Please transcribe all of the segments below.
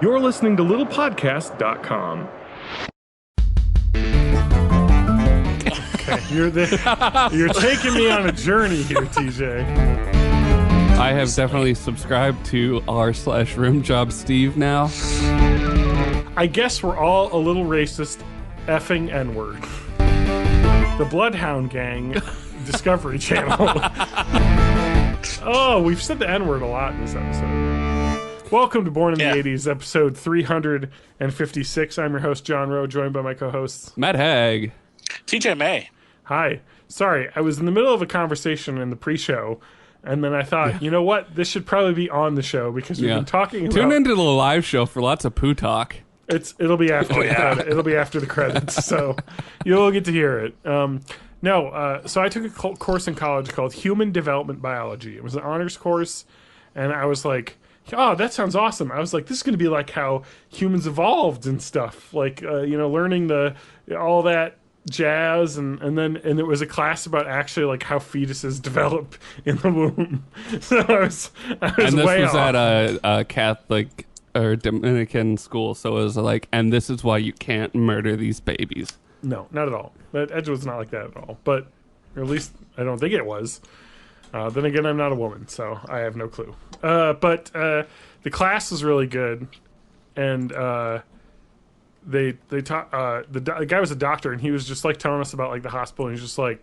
You're listening to littlepodcast.com. Okay, you're taking me on a journey here, TJ. I have definitely subscribed to r/rimjob Steve now. I guess we're all a little racist, effing N-word. The Bloodhound Gang, Discovery Channel. Oh, we've said the N-word a lot in this episode. Welcome to Born in the 80s, episode 356. I'm your host, John Rowe, joined by my co-hosts... Matt Hag. TJ May. Hi. Sorry, I was in the middle of a conversation in the pre-show, and then I thought, you know what? This should probably be on the show, because we've been talking about... Tune into the live show for lots of poo talk. It'll be after the credit. It'll be after the credits, so you'll get to hear it. So I took a course in college called Human Development Biology. It was an honors course, and I was like, oh, that sounds awesome. I was like, this is going to be like how humans evolved and stuff, like learning all that jazz, and it was a class about actually like how fetuses develop in the womb. So I was and this way was off. at a Catholic or Dominican school, so it was like, and this is why you can't murder these babies. No, not at all. Edge was not like that at all. But, or at least I don't think it was. Then again, I'm not a woman, so I have no clue. But the class was really good, and they taught the guy was a doctor, and he was just like telling us about like the hospital. And he's just like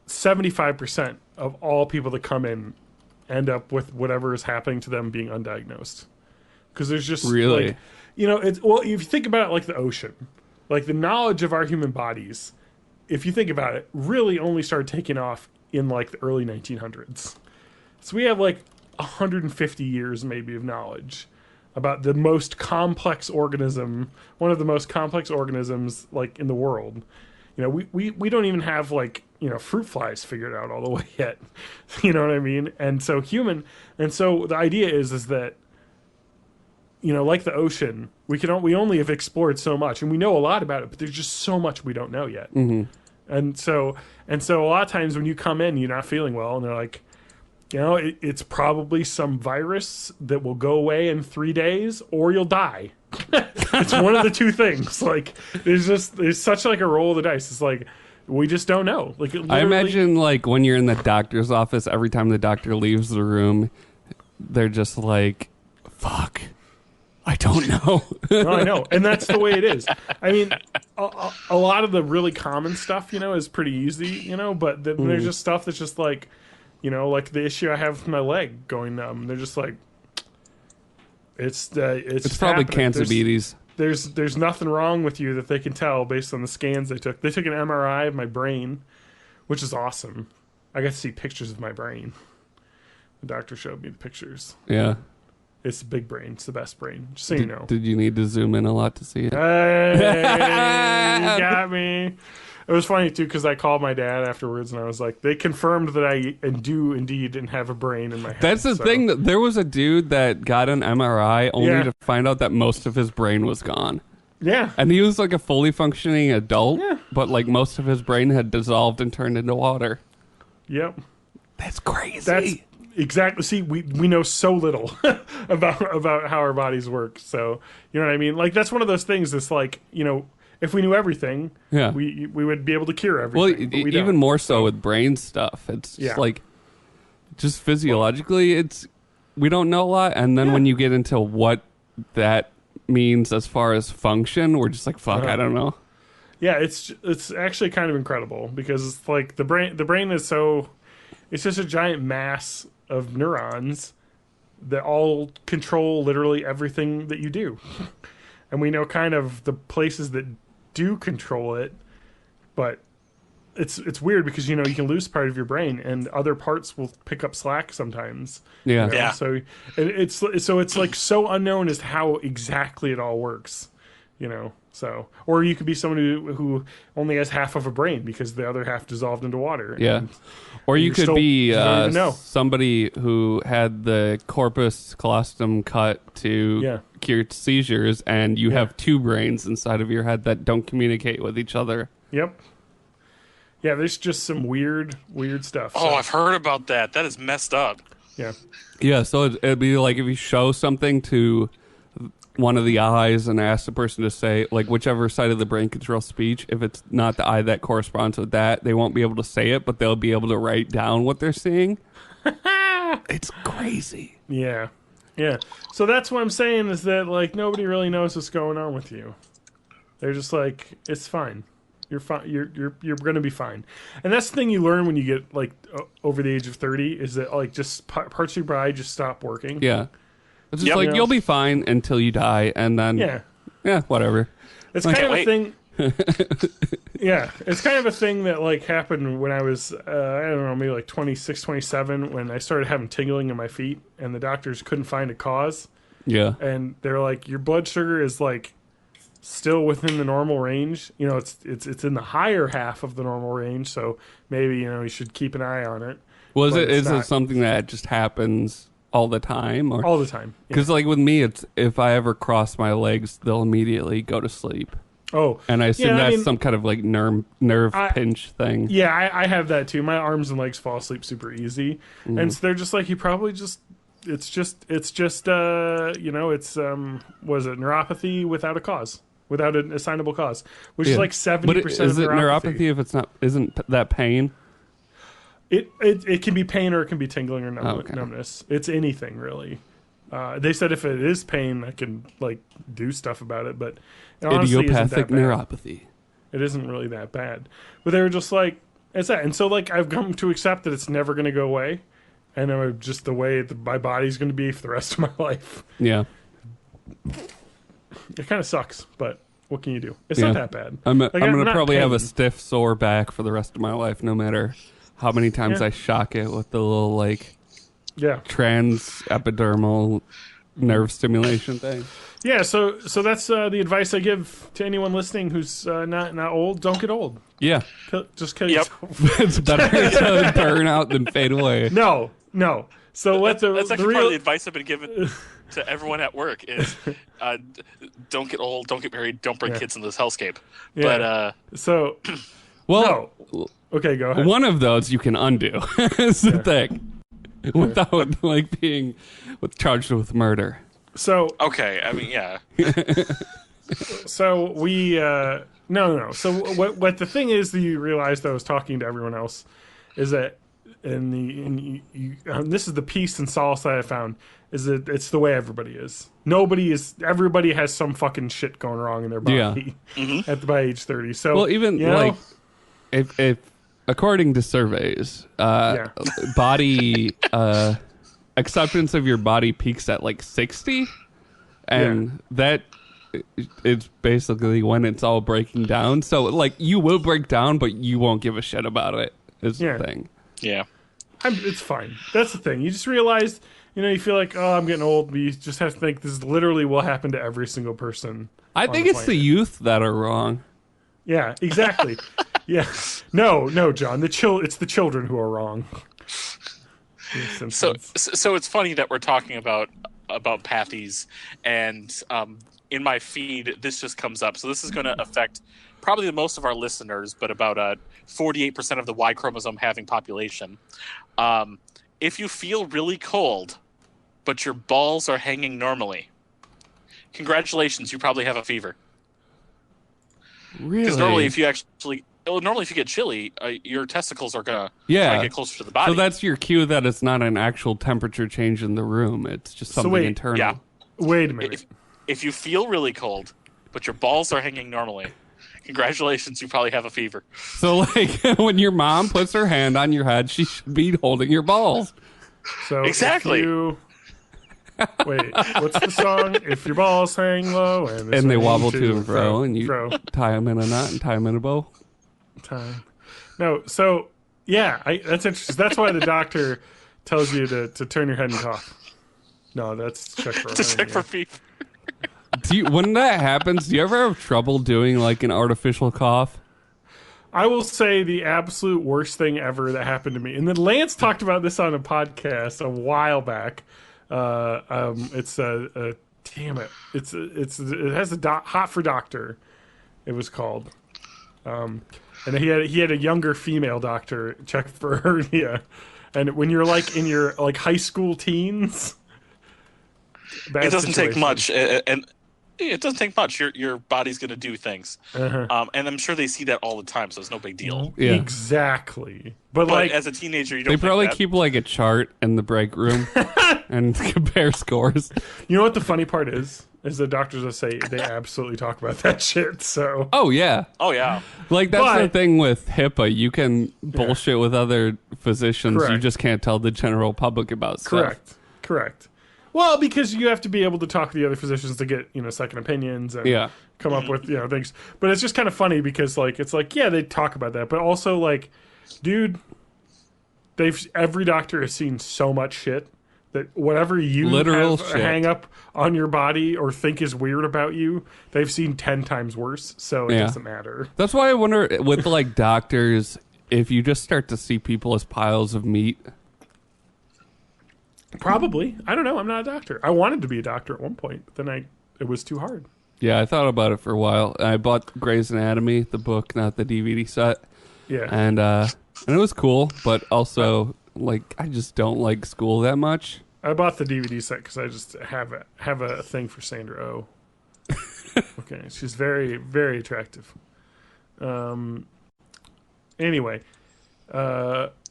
75% of all people that come in end up with whatever is happening to them being undiagnosed, because there's just really, it's if you think about it, like the ocean, like the knowledge of our human bodies, if you think about it, really only started taking off in like the early 1900s. So we have like 150 years maybe of knowledge about the most complex organism, one of the most complex organisms like in the world. We don't even have like, fruit flies figured out all the way yet. You know what I mean? And so the idea is that, like the ocean, we only have explored so much, and we know a lot about it, but there's just so much we don't know yet. Mm-hmm. And so a lot of times when you come in, you're not feeling well, and they're like, it's probably some virus that will go away in 3 days, or you'll die. It's one of the two things. Like, there's such like a roll of the dice. It's like, we just don't know. Like, I imagine like when you're in the doctor's office, every time the doctor leaves the room, they're just like, fuck, I don't know. No, I know. And that's the way it is. I mean, a lot of the really common stuff, is pretty easy, but there's just stuff that's just like, like the issue I have with my leg going numb. They're just like, it's probably cancer-beaties. There's nothing wrong with you that they can tell based on the scans they took. They took an MRI of my brain, which is awesome. I got to see pictures of my brain. The doctor showed me the pictures. Yeah. It's the big brain. It's the best brain. Just so you know. Did you need to zoom in a lot to see it? Hey, you got me. It was funny, too, because I called my dad afterwards, and I was like, they confirmed that I do indeed and have a brain in my head. That's the thing. That there was a dude that got an MRI only to find out that most of his brain was gone. Yeah. And he was like a fully functioning adult, but like most of his brain had dissolved and turned into water. Yep. That's crazy. That's exactly. See, we know so little about how our bodies work. So, you know what I mean? Like, that's one of those things that's like, if we knew everything, we would be able to cure everything. Well, even more so with brain stuff. It's just like, just physiologically, we don't know a lot. And then when you get into what that means as far as function, we're just like, fuck, I don't know. Yeah, it's actually kind of incredible, because it's like the brain is it's just a giant mass of neurons that all control literally everything that you do. And we know kind of the places that do control it, but it's weird because you can lose part of your brain and other parts will pick up slack sometimes. Yeah. So it's like so unknown as to how exactly it all works. So, or you could be someone who only has half of a brain because the other half dissolved into water. Yeah. Or you could be don't even know. somebody who had the corpus callosum cut to cure seizures, and you have two brains inside of your head that don't communicate with each other. Yep. Yeah, there's just some weird stuff. Oh, I've heard about that. That is messed up. Yeah. Yeah, so it'd be like if you show something to one of the eyes and ask the person to say, like, whichever side of the brain controls speech, if it's not the eye that corresponds with that, they won't be able to say it, but they'll be able to write down what they're seeing. It's crazy. Yeah. Yeah. So that's what I'm saying is that, like, nobody really knows what's going on with you. They're just like, it's fine. You're fine. You're going to be fine. And that's the thing you learn when you get, like, over the age of 30 is that, like, just parts of your body just stop working. Yeah. It's just like, you'll be fine until you die, and then, yeah, whatever. It's kind of a thing. Yeah, it's kind of a thing that, like, happened when I was, I don't know, maybe like 26, 27, when I started having tingling in my feet, and the doctors couldn't find a cause. Yeah. And they're like, your blood sugar is, like, still within the normal range. You know, it's in the higher half of the normal range, so maybe, you know, you should keep an eye on it. Is it something that just happens all the time? Or all the time. Because, like, with me, it's if I ever cross my legs, they'll immediately go to sleep. Oh. And I assume that's some kind of, like, nerve pinch thing. Yeah, I have that, too. My arms and legs fall asleep super easy. And so they're just like, you probably just... It's just you know, it's, was it neuropathy without a cause? Without an assignable cause. Which is like 70% but of neuropathy. Is it neuropathy if it's not... Isn't that pain? It can be pain or it can be tingling or numbness. It's anything, really. They said if it is pain, I can, like, do stuff about it, but it honestly idiopathic neuropathy. It isn't really that bad. But they were just like, it's that. And so, like, I've come to accept that it's never going to go away, and I'm just the way my body's going to be for the rest of my life. Yeah. It kind of sucks, but what can you do? It's not that bad. I'm going to probably have a stiff, sore back for the rest of my life, no matter how many times I shock it with the little, like, trans-epidermal nerve stimulation thing. Yeah, so that's the advice I give to anyone listening who's not old. Don't get old. Yeah. Just kill yourself. It's better to burn out than fade away. No. So that's actually part of the advice I've been given to everyone at work is don't get old, don't get married, don't bring kids into this hellscape. Yeah. But well, no. Okay, go ahead. One of those you can undo. Is the thing. Without, like, being charged with murder. So okay, I mean, yeah. So we no. So what the thing is that you realized that I was talking to everyone else is that this is the peace and solace that I found is that it's the way everybody is. Everybody has some fucking shit going wrong in their body by age 30. So well, even like if according to surveys, body acceptance of your body peaks at like 60, and that is basically when it's all breaking down. So, like, you will break down, but you won't give a shit about it. Is the thing. Yeah, it's fine. That's the thing. You just realize, you know, you feel like, oh, I'm getting old, but you just have to think this literally will happen to every single person. I think it's the youth that are wrong. Yeah, exactly. Yeah. No, John. It's the children who are wrong. So it's funny that we're talking about pathies, and in my feed this just comes up. So this is going to affect probably the most of our listeners, but about 48% of the Y chromosome having population. If you feel really cold, but your balls are hanging normally, congratulations, you probably have a fever. Really? Because normally if you get chilly, your testicles are going to get closer to the body. So that's your cue that it's not an actual temperature change in the room. It's just something internal. Yeah. Wait a minute. If you feel really cold, but your balls are hanging normally, congratulations, you probably have a fever. So, like, when your mom puts her hand on your head, she should be holding your balls. So exactly. Wait, what's the song? If your balls hang low and they wobble to and fro, and you tie them in a knot and tie them in a bow. No, so that's interesting. That's why the doctor tells you to turn your head and cough. No, that's check for fever. When that happens, do you ever have trouble doing like an artificial cough? I will say the absolute worst thing ever that happened to me, and then Lance talked about this on a podcast a while back. It's damn it, it has a Hot for Doctor. It was called. And he had a younger female doctor check for hernia, And when you're like in your like high school teens, it doesn't take much, and it doesn't take much. Your body's going to do things, and I'm sure they see that all the time, so it's no big deal. Yeah. Exactly. But like as a teenager, you don't. They probably think that. keep like a chart in the break room and compare scores. You know what the funny part is the doctors will say they absolutely talk about that shit. So Oh yeah, like that's the thing with HIPAA. You can bullshit with other physicians. Correct. You just can't tell the general public about stuff. Correct. Well, because you have to be able to talk to the other physicians to get, second opinions and come up with, things. But it's just kind of funny because, like, it's like, yeah, they talk about that. But also, like, dude, every doctor has seen so much shit that whatever you hang up on your body or think is weird about you, they've seen 10 times worse. So it doesn't matter. That's why I wonder with, like, doctors, if you just start to see people as piles of meat. Probably. I don't know. I'm not a doctor. I wanted to be a doctor at one point, but then it was too hard. Yeah, I thought about it for a while. I bought Grey's Anatomy, the book, not the DVD set. Yeah. And it was cool, but also, like, I just don't like school that much. I bought the DVD set because I just have a thing for Sandra Oh. Okay, she's very, very attractive. Anyway,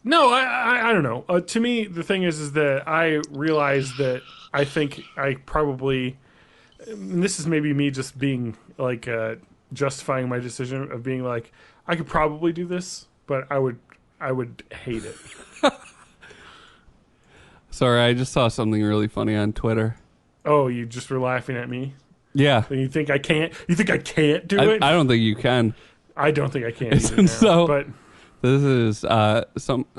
no, I don't know. To me, the thing is that I realize that I think I probably, and this is maybe me just being like justifying my decision of being like, I could probably do this, but I would hate it. Sorry, I just saw something really funny on Twitter. Oh, you just were laughing at me? Yeah. And you think I can't? You think I can't do it? I don't think you can. I don't think I can either now, so, but this is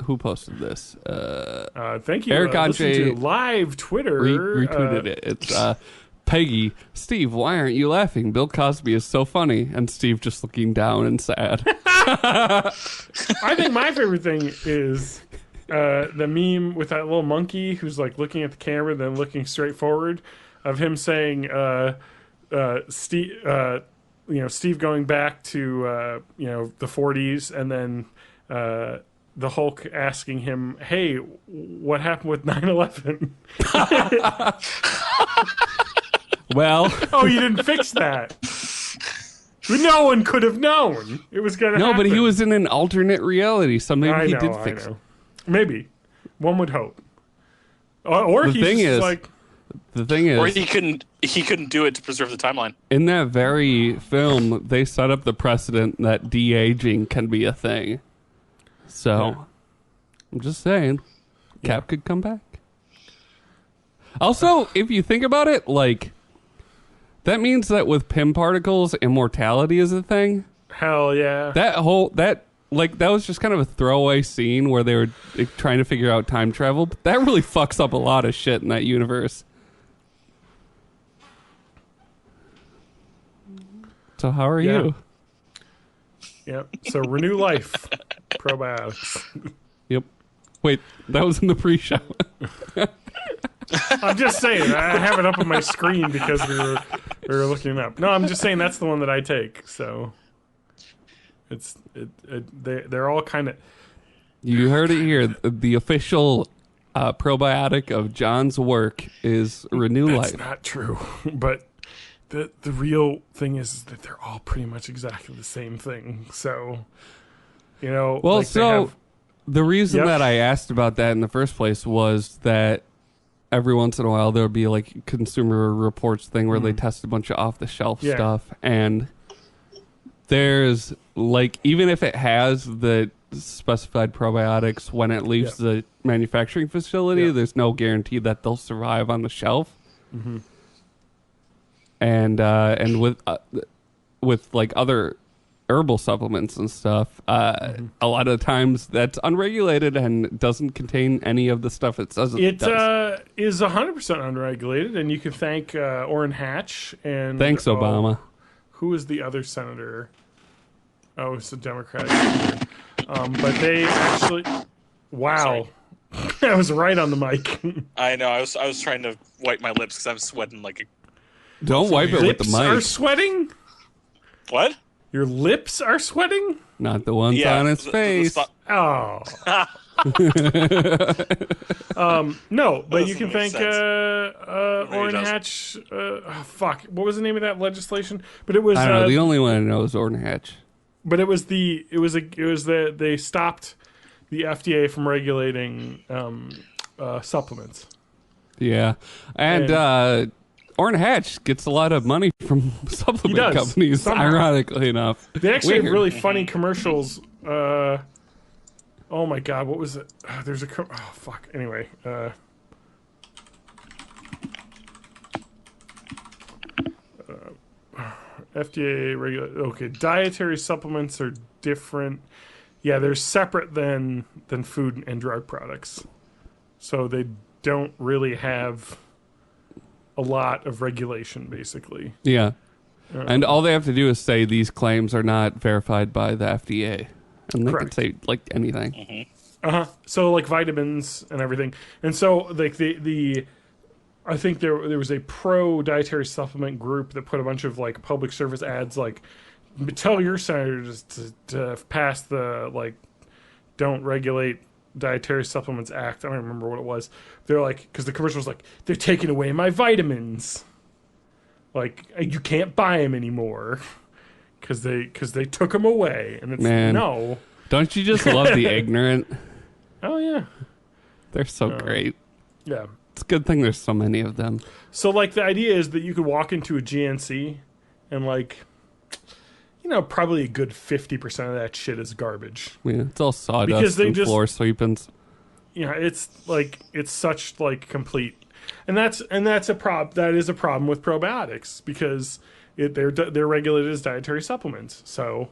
who posted this? thank you. Eric Listen Andre to live Twitter. Retweeted it. It's Peggy, Steve, why aren't you laughing? Bill Cosby is so funny. And Steve just looking down and sad. I think my favorite thing is the meme with that little monkey who's like looking at the camera, then looking straight forward, of him saying, Steve, Steve going back to the 40s, and then the Hulk asking him, "Hey, what happened with 9/11?" Well, oh, you didn't fix that. No one could have known it was going to happen. No, but he was in an alternate reality, so maybe he did fix it. Maybe. One would hope. Or the he's thing is, like... The thing is... Or he couldn't do it to preserve the timeline. In that very film, they set up the precedent that de-aging can be a thing. So, I'm just saying, Cap could come back. Also, if you think about it, like... That means that with Pym particles, immortality is a thing. Hell yeah. That was just kind of a throwaway scene where they were trying to figure out time travel, but that really fucks up a lot of shit in that universe. So how are you? Yep. So renew life. Probiotics. Yep. Wait, that was in the pre-show. I'm just saying, I have it up on my screen because we were looking it up. No, I'm just saying that's the one that I take. So they're all kind of. You heard it here. The official probiotic of John's work is Renew Life. That's not true, but the real thing is that they're all pretty much exactly the same thing. So, Well, like the reason that I asked about that in the first place was that every once in a while there would be like Consumer Reports thing where they test a bunch of off-the-shelf stuff, and there's like, even if it has the specified probiotics when it leaves the manufacturing facility, there's no guarantee that they'll survive on the shelf. Mm-hmm. And with like other herbal supplements and stuff, a lot of times that's unregulated and doesn't contain any of the stuff it says it does. It is 100% unregulated, and you can thank Orrin Hatch and thanks Obama. Who is the other senator? Oh, it's a Democratic senator. But they actually, wow, I was right on the mic. I know. I was trying to wipe my lips because I'm sweating like a. Don't wipe it with the mic. Lips are sweating. What? Your lips are sweating? Not the ones on his face. Oh. No, but you can Doesn't thank make Orrin doesn't. Hatch. Fuck, what was the name of that legislation? But it was. I don't know. The only one I know is Orrin Hatch. But it was they stopped the FDA from regulating supplements. Yeah, and Orrin Hatch gets a lot of money from supplement companies. Somehow. Ironically enough, They actually have Weird. really funny commercials. Oh my god, what was it? There's a fuck. Anyway, FDA regular. Okay, dietary supplements are different. Yeah, they're separate than food and drug products, so they don't really have a lot of regulation, basically. Yeah. And all they have to do is say these claims are not verified by the FDA. And they Correct. can say, like, anything. So like vitamins and everything. And so like the I think there was a pro dietary supplement group that put a bunch of like public service ads like tell your senators to pass the like don't regulate dietary supplements act. I don't remember what it was. They're like, because the commercial was like, they're taking away my vitamins. Like, you can't buy them anymore because they took them away. And it's Man. no. Don't you just love the ignorant? Oh yeah, They're so great. yeah. It's a good thing there's so many of them. So like the idea is that you could walk into a GNC and like, you know, probably a good 50% of that shit is garbage. Yeah, it's all Because sawdust they and just- floor sweepings. Yeah, it's such like complete, and that's a that is a problem with probiotics because they're regulated as dietary supplements. So,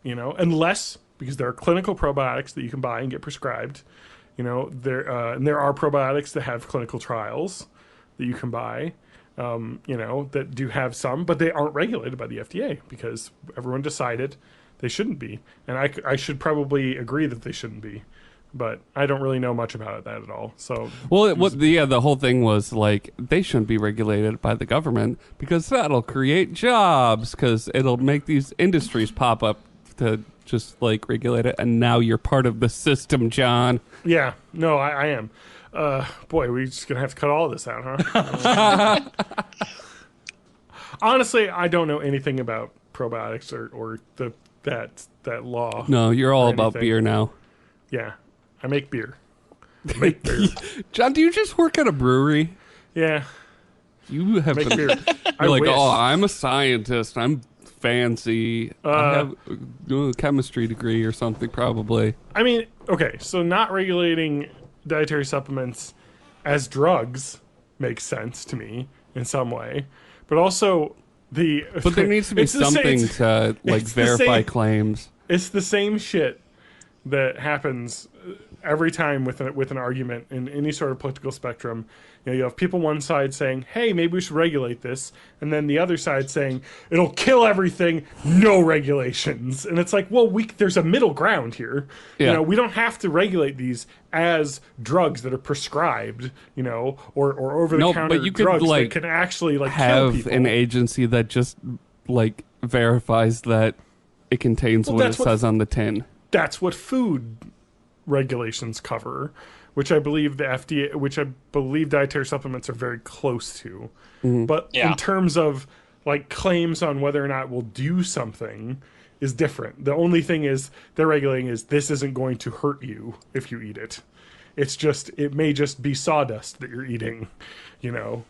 you know, unless because there are clinical probiotics that you can buy and get prescribed, you know, there are probiotics that have clinical trials that you can buy, you know, that do have some, but they aren't regulated by the FDA because everyone decided they shouldn't be, and I should probably agree that they shouldn't be. But I don't really know much about that at all. So, Well, the whole thing was like they shouldn't be regulated by the government because that'll create jobs because it'll make these industries pop up to just like regulate it. And now you're part of the system, John. yeah, no, I am. Boy, we're just gonna have to cut all this out, huh? Honestly, I don't know anything about probiotics or that law. No, you're all about anything. beer now. Yeah, I make beer. Make beer. John, do you just work at a brewery? Yeah, You have make been, beer. I you're like, wish. oh, I'm a scientist. I'm fancy. I have a chemistry degree or something, probably. I mean, okay, so not regulating dietary supplements as drugs makes sense to me in some way, but also But there needs to be it's the same- something it's- to like it's the verify same- claims. It's the same shit that happens every time with an argument in any sort of political spectrum. You know, you have people one side saying, "Hey, maybe we should regulate this," and then the other side saying, "It'll kill everything, no regulations." And it's like, well, there's a middle ground here. Yeah. You know, we don't have to regulate these as drugs that are prescribed, you know, or over the No, counter but you could, drugs like, that can actually like kill Have people. an agency that just like verifies that it contains what it that's what- says on the tin. That's what food regulations cover, which I believe the FDA, which I believe dietary supplements are very close to. But Yeah. in terms of like claims on whether or not it will do something is different. The only thing is they're regulating is this isn't going to hurt you if you eat it. It may just be sawdust that you're eating, you know,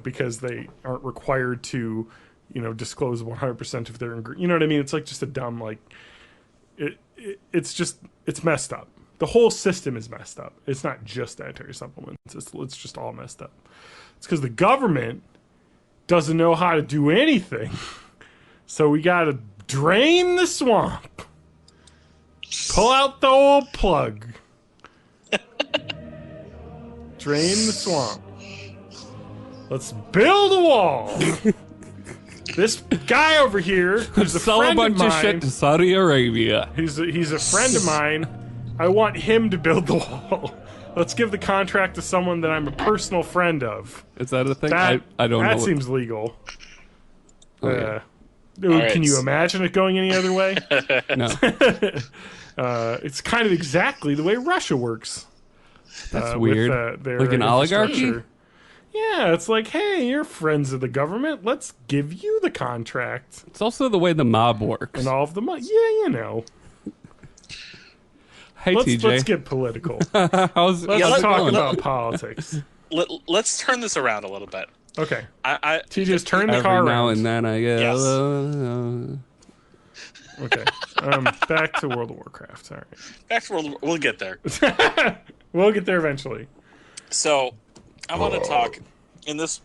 because they aren't required to, you know, disclose 100% of their you know what I mean? It's like just a dumb like it's messed up. The whole system is messed up. It's not just dietary supplements. It's just all messed up. It's because the government doesn't know how to do anything. So we got to drain the swamp. Pull out the old plug. Drain the swamp. Let's build a wall. This guy over here, who's a Sell a friend bunch of of mine, shit to Saudi Arabia. he's a friend of mine. I want him to build the wall. Let's give the contract to someone that I'm a personal friend of. Is that a thing? That I don't know. That what- seems legal. Oh, yeah. Dude, can you imagine it going any other way? No. It's kind of exactly the way Russia works. That's weird. With, their like an oligarchy? Yeah, it's like, hey, you're friends of the government. Let's give you the contract. It's also the way the mob works. And all of the money. Yeah, you know. Hey, TJ. Let's get political. Let's talk about politics. Let's turn this around a little bit. Okay. TJ's turn the car around. Every now around. and then I get... Yes. Okay. Back to World of Warcraft. All right. Back to World of We'll get there. We'll get there eventually. So, I want to talk in this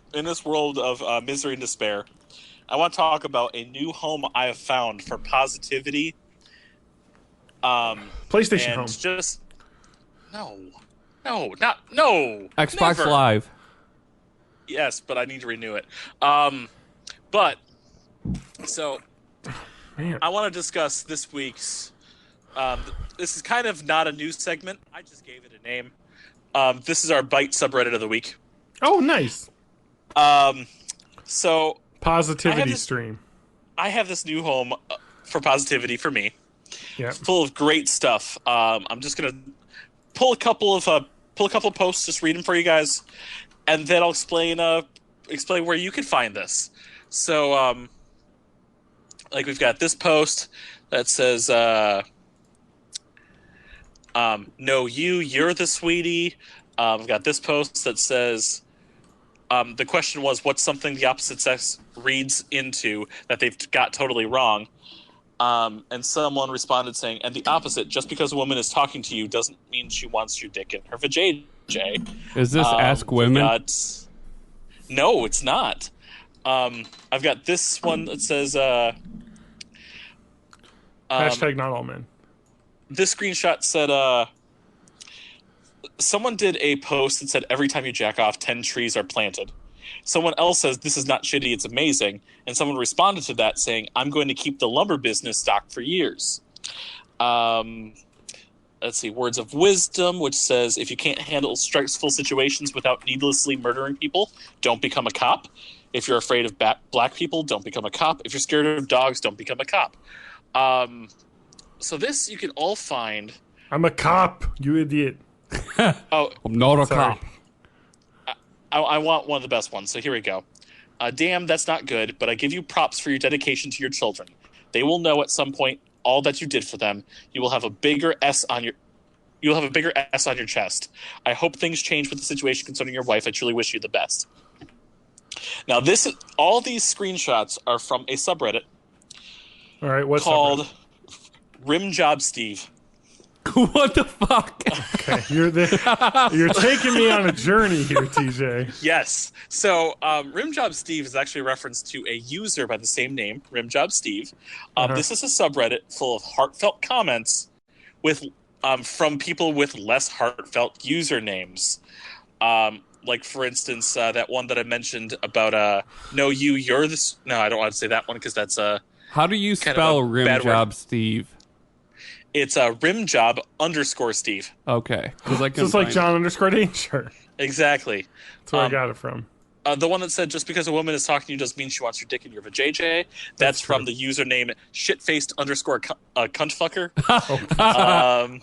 world of misery and despair. I want to talk about a new home I have found for positivity. PlayStation and Home. Just no. Xbox never. Live. Yes, but I need to renew it. But so Man. I want to discuss this week's. This is kind of not a news segment. I just gave it a name. This is our Byte subreddit of the week. Oh, nice. So Positivity stream. I have this new home for positivity for me. Yeah. Full of great stuff. I'm just gonna pull a couple of posts, just read them for you guys, and then I'll explain where you can find this. So, like we've got this post that says, "No, you're the sweetie." We've got this post that says, the question was, what's something the opposite sex reads into that they've got totally wrong? And someone responded saying, and the opposite, just because a woman is talking to you doesn't mean she wants your dick in her vajayjay. Is this Ask Women? No, it's not. I've got this one that says... Hashtag not all men. This screenshot said... someone did a post that said, every time you jack off, 10 trees are planted. Someone else says, this is not shitty, it's amazing. And someone responded to that saying, I'm going to keep the lumber business stocked for years. Let's see, Words of Wisdom, which says, if you can't handle stressful situations without needlessly murdering people, don't become a cop. If you're afraid of black people, don't become a cop. If you're scared of dogs, don't become a cop. So this you can all find... I'm a cop, you idiot. Oh, I'm not a Sorry. cop. I want one of the best ones, so here we go. Damn, that's not good, but I give you props for your dedication to your children. They will know at some point all that you did for them. You will have a bigger S on your chest. I hope things change with the situation concerning your wife. I truly wish you the best. Now, all these screenshots are from a subreddit All right, what's called Rim Job Steve. What the fuck? Okay, you're taking me on a journey here, TJ. Yes. So, Rimjob Steve is actually a reference to a user by the same name, Rimjob Steve. This is a subreddit full of heartfelt comments with from people with less heartfelt usernames. Like, for instance, that one that I mentioned about no, you're this. No, I don't want to say that one because that's How do you spell Rimjob Steve? It's Rimjob _Steve. Okay. So it's like John _Danger. Exactly. That's where I got it from. The one that said, just because a woman is talking to you doesn't mean she wants your dick in your vajayjay. That's from the username shitfaced _cuntfucker.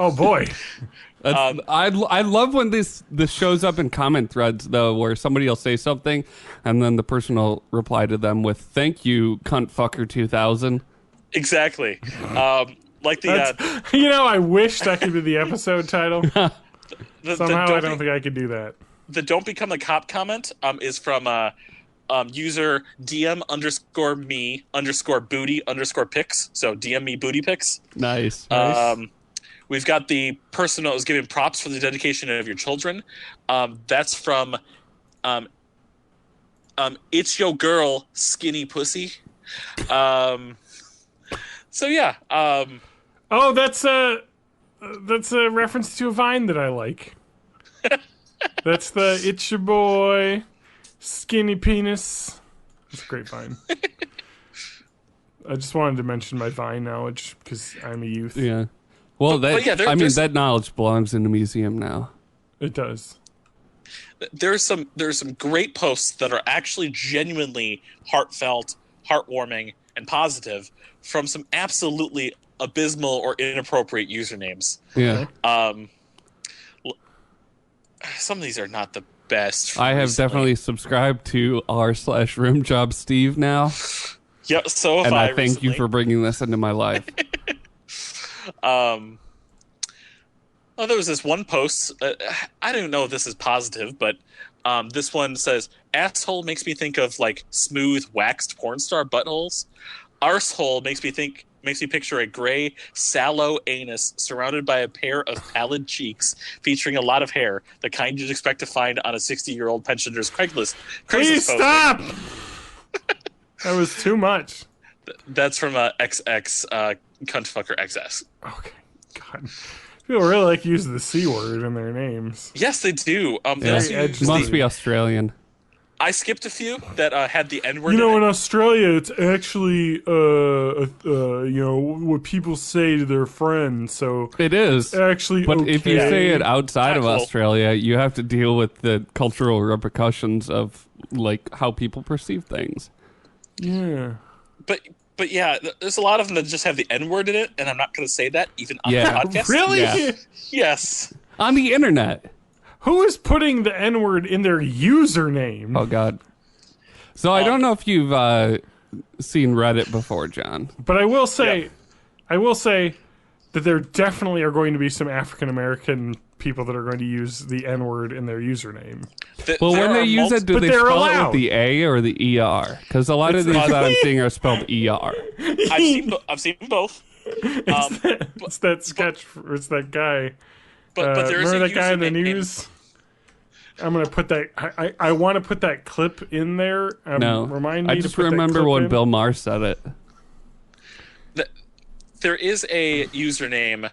Oh, boy. I love when this shows up in comment threads, though, where somebody will say something, and then the person will reply to them with, thank you, cuntfucker 2000. Exactly. Like the... I wish that could be the episode title. Somehow I don't think I could do that. The don't become a cop comment is from user DM _me _booty _pics. So DM me booty pics. Nice. We've got the person that was giving props for the dedication of your children. That's from it's your girl, skinny pussy. So yeah. Oh, that's a reference to a Vine that I like. That's the it's your boy, skinny penis. It's a great Vine. I just wanted to mention my Vine knowledge because I'm a youth. Yeah. Well, that knowledge belongs in a museum now. It does. There's some great posts that are actually genuinely heartfelt, heartwarming, and positive from some absolutely abysmal or inappropriate usernames. Yeah. Some of these are not the best. I have recently. definitely subscribed to r/rimjobsteve now. Yep, so have And I thank recently. you for bringing this into my life. Oh, there was this one post. I don't know if this is positive, but this one says, "Asshole makes me think of like smooth waxed porn star buttholes. Arsehole makes me picture a gray, sallow anus surrounded by a pair of pallid cheeks, featuring a lot of hair, the kind you'd expect to find on a 60-year-old pensioner's Craigslist Please poster." stop! That was too much. That's from XX Cuntfucker XS. Okay, God. People really like using the C word in their names. Yes, they do. They Yeah. also use Must be Australian. I skipped a few that had the N word. You know, in in it. Australia, it's actually, what people say to their friends. So It is. actually, But if you okay. say it outside of Cool. Australia, you have to deal with the cultural repercussions of like how people perceive things. Yeah. But yeah, there's a lot of them that just have the N word in it, and I'm not going to say that even on Yeah. the podcast. Really? Yeah. Yes. On the internet. Who is putting the N word in their username? Oh God. So I don't know if you've seen Reddit before, John. But I will say, Yep. that there definitely are going to be some African American people that are going to use the N word in their username. Well, There when they are use it, do but they they're spell allowed. it with the A or the ER? Because a lot of these that I'm seeing are spelled ER. I've seen both. It's that sketch. It's that guy. But there is remember a that guy in the username- news? I'm gonna put that. I want to put that clip in there. No. Remind me. I to just put that remember clip when in. Bill Maher said it. There is a username,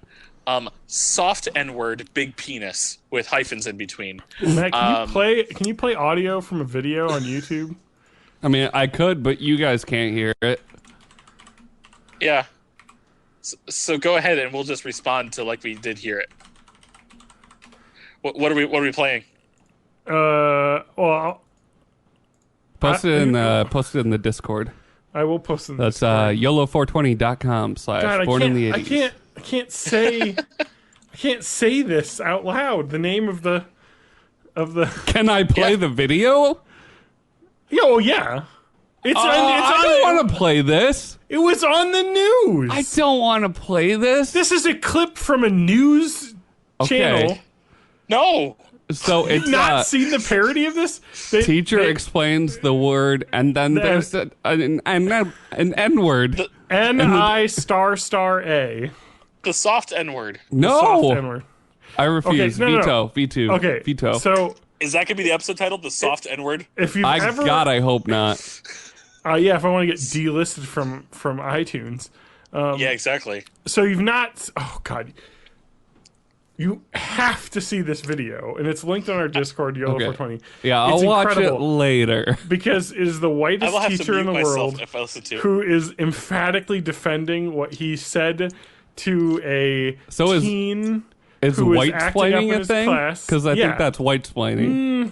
soft N-word, big penis with hyphens in between. Matt, can you play audio from a video on YouTube? I mean, I could, but you guys can't hear it. Yeah. So go ahead and we'll just respond to like we did hear it. What are we playing? Well, Post it in the Discord. I will post it. That's God, YOLO420.com/born in the 80s. I can't say. I can't say this out loud. The name of the. Can I play Yeah. the video? Oh yeah. It's on. I don't want to play this. It was on the news. I don't want to play this. This is a clip from a news channel. No. So it's Not seen the parody of this? teacher explains the word, and then there's an N-word. N-I star A. The soft N-word. Soft No, N-word. I refuse. Okay, no. Veto. V2. Okay. Veto. So Is that going to be the episode title? The soft N-word? if you've I ever, I hope not. yeah, if I want to get delisted from iTunes. Yeah, exactly. So you've not. Oh God. You have to see this video, and it's linked on our Discord, YOLO420. Yeah, I'll It's watch it incredible. later. Because it is the I whitest will have teacher to in mute the myself world if I listen to it. who is emphatically defending what he said to a So is- teen Is who is white acting up splaining in a his thing? class. Because I Yeah. think that's white splaining.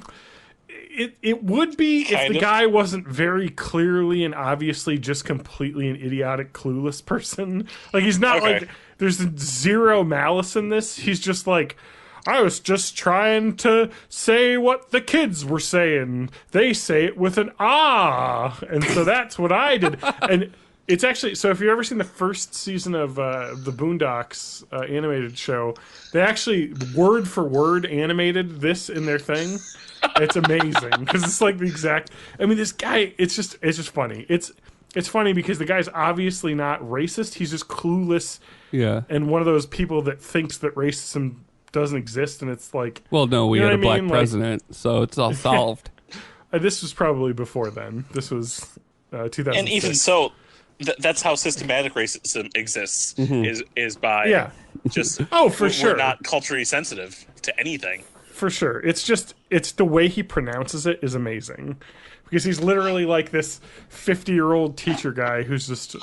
It would be if Kind the of. guy wasn't very clearly and obviously just completely an idiotic, clueless person. Like, he's not Okay. like, there's zero malice in this. He's just like, I was just trying to say what the kids were saying. They say it with an ah. And so that's what I did. And it's actually, so if you've ever seen the first season of the Boondocks animated show, they actually word for word animated this in their thing. It's amazing because it's like the exact. I mean, this guy. It's just funny. It's funny because the guy's obviously not racist. He's just clueless Yeah. and one of those people that thinks that racism doesn't exist. And it's like, Well, no, we You know had a what I black mean? Like- president, so it's all solved. this was probably before then. This was 2006. And even so, that's how systematic racism exists. Is by Yeah. just Oh, for we're sure. not culturally sensitive to anything. For sure. It's the way he pronounces it is amazing. Because he's literally like this 50-year-old teacher guy who's just,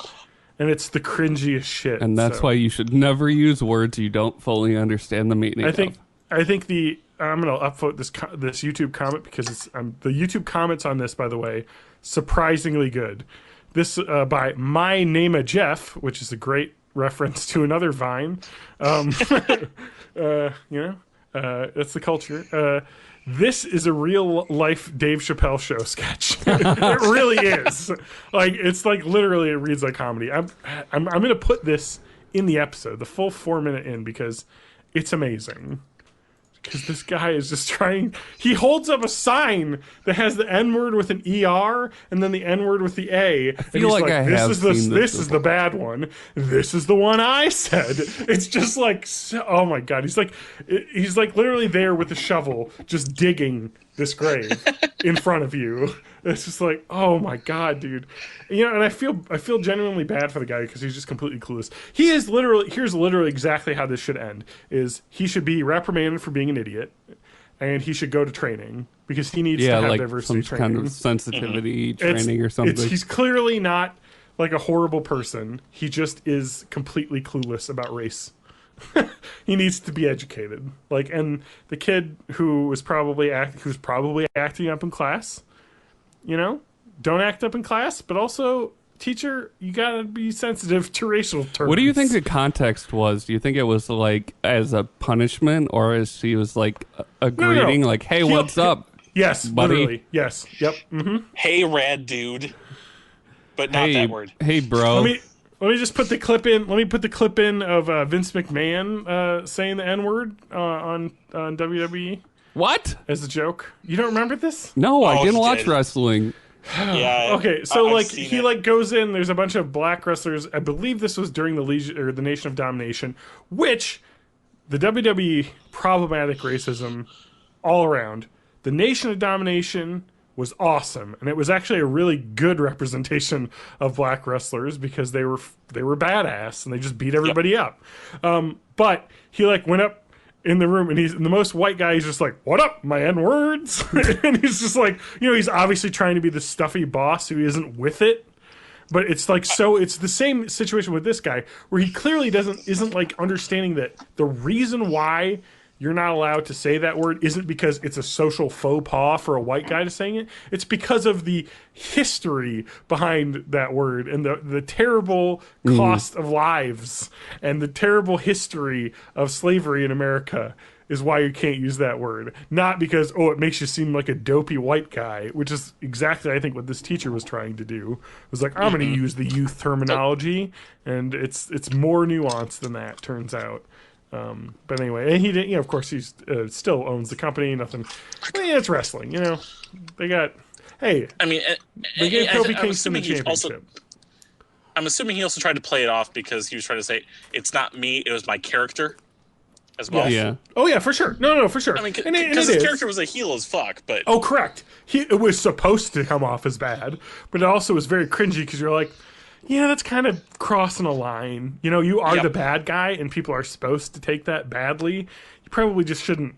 and it's the cringiest shit. And that's so. why you should never use words you don't fully understand the meaning I think of. I'm gonna upvote this YouTube comment because it's the YouTube comments on this, by the way, surprisingly good. this by My Name a Jeff, which is a great reference to another Vine. That's the culture. This is a real life Dave Chappelle show sketch. It really is. Like, it's like literally it reads like comedy. I'm going to put this in the episode, the full 4-minute in, because it's amazing. Because this guy is just trying. He holds up a sign that has the N word with an ER and then the N word with the A. I feel like I have seen this is the bad one. This is the one I said. It's just like, oh my god. He's like literally there with a shovel, just digging this grave in front of you. It's just like, oh my god, dude. And I feel genuinely bad for the guy because he's just completely clueless. Here's literally exactly how this should end: is he should be reprimanded for being an idiot, and he should go to training because he needs to have like diversity some training. kind of sensitivity training or something. He's clearly not like a horrible person. He just is completely clueless about race. He needs to be educated. And the kid who's probably acting up in class, don't act up in class, but also, teacher, you gotta be sensitive to racial terms. What do you think the context was? Do you think it was like as a punishment, or as she was like a greeting, like, "Hey, what's up?" Yes, buddy? Literally. Yes. Yep. Mm-hmm. Hey, rad dude. But not that word. Hey, bro. Let me just put the clip in. Let me put the clip in of Vince McMahon saying the N word on WWE. What? As a joke. You don't remember this? No, I didn't watch wrestling. Yeah. Okay, so he goes in. There's a bunch of black wrestlers. I believe this was during the Nation of Domination, which the WWE problematic racism all around. The Nation of Domination was awesome, and it was actually a really good representation of black wrestlers because they were badass and they just beat everybody up. But he went up in the room, and he's the most white guy. He's just like, "What up, my N-words?" And he's just like, he's obviously trying to be the stuffy boss who isn't with it. But it's like, so it's the same situation with this guy where he clearly isn't understanding that the reason why you're not allowed to say that word isn't because it's a social faux pas for a white guy to saying it. It's because of the history behind that word and the terrible cost of lives and the terrible history of slavery in America is why you can't use that word. Not because, it makes you seem like a dopey white guy, which is exactly, I think, what this teacher was trying to do. It was like, I'm going to use the youth terminology, and it's more nuanced than that, turns out. But anyway, and he didn't. Of course, he still owns the company. Nothing. It's wrestling. They got. Hey, I mean, they gave Kofi Kingston the championship. I'm assuming he also tried to play it off because he was trying to say it's not me; it was my character, as well. Yeah. Oh yeah, for sure. No, for sure. I mean, because his character was a heel as fuck. But correct. It was supposed to come off as bad, but it also was very cringy because you're like, yeah, that's kind of crossing a line. You are the bad guy, and people are supposed to take that badly. You probably just shouldn't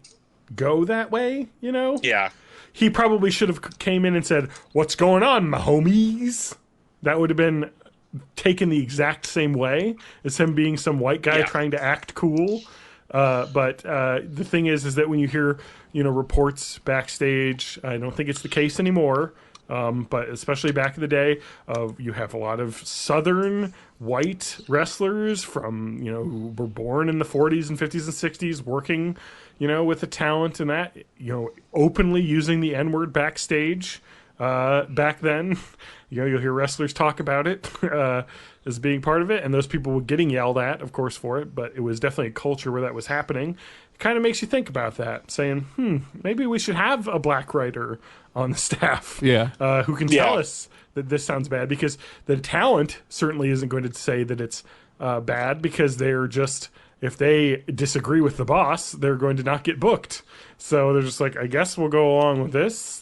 go that way, Yeah. He probably should have came in and said, "What's going on, my homies?" That would have been taken the exact same way as him being some white guy trying to act cool. But the thing is that when you hear, reports backstage, I don't think it's the case anymore. But especially back in the day, you have a lot of Southern white wrestlers from, who were born in the 40s and 50s and 60s working, with the talent and that, openly using the N-word backstage back then. You'll hear wrestlers talk about it as being part of it, and those people were getting yelled at, of course, for it, but it was definitely a culture where that was happening. It kind of makes you think about that, saying, maybe we should have a black writer on the staff who can tell us that this sounds bad, because the talent certainly isn't going to say that it's bad, because they're just, if they disagree with the boss, they're going to not get booked. So they're just like, I guess we'll go along with this.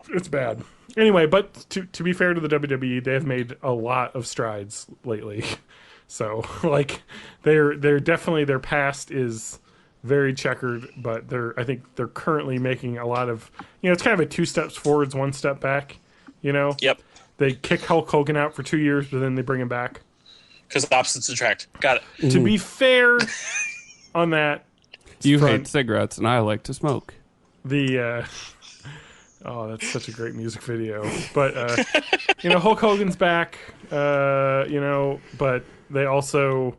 It's bad. Anyway, but to be fair to the WWE, they have made a lot of strides lately. So, they're definitely, their past is very checkered, but I think they're currently making a lot of, it's kind of a 2 steps forwards, 1 step back, Yep. They kick Hulk Hogan out for 2 years, but then they bring him back. Because opposites attract. Got it. To be fair on that, you hate cigarettes and I like to smoke. Oh, that's such a great music video. But Hulk Hogan's back. But they also,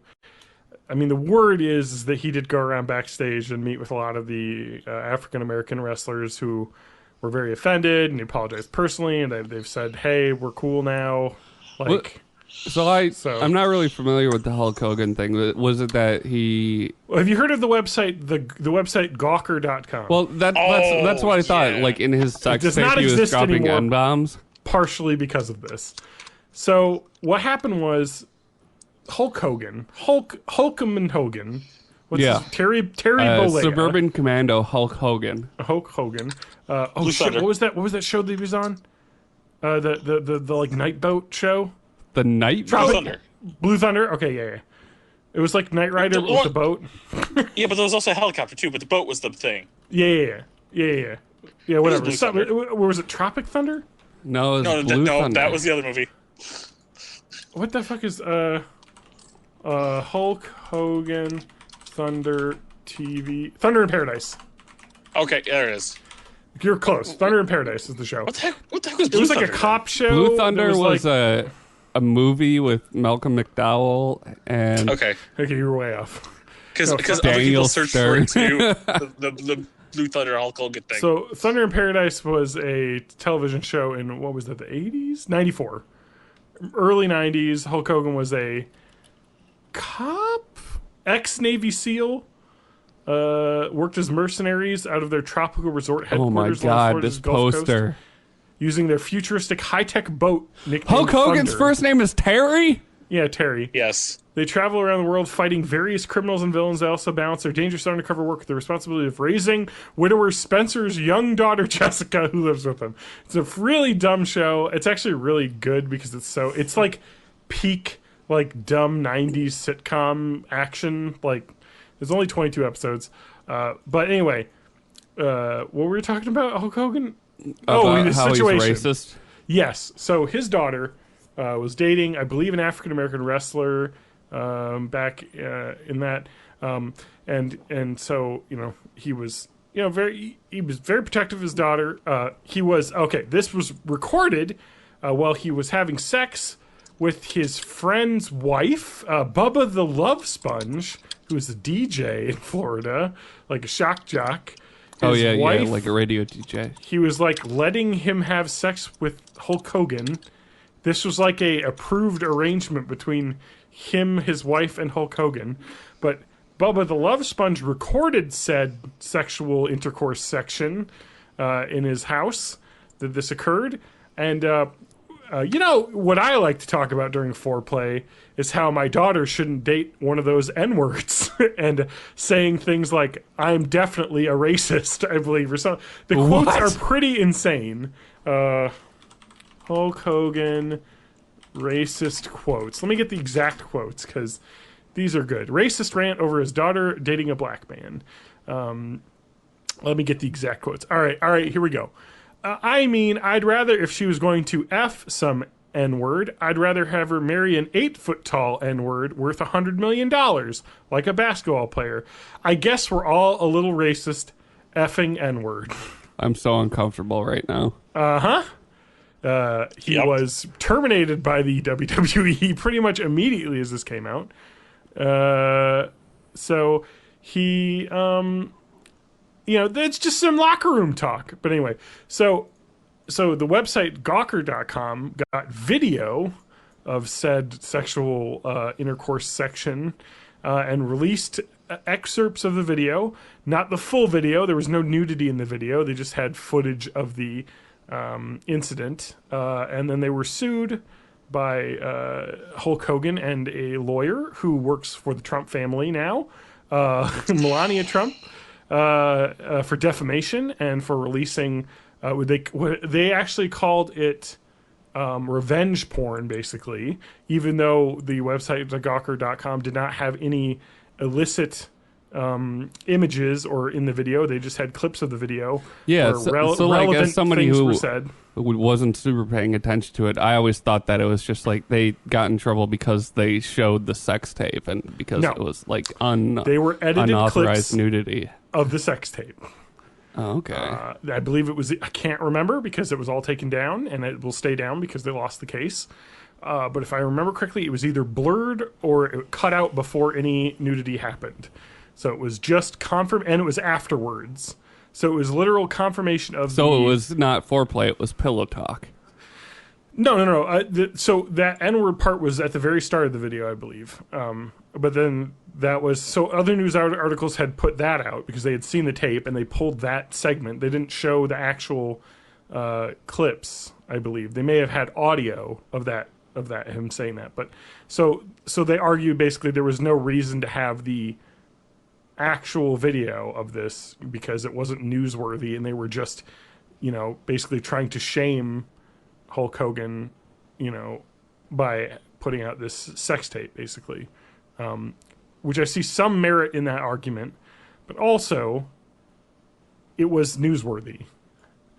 I mean, the word is that he did go around backstage and meet with a lot of the African American wrestlers who were very offended, and he apologized personally, and they've said, "Hey, we're cool now." Like. I'm not really familiar with the Hulk Hogan thing. Was it that he... Well, have you heard of the website, the website Gawker.com? Well, that's what I thought. Yeah. Like, in his sex tape, he was dropping N-bombs. Partially because of this. So, what happened was, Hulkman Hogan... What's his, Terry Bollea. Suburban Commando Hulk Hogan. Hulk Hogan. Oh, shit, what was that show that he was on? The like, night boat show? The Night Blue Thunder. Blue Thunder? Okay, yeah. It was like Knight Rider with the boat. Yeah, but there was also a helicopter, too, but the boat was the thing. Yeah, whatever. Was it Tropic Thunder? No, it was Blue Thunder. No, that was the other movie. What the fuck is, Hulk Hogan Thunder TV... Thunder in Paradise. Okay, there it is. You're close. Thunder in Paradise is the show. What the heck was Blue Thunder? It was like a cop show. Blue Thunder was a movie with Malcolm McDowell and... Okay, you were way off. Because other people searched for it too. The Blue Thunder Hulk Hogan thing. So Thunder in Paradise was a television show in, what was that, the 80s? 94. Early 90s. Hulk Hogan was a cop? Ex-Navy SEAL. Worked as mercenaries out of their tropical resort headquarters. Oh my God, this poster. Coast, using their futuristic high-tech boat nicknamed Hulk Hogan's Thunder. First name is Terry? Yeah, Terry. Yes. They travel around the world fighting various criminals and villains. They also balance their dangerous undercover work with the responsibility of raising widower Spencer's young daughter Jessica, who lives with them. It's a really dumb show. It's actually really good because it's like peak, like, dumb 90s sitcom action. Like, there's only 22 episodes. But anyway, what were we talking about? Hulk Hogan? His how situation. He's racist? Yes. So his daughter was dating, I believe, an African American wrestler back in that, and so he was very protective of his daughter. This was recorded while he was having sex with his friend's wife, Bubba the Love Sponge, who was a DJ in Florida, like a shock jock. His wife, like a radio DJ. He was like letting him have sex with Hulk Hogan. This was like a approved arrangement between him, his wife, and Hulk Hogan. But Bubba the Love Sponge recorded said sexual intercourse section in his house that this occurred. And what I like to talk about during foreplay is how my daughter shouldn't date one of those N-words and saying things like, "I'm definitely a racist," I believe, or something. The quotes are pretty insane. Hulk Hogan racist quotes. Let me get the exact quotes because these are good. Racist rant over his daughter dating a black man. Let me get the exact quotes. All right, here we go. I mean, I'd rather, if she was going to F some N-word, I'd rather have her marry an 8-foot-tall N-word worth $100 million, like a basketball player. I guess we're all a little racist, effing N-word. I'm so uncomfortable right now. He was terminated by the WWE pretty much immediately as this came out. So he, it's just some locker room talk. But anyway, so the website Gawker.com got video of said sexual intercourse section and released excerpts of the video. Not the full video. There was no nudity in the video. They just had footage of the incident. And then they were sued by Hulk Hogan and a lawyer who works for the Trump family now, Melania Trump, for defamation and for releasing... they actually called it revenge porn, basically, even though the website, Gawker.com, did not have any illicit images or in the video. They just had clips of the video. Yeah, so like, as somebody who said. Wasn't super paying attention to it, I always thought that it was just like they got in trouble because they showed the sex tape and because it was like they were edited unauthorized clips nudity of the sex tape. Oh, okay. I believe it was, I can't remember because it was all taken down, and it will stay down because they lost the case. But if I remember correctly, it was either blurred or it cut out before any nudity happened. So it was just and it was afterwards. So it was literal confirmation of So it was not foreplay, it was pillow talk. No. So that N-word part was at the very start of the video, I believe. But then that was... So other news articles had put that out because they had seen the tape and they pulled that segment. They didn't show the actual clips, I believe. They may have had audio of that, him saying that. But so they argued basically there was no reason to have the actual video of this because it wasn't newsworthy, and they were just, basically trying to shame Hulk Hogan, by putting out this sex tape, basically, which I see some merit in that argument, but also it was newsworthy,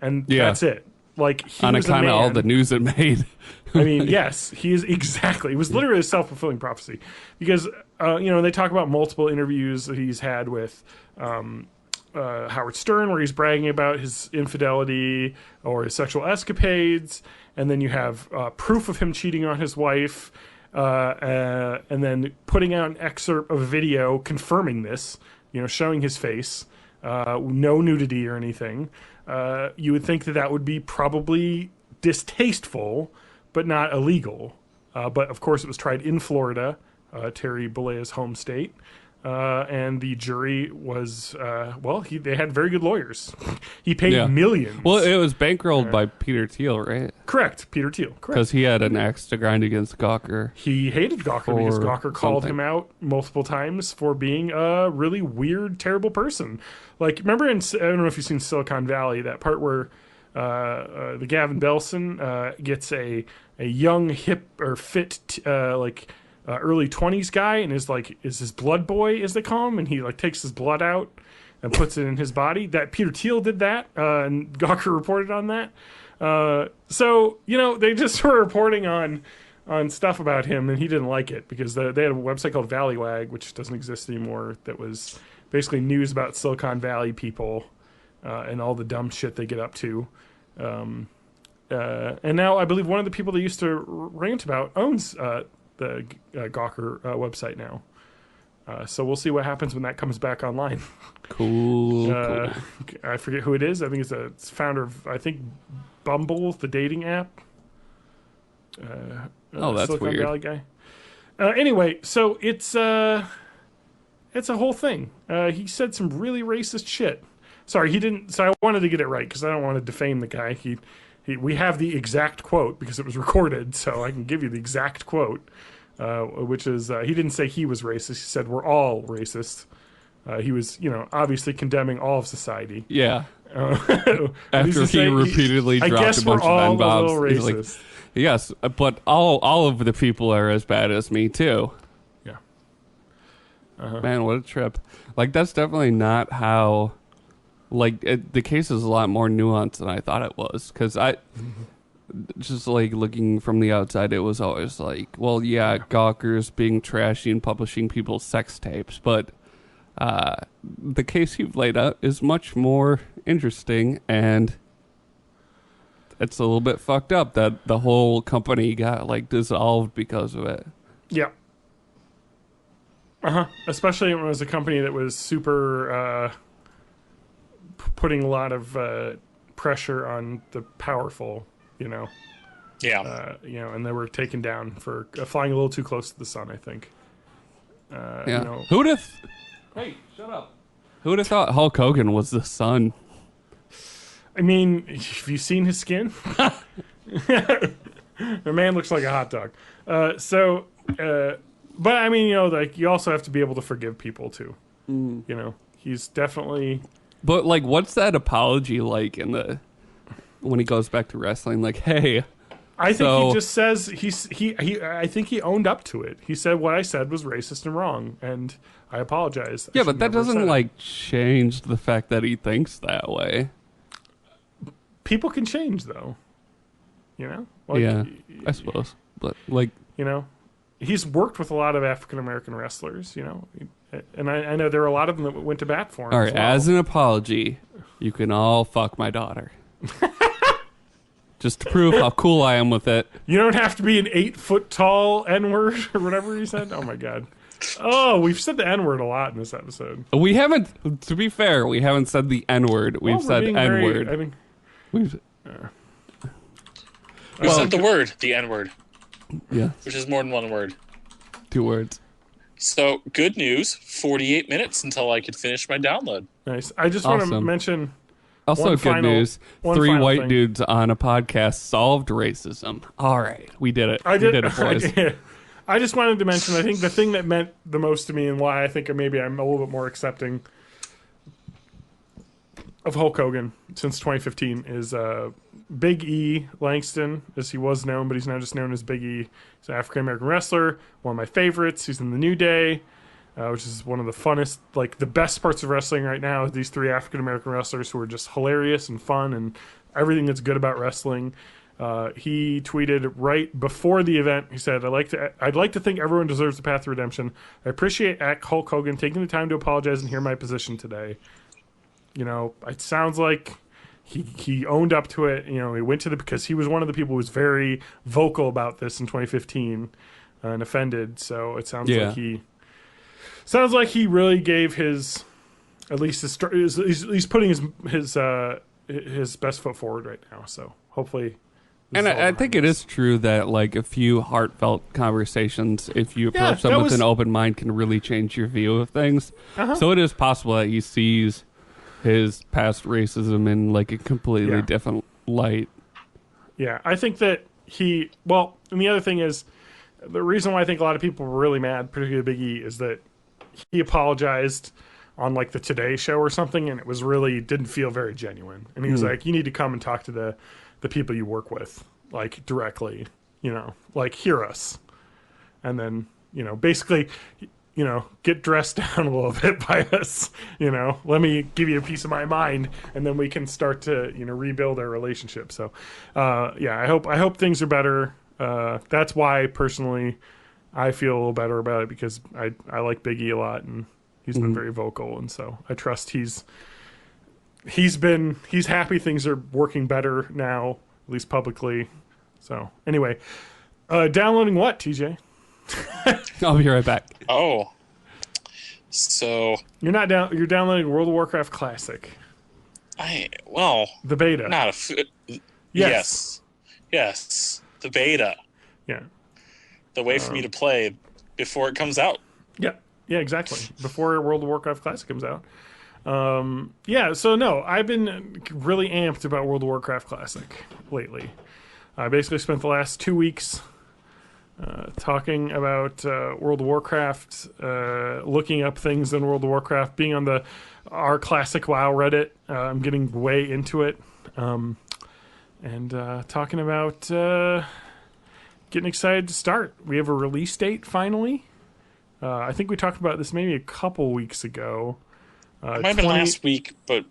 and that's it. Like, he on was account of all the news it made. I mean, yes, he is exactly. It was literally a self-fulfilling prophecy because, they talk about multiple interviews that he's had with Howard Stern where he's bragging about his infidelity or his sexual escapades. And then you have proof of him cheating on his wife and then putting out an excerpt of a video confirming this, showing his face, no nudity or anything. You would think that would be probably distasteful, but not illegal. But of course, it was tried in Florida, Terry Bollea's home state, and the jury was they had very good lawyers. He paid millions. Well, it was bankrolled by Peter Thiel, right? Correct, Peter Thiel. Correct, because he had an axe to grind against Gawker. He hated Gawker because Gawker called him out multiple times for being a really weird, terrible person. Like, remember in, I don't know if you've seen Silicon Valley, that part where the Gavin Belson gets a young, hip, or fit, early 20s guy and is his blood boy, as they call him, and he takes his blood out and puts it in his body. That Peter Thiel did that, and Gawker reported on that. So they just were reporting on stuff about him, and he didn't like it because they had a website called Valleywag, which doesn't exist anymore, that was basically news about Silicon Valley people and all the dumb shit they get up to. And now I believe one of the people they used to rant about owns the Gawker website now. So we'll see what happens when that comes back online. Cool. I forget who it is. I think it's founder of, Bumble, the dating app. That's Silicon weird. Valley guy. Anyway, so it's a whole thing. He said some really racist shit. Sorry, he didn't. So I wanted to get it right because I don't want to defame the guy. We have the exact quote because it was recorded, so I can give you the exact quote, which is he didn't say he was racist. He said we're all racist. He was, obviously condemning all of society. Yeah. After he repeatedly dropped a bunch of N-bombs. He's like, yes, but all of the people are as bad as me, too. Yeah. Man, what a trip. That's definitely not how... the case is a lot more nuanced than I thought it was. Because just looking from the outside, it was always Gawker's being trashy and publishing people's sex tapes. But the case you've laid out is much more interesting, and it's a little bit fucked up that the whole company got dissolved because of it. Yeah. Especially when it was a company that was super putting a lot of pressure on the powerful, Yeah. and they were taken down for flying a little too close to the sun, I think. Yeah. Hey, shut up. Who would have thought Hulk Hogan was the sun? I mean, have you seen his skin? The man looks like a hot dog. But I mean, you also have to be able to forgive people too. He's definitely. But what's that apology when he goes back to wrestling? Hey, I think he just says I think he owned up to it. He said what I said was racist and wrong, and I apologize. Yeah, but that doesn't change the fact that he thinks that way. People can change, though. Yeah, I suppose. But he's worked with a lot of African American wrestlers. And I know there were a lot of them that went to bat for him. All right, as an apology, you can all fuck my daughter. Just to prove how cool I am with it. You don't have to be an 8-foot tall N-word or whatever you said. Oh my god. Oh, we've said the N-word a lot in this episode. We haven't, to be fair, we haven't said the N-word. We've said N-word. We've said the word, the N-word. Yeah. Which is more than one word. 2 words. So, good news. 48 minutes until I could finish my download. Nice. I just want to mention... Also, good news. 3 white dudes on a podcast solved racism. All right. We did it. We did it, boys. I just wanted to mention, I think the thing that meant the most to me and why I think maybe I'm a little bit more accepting of Hulk Hogan since 2015 is Big E Langston, as he was known, but he's now just known as Big E. He's an African-American wrestler, one of my favorites. He's in the New Day. Which is one of the funnest, like the best parts of wrestling right now. Is these 3 African-American wrestlers who are just hilarious and fun and everything that's good about wrestling. He tweeted right before the event. He said, I'd like to think everyone deserves a path to redemption. I appreciate Hulk Hogan taking the time to apologize and hear my position today. You know, it sounds like he owned up to it. You know, he went to because he was one of the people who was very vocal about this in 2015 and offended. So it sounds like he really gave his, at least he's putting his best foot forward right now. So hopefully, and I think it is true that like a few heartfelt conversations, if you approach them with an open mind, can really change your view of things. So it is possible that he sees his past racism in like a completely different light. Yeah, I think that and the other thing is, the reason why I think a lot of people were really mad, particularly Big E, is that he apologized on like the Today Show or something, and it was really didn't feel very genuine. And he was like, "You need to come and talk to the people you work with, like directly, you know, like hear us, and then basically, get dressed down a little bit by us, let me give you a piece of my mind, and then we can start to rebuild our relationship." So, I hope things are better. That's why personally I feel a little better about it, because I like Big E a lot, and he's been very vocal, and so I trust he's happy things are working better now, at least publicly. So anyway, downloading what, TJ? I'll be right back. Oh, so you're downloading World of Warcraft Classic. The beta. Yes, the beta. Yeah. The way for me to play before it comes out. Yeah, exactly. Before World of Warcraft Classic comes out. So no, I've been really amped about World of Warcraft Classic lately. I basically spent the last 2 weeks talking about World of Warcraft, looking up things in World of Warcraft, being on our Classic WoW Reddit. I'm getting way into it. And talking about... getting excited to start. We have a release date finally. I think we talked about this maybe a couple weeks ago. It might have been last week, but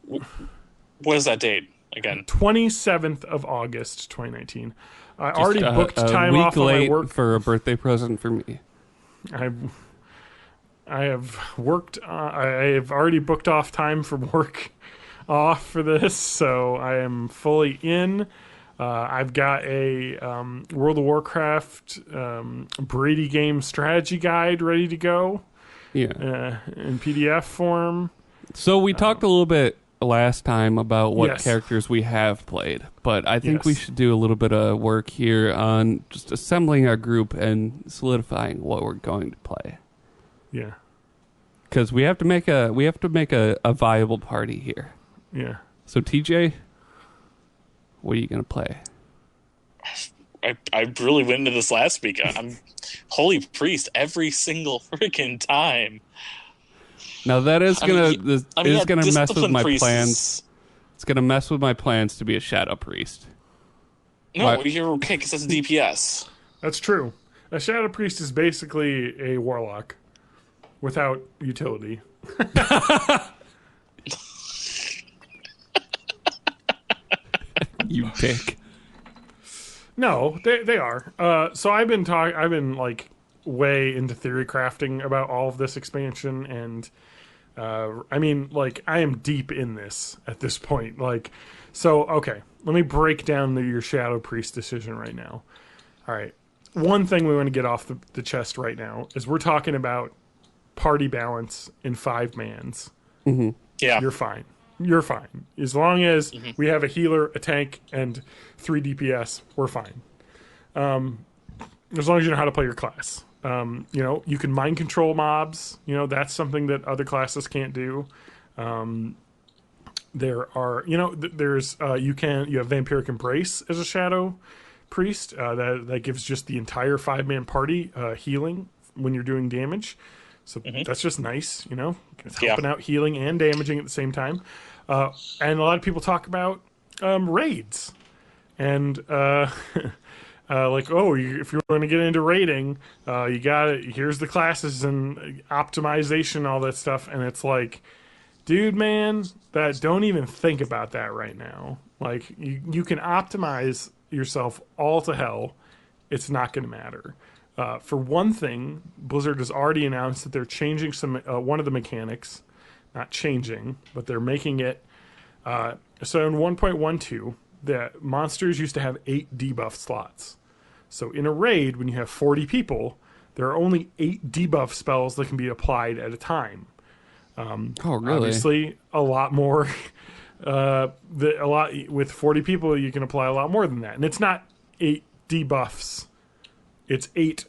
what is that date again? 27th of August, 2019. I already booked time off of my work for a birthday present for me. I have worked. I have already booked off time from work off for this, so I am fully in. I've got a World of Warcraft Brady game strategy guide ready to go. Yeah, in PDF form. So we talked a little bit last time about what characters we have played, but I think we should do a little bit of work here on just assembling our group and solidifying what we're going to play. Yeah, because we have to make a viable party here. Yeah. So TJ, what are you going to play? I really went into this last week. I'm Holy Priest every single freaking time. Now that is gonna mess with my plans. It's gonna mess with my plans to be a Shadow Priest. No, you're okay because that's a DPS. That's true. A Shadow Priest is basically a warlock without utility. You dick. No, they are. So I've been way into theory crafting about all of this expansion, and I mean, like, I am deep in this at this point. Like, so okay, let me break down your Shadow Priest decision right now. All right, one thing we want to get off the chest right now is we're talking about party balance in 5-mans. Mm-hmm. Yeah, you're fine. You're fine as long as we have a healer, a tank, and 3 DPS. We're fine. As long as you know how to play your class. You know, you can mind control mobs. You know, that's something that other classes can't do. There are, you know, there's you have Vampiric Embrace as a Shadow Priest. That gives just the entire 5-man party healing when you're doing damage. So that's just nice, you know, it's helping out healing and damaging at the same time. And a lot of people talk about raids, and like, oh, if you want to get into raiding, you got it. Here's the classes and optimization, all that stuff, and it's like, dude, man, don't even think about that right now. Like, you can optimize yourself all to hell. It's not going to matter. For one thing, Blizzard has already announced that they're changing one of the mechanics. Not changing, but they're making it. So in 1.12, the monsters used to have 8 debuff slots. So in a raid, when you have 40 people, there are only 8 debuff spells that can be applied at a time. Oh, really? Obviously, a lot more. With 40 people, you can apply a lot more than that, and it's not 8 debuffs. It's 8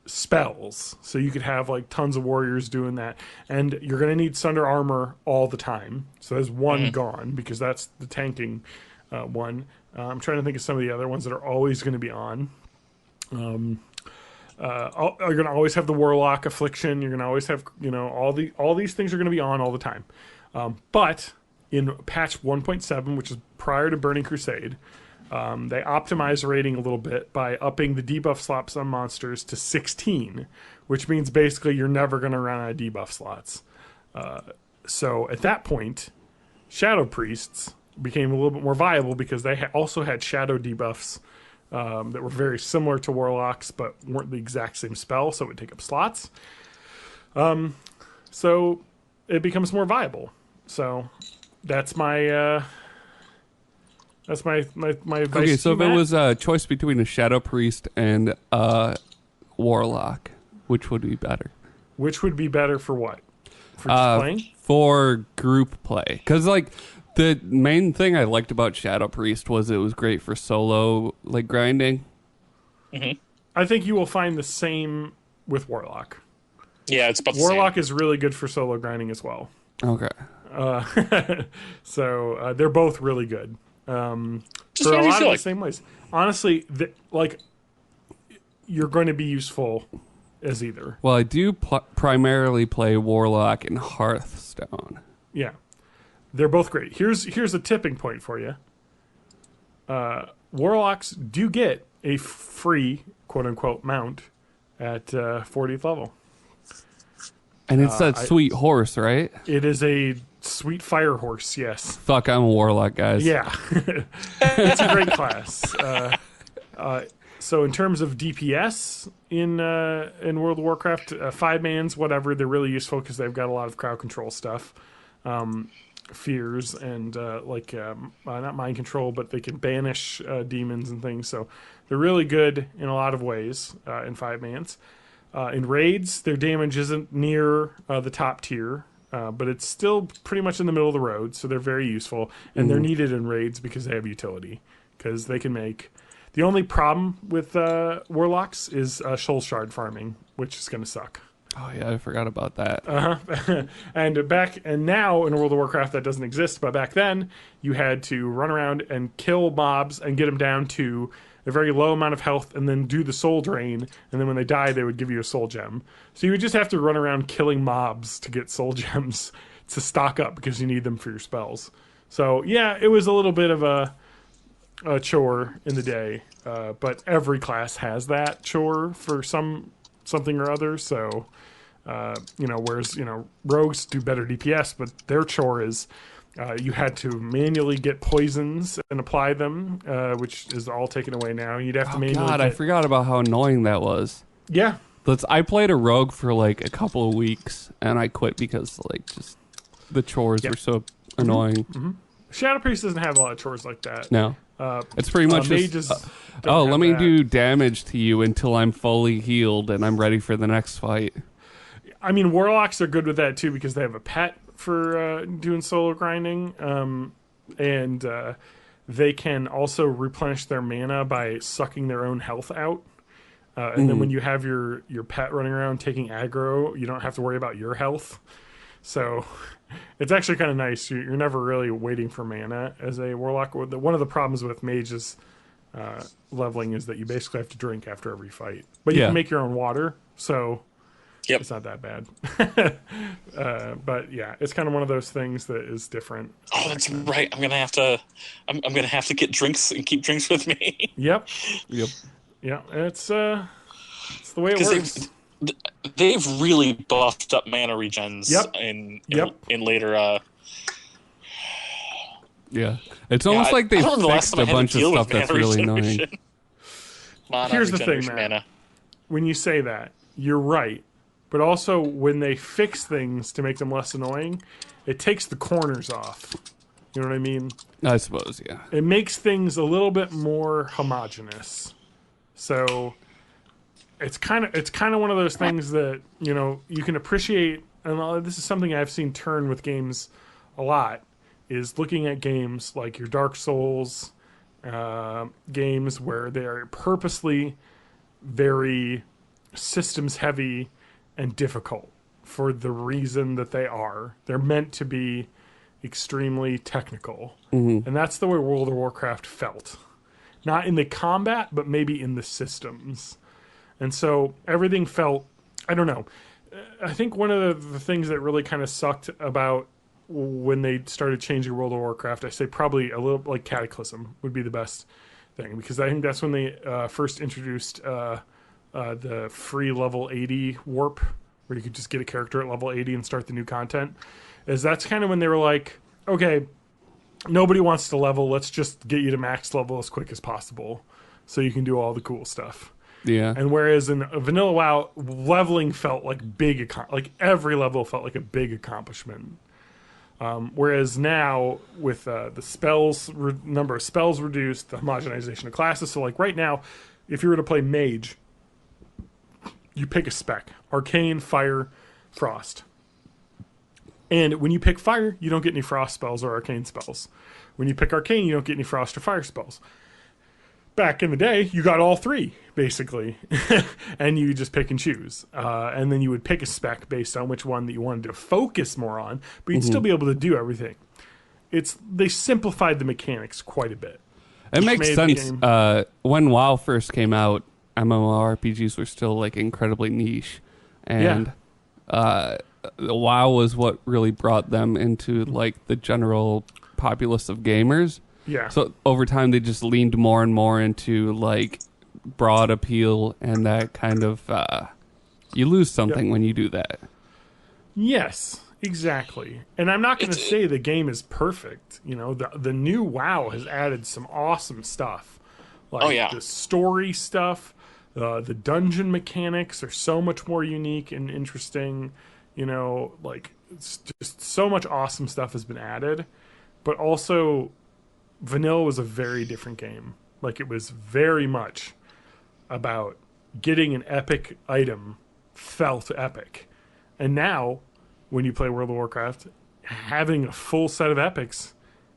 spells, so you could have like tons of warriors doing that, and you're going to need Sunder Armor all the time. So there's one gone because that's the tanking one. I'm trying to think of some of the other ones that are always going to be on. You're going to always have the Warlock Affliction. You're going to always have, you know, all these things are going to be on all the time. But in patch 1.7, which is prior to Burning Crusade, they optimize rating a little bit by upping the debuff slots on monsters to 16, which means basically you're never going to run out of debuff slots. So at that point, Shadow Priests became a little bit more viable because they also had shadow debuffs that were very similar to Warlocks but weren't the exact same spell, so it would take up slots. So it becomes more viable. So that's my... That's my advice. Okay, so if it was a choice between a Shadow Priest and a Warlock, which would be better? Which would be better for what? For just playing? For group play. Because, like, the main thing I liked about Shadow Priest was it was great for solo, like, grinding. Mm-hmm. I think you will find the same with Warlock. Yeah, it's about the Warlock same. is really good for solo grinding as well. Okay. So they're both really good. Just for a whatever you lot feel of like. the same ways. Honestly, like, you're going to be useful as either. Well, I do primarily play Warlock and Hearthstone. Yeah, they're both great. Here's a tipping point for you. Warlocks do get a free quote unquote mount at 40th level. And it's that sweet horse, right? It is a sweet fire horse, yes. Fuck, I'm a Warlock, guys. Yeah. It's a great class. So in terms of DPS in World of Warcraft, 5-mans, whatever, they're really useful because they've got a lot of crowd control stuff. Fears and not mind control, but they can banish demons and things. So they're really good in a lot of ways in 5-mans. In raids, their damage isn't near the top tier. But it's still pretty much in the middle of the road, so they're very useful, and they're needed in raids because they have utility. Because they can make... The only problem with Warlocks is Shoal Shard farming, which is going to suck. Oh, yeah, I forgot about that. And now in World of Warcraft that doesn't exist, but back then you had to run around and kill mobs and get them down to a very low amount of health and then do the soul drain, and then when they die they would give you a soul gem. So you would just have to run around killing mobs to get soul gems to stock up because you need them for your spells. So yeah, it was a little bit of a chore in the day, but every class has that chore for something or other. So whereas rogues do better DPS, but their chore is you had to manually get poisons and apply them, which is all taken away now. You'd have to manually. God, I forgot about how annoying that was. Yeah, I played a rogue for like a couple of weeks, and I quit because like just the chores were so annoying. Mm-hmm. Shadow Priest doesn't have a lot of chores like that. No, it's pretty much mages. Let me do damage to you until I'm fully healed and I'm ready for the next fight. I mean, warlocks are good with that too because they have a pet for doing solo grinding, and they can also replenish their mana by sucking their own health out. And then when you have your pet running around taking aggro, you don't have to worry about your health. So it's actually kind of nice. You're never really waiting for mana as a warlock. One of the problems with mages leveling is that you basically have to drink after every fight. But you can make your own water, so it's not that bad. But yeah, it's kind of one of those things that is different. Oh, that's right. I'm gonna have to get drinks and keep drinks with me. Yep. Yeah, it's the way it works. They've really buffed up mana regens in later. Yeah, it's almost like they fixed a bunch of stuff that's really annoying. Here's the thing, man. When you say that, you're right. But also, when they fix things to make them less annoying, it takes the corners off. You know what I mean? I suppose, yeah. It makes things a little bit more homogenous. So it's kind of one of those things that, you know, you can appreciate, and this is something I've seen turn with games a lot, is looking at games like your Dark Souls games where they are purposely very systems heavy and difficult for the reason that they are. They're meant to be extremely technical. And that's the way World of Warcraft felt. Not in the combat, but maybe in the systems. And so everything felt, I don't know. I think one of the things that really kind of sucked about when they started changing World of Warcraft, I say probably a little like Cataclysm would be the best thing. Because I think that's when they first introduced the free level 80 warp, where you could just get a character at level 80 and start the new content. That's kind of when they were like, okay, nobody wants to level. Let's just get you to max level as quick as possible so you can do all the cool stuff. Yeah. And whereas in Vanilla WoW, leveling felt like like every level felt like a big accomplishment. Whereas now with the spells, number of spells reduced, the homogenization of classes. So like right now, if you were to play Mage, you pick a spec: Arcane, Fire, Frost. And when you pick Fire, you don't get any Frost spells or Arcane spells. When you pick Arcane, you don't get any Frost or Fire spells. Back in the day, you got all three, basically. And you just pick and choose. And then you would pick a spec based on which one that you wanted to focus more on, but you'd still be able to do everything. They simplified the mechanics quite a bit. It makes sense. When WoW first came out, MMORPGs were still like incredibly niche. And WoW was what really brought them into like the general populace of gamers. Yeah. So over time, they just leaned more and more into like broad appeal, and that kind of you lose something when you do that. Yes, exactly. And I'm not going to say the game is perfect. You know, the new WoW has added some awesome stuff, like the story stuff. The dungeon mechanics are so much more unique and interesting. You know, like it's just so much awesome stuff has been added, but also Vanilla was a very different game. Like it was very much about getting an epic item felt epic. And now, when you play World of Warcraft, having a full set of epics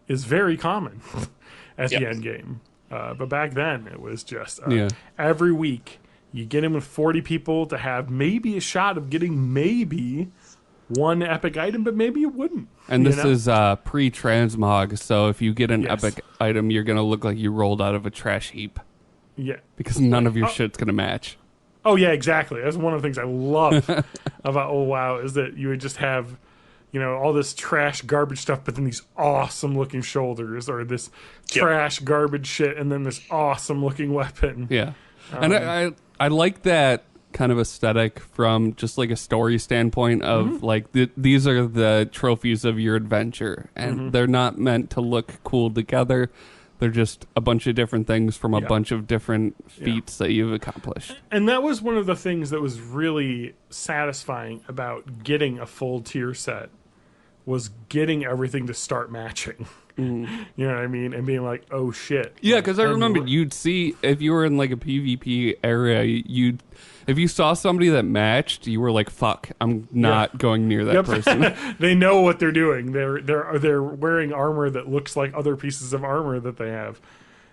is very common at the end game. But back then, it was just every week you get in with 40 people to have maybe a shot of getting maybe one epic item, but maybe it wouldn't. And this is pre-transmog, so if you get an epic item, you're going to look like you rolled out of a trash heap. Yeah. Because none of your shit's going to match. Oh, yeah, exactly. That's one of the things I love about WoW is that you would just have, you know, all this trash garbage stuff, but then these awesome looking shoulders, or this trash garbage shit, and then this awesome looking weapon. Yeah. And I like that kind of aesthetic from just like a story standpoint of like these are the trophies of your adventure, and they're not meant to look cool together. They're just a bunch of different things from a bunch of different feats that you've accomplished. And that was one of the things that was really satisfying about getting a full tier set, was getting everything to start matching. You know what I mean? And being like, oh shit. Yeah, because I remember you'd see, if you were in like a PvP area, if you saw somebody that matched, you were like, fuck, I'm not going near that person. They know what they're doing. They're wearing armor that looks like other pieces of armor that they have.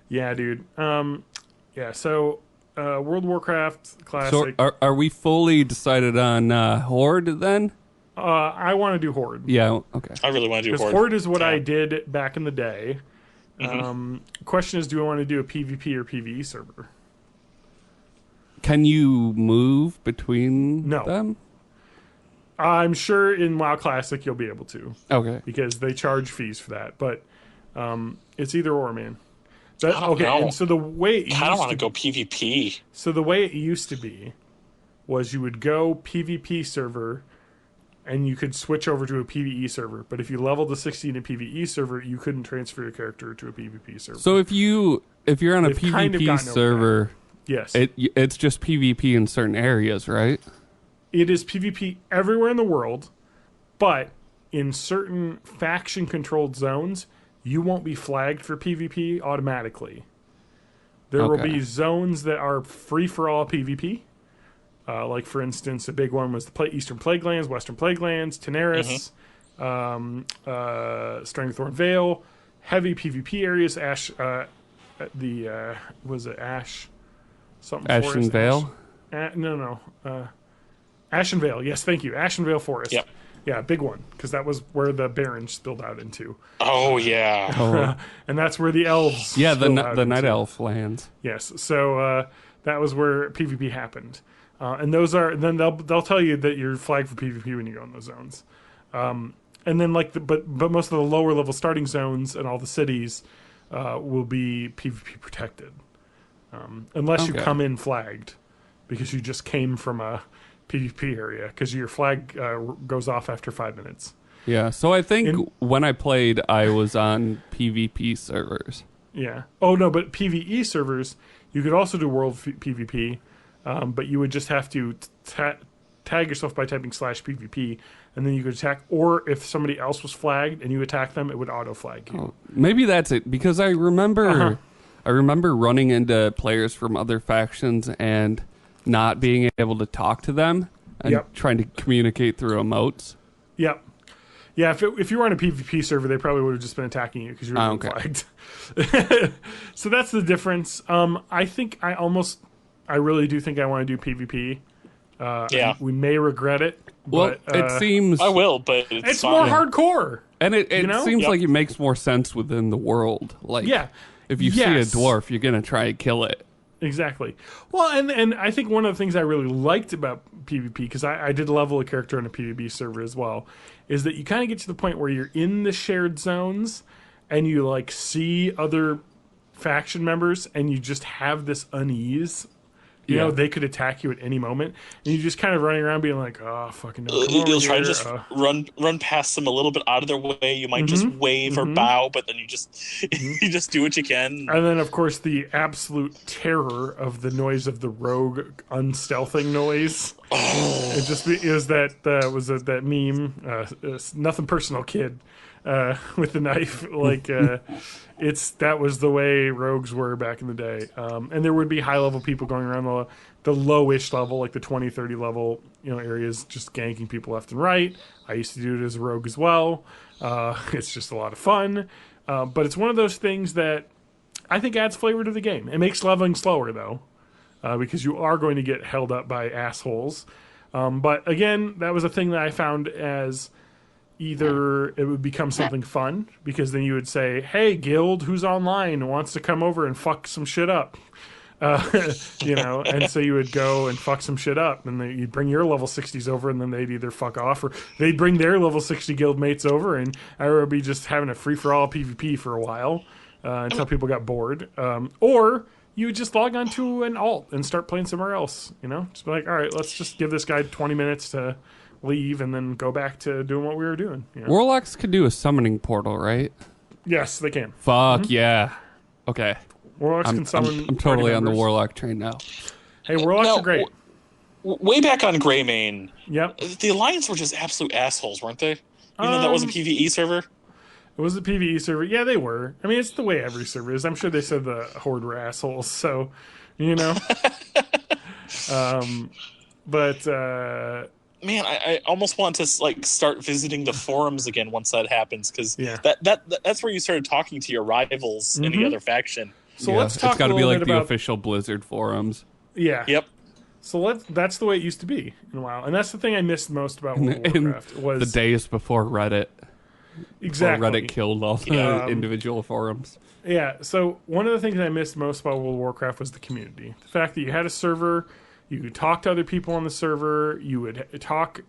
Yeah, dude. So World of Warcraft Classic. So are we fully decided on Horde then? I want to do Horde. Yeah, okay. I really want to do Horde. Horde is what I did back in the day. Question is, do I want to do a PvP or PvE server? Can you move between No. them? I'm sure in WoW Classic you'll be able to. Okay. Because they charge fees for that. But it's either or, man. I don't know. And so the way I don't want to go PvP. So the way it used to be was you would go PvP server and you could switch over to a PvE server. But if you leveled to 60 in a PvE server, you couldn't transfer your character to a PvP server. So if you're on a They've kind of PvP gotten over server, yes, it's just PvP in certain areas, right? it is PvP everywhere in the world, but in certain faction-controlled zones, you won't be flagged for PvP automatically. There will be zones that are free-for-all PvP. Like, for instance, a big one was the Eastern Plaguelands, Western Plaguelands, Tenaris, Strangethorn Vale, heavy PvP areas, was it Ash? Something Ashen Forest? Vale? Ashen Vale, yes, thank you. Ashen Vale Forest. Yep. Yeah, big one, because that was where the Barrens spilled out into. Oh, yeah. And that's where the elves Yeah, the spilled out Night into. Elf lands. Yes, so that was where PvP happened. And those are, then they'll tell you that you're flagged for PvP when you go in those zones. And then but most of the lower level starting zones and all the cities will be PvP protected. Unless you come in flagged, because you just came from a PvP area, because your flag goes off after 5 minutes. Yeah, so I think when I played, I was on PvP servers. Yeah. Oh, no, but PvE servers, you could also do world PvP, but you would just have to tag yourself by typing /PvP, and then you could attack, or if somebody else was flagged and you attack them, it would auto-flag you. Oh, maybe that's it, because I remember running into players from other factions and not being able to talk to them and trying to communicate through emotes. Yep. Yeah, if you were on a PvP server, they probably would have just been attacking you because you were being flagged. So that's the difference. I really do think I want to do PvP. We may regret it. Well, but, it seems... I will, but it's more hardcore. And it seems like it makes more sense within the world. Like, if you see a dwarf, you're going to try and kill it. Exactly. Well, and I think one of the things I really liked about PvP, because I did level a character on a PvP server as well, is that you kind of get to the point where you're in the shared zones and you like see other faction members and you just have this unease. You know, they could attack you at any moment, and you just kind of running around being like, "Oh, fucking no!" You'll try to just run past them a little bit out of their way. You might just wave or bow, but then you just you just do what you can. And then, of course, the absolute terror of the noise of the rogue unstealthing noise. It just is that meme. Nothing personal, kid. With the knife, that was the way rogues were back in the day. And there would be high level people going around the lowish level, like the 20, 30 level, areas, just ganking people left and right. I used to do it as a rogue as well. It's just a lot of fun. But it's one of those things that I think adds flavor to the game. It makes leveling slower though, because you are going to get held up by assholes. But again, that was a thing that I found as either it would become something fun, because then you would say, "Hey, guild, who's online and wants to come over and fuck some shit up?" And so you would go and fuck some shit up, and then you'd bring your level 60s over, and then they'd either fuck off or they'd bring their level 60 guild mates over, and I would be just having a free-for-all PvP for a while until people got bored. Or you would just log on to an alt and start playing somewhere else, Just be like, all right, let's just give this guy 20 minutes to leave and then go back to doing what we were doing. Warlocks could do a summoning portal, right? Yes, they can. Fuck yeah. Okay. Warlocks can summon. I'm totally on the members. Warlock train now. Hey, Warlocks are great. Way back on Greymane, Yep. the Alliance were just absolute assholes, weren't they? Even though that was a PvE server? It was a PvE server. Yeah, they were. I mean, it's the way every server is. I'm sure they said the Horde were assholes, so, you know. But man, I almost want to like start visiting the forums again once that happens, because that's where you started talking to your rivals in the other faction. So let's talk. It's got to be like the about, official Blizzard forums. Yeah. Yep. So that's the way it used to be in a while, and that's the thing I missed most about World of Warcraft was the days before Reddit. Exactly. Before Reddit killed all the individual forums. Yeah. So one of the things I missed most about World of Warcraft was the community. The fact that you had a server, you could talk to other people on the server, you would talk,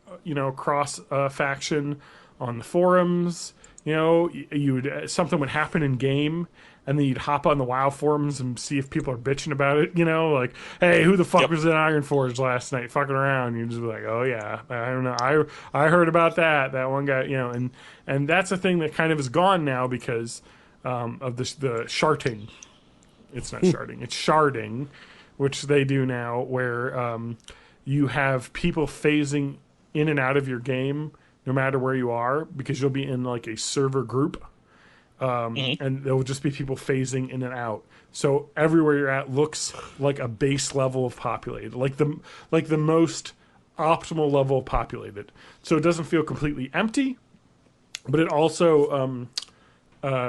cross faction on the forums. You would something would happen in game, and then you'd hop on the WoW forums and see if people are bitching about it. Like, hey, who the fuck was in Ironforge last night fucking around? You'd just be like, oh yeah, I don't know, I heard about that one guy, and that's a thing that kind of is gone now because of the sharting. It's not sharding, it's sharding, which they do now, where you have people phasing in and out of your game no matter where you are, because you'll be in like a server group, and there will just be people phasing in and out. So everywhere you're at looks like a base level of populated, like the most optimal level of populated. So it doesn't feel completely empty, but it also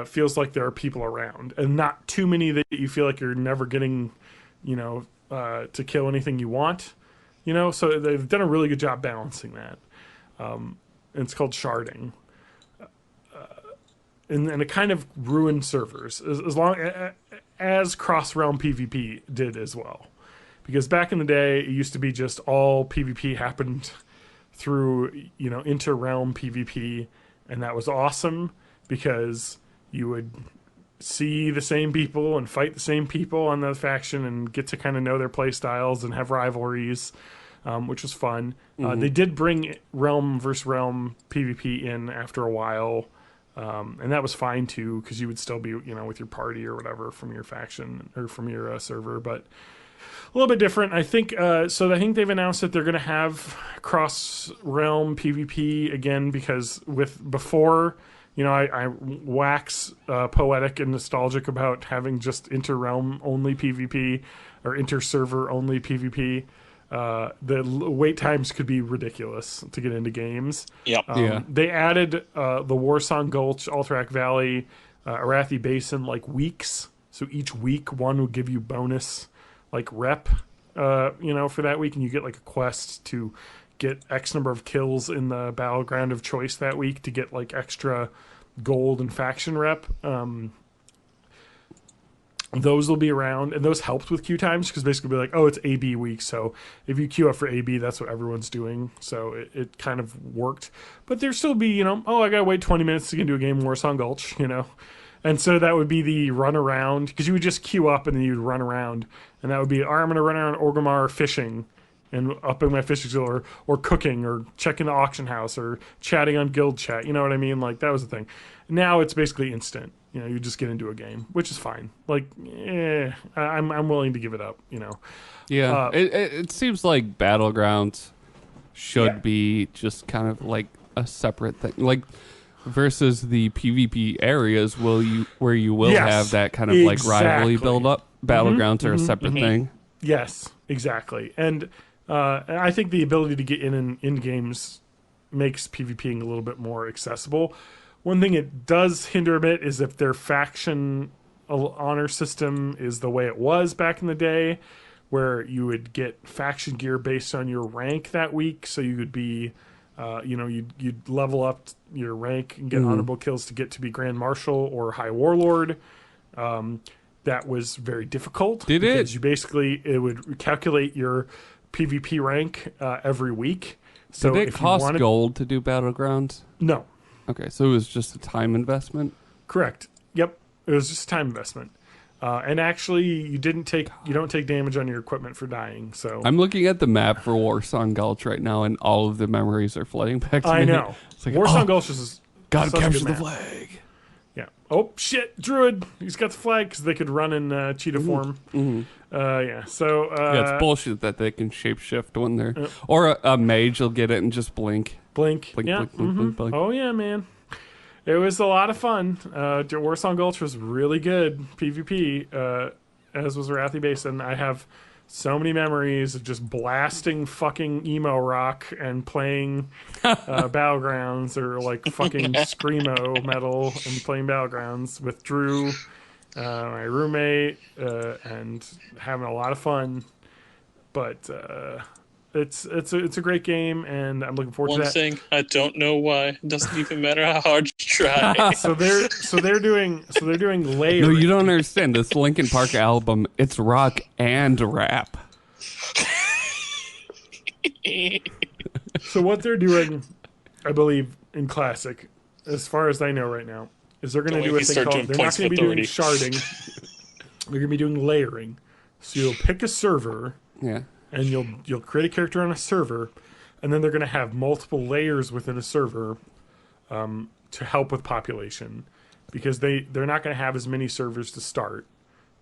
feels like there are people around, and not too many that you feel like you're never getting, to kill anything you want. So they've done a really good job balancing that. And it's called sharding, and it kind of ruined servers as long as cross-realm PvP did as well, because back in the day it used to be just all PvP happened through inter-realm PvP, and that was awesome because you would see the same people and fight the same people on the faction and get to kind of know their play styles and have rivalries. Which was fun. They did bring realm versus realm PvP in after a while, and that was fine too, because you would still be, with your party or whatever from your faction or from your server, but a little bit different. I think so. I think they've announced that they're going to have cross realm PvP again, because before, I wax poetic and nostalgic about having just inter realm only PvP or inter server only PvP. The wait times could be ridiculous to get into games. Yep. They added the Warsong Gulch, Alterac Valley, Arathi Basin weeks. So each week one would give you bonus rep, for that week, and you get a quest to get X number of kills in the battleground of choice that week to get extra gold and faction rep. Those will be around, and those helped with queue times, because basically be it's AB week, so if you queue up for AB, that's what everyone's doing, so it kind of worked. But there'd still be, I gotta wait 20 minutes to get into a game Warsong Gulch, and so that would be the run around, because you would just queue up and then you'd run around, and that would be, I'm gonna run around Orgrimmar fishing and upping my fishing skill, or cooking, or checking the auction house, or chatting on guild chat, you know what I mean? That was the thing. Now it's basically instant. You just get into a game, which is fine. I'm willing to give it up, Yeah, it seems like Battlegrounds should be just kind of like a separate thing. Versus the PvP areas where you will have that kind of rivalry build up. Battlegrounds are a separate thing. Yes, exactly. And I think the ability to get in games makes PvPing a little bit more accessible. One thing it does hinder a bit is if their faction honor system is the way it was back in the day, where you would get faction gear based on your rank that week. So you would be, you'd level up your rank and get honorable kills to get to be Grand Marshal or High Warlord. That was very difficult. Because it would calculate your PvP rank every week. So did it cost gold to do Battlegrounds? No. Okay, so it was just a time investment? Correct. Yep. It was just a time investment. And actually, you don't take damage on your equipment for dying. So I'm looking at the map for Warsong Gulch right now, and all of the memories are flooding back to me. I know. It's Warsong Gulch is gotta capture the flag. Yeah. Oh shit, Druid. He's got the flag because they could run in cheetah form. Yeah. So. Yeah, it's bullshit that they can shapeshift when they're, or a mage will get it and just blink. Blink. Blink, Yeah. blink, blink, blink, blink. Oh yeah, man. It was a lot of fun. Warsong Gulch was really good PvP, as was Wrathy Basin. I have so many memories of just blasting fucking emo rock and playing Battlegrounds, or like fucking screamo metal and playing Battlegrounds with Drew, my roommate, and having a lot of fun. But it's a great game, and I'm looking forward to that. One thing, I don't know why. It doesn't even matter how hard you try. So they're doing layering. No, you don't understand. This Linkin Park album, it's rock and rap. So what they're doing, I believe, in Classic, as far as I know right now, is they're going to do a thing called, they're not going to be doing sharding. They're going to be doing layering. So you'll pick a server, Yeah. and you'll create a character on a server, and then they're going to have multiple layers within a server to help with population, because they're not going to have as many servers to start.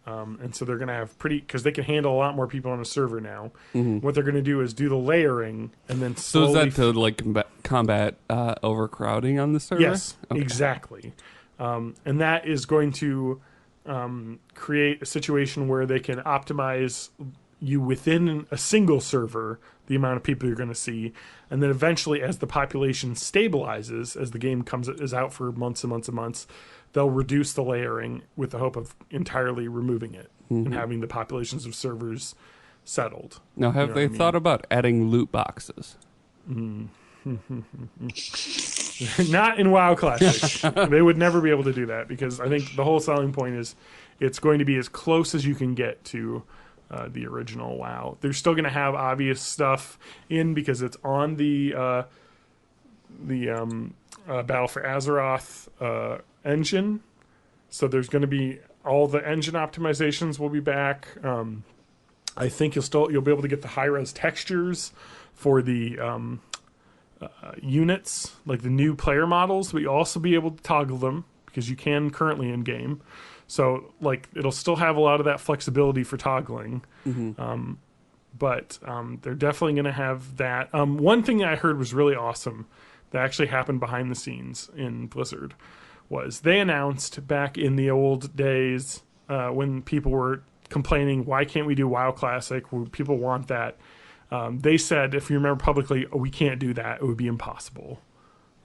And so they're going to have because they can handle a lot more people on a server now. What they're going to do is do the layering, and then slowly... So is that to like combat overcrowding on the server? Yes, okay. Exactly. And that is going to create a situation where they can optimize you within a single server, the amount of people you're going to see, and then eventually, as the population stabilizes, as the game is out for months and months and months, they'll reduce the layering with the hope of entirely removing it and having the populations of servers settled. Now, have they thought about adding loot boxes? Not in WoW Classic. They would never be able to do that, because I think the whole selling point is it's going to be as close as you can get to the original WoW. They're still going to have obvious stuff in, because it's on the Battle for Azeroth engine. So there's going to be all the engine optimizations will be back. I think you'll be able to get the high res textures for the units, like the new player models, but you'll also be able to toggle them, because you can currently in game. So like it'll still have a lot of that flexibility for toggling. But they're definitely going to have that. One thing that I heard was really awesome that actually happened behind the scenes in Blizzard was they announced back in the old days when people were complaining, why can't we do WoW Classic? People want that. They said, if you remember publicly, we can't do that. It would be impossible.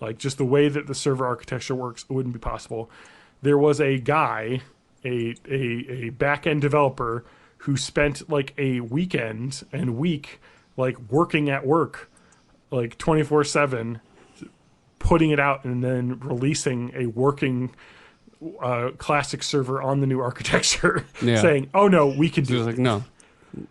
Like, just the way that the server architecture works, it wouldn't be possible. There was a guy, a back-end developer, who spent like a weekend and week like working at work like 24/7, putting it out and then releasing a working classic server on the new architecture, saying, oh no, we can do it. Like, no,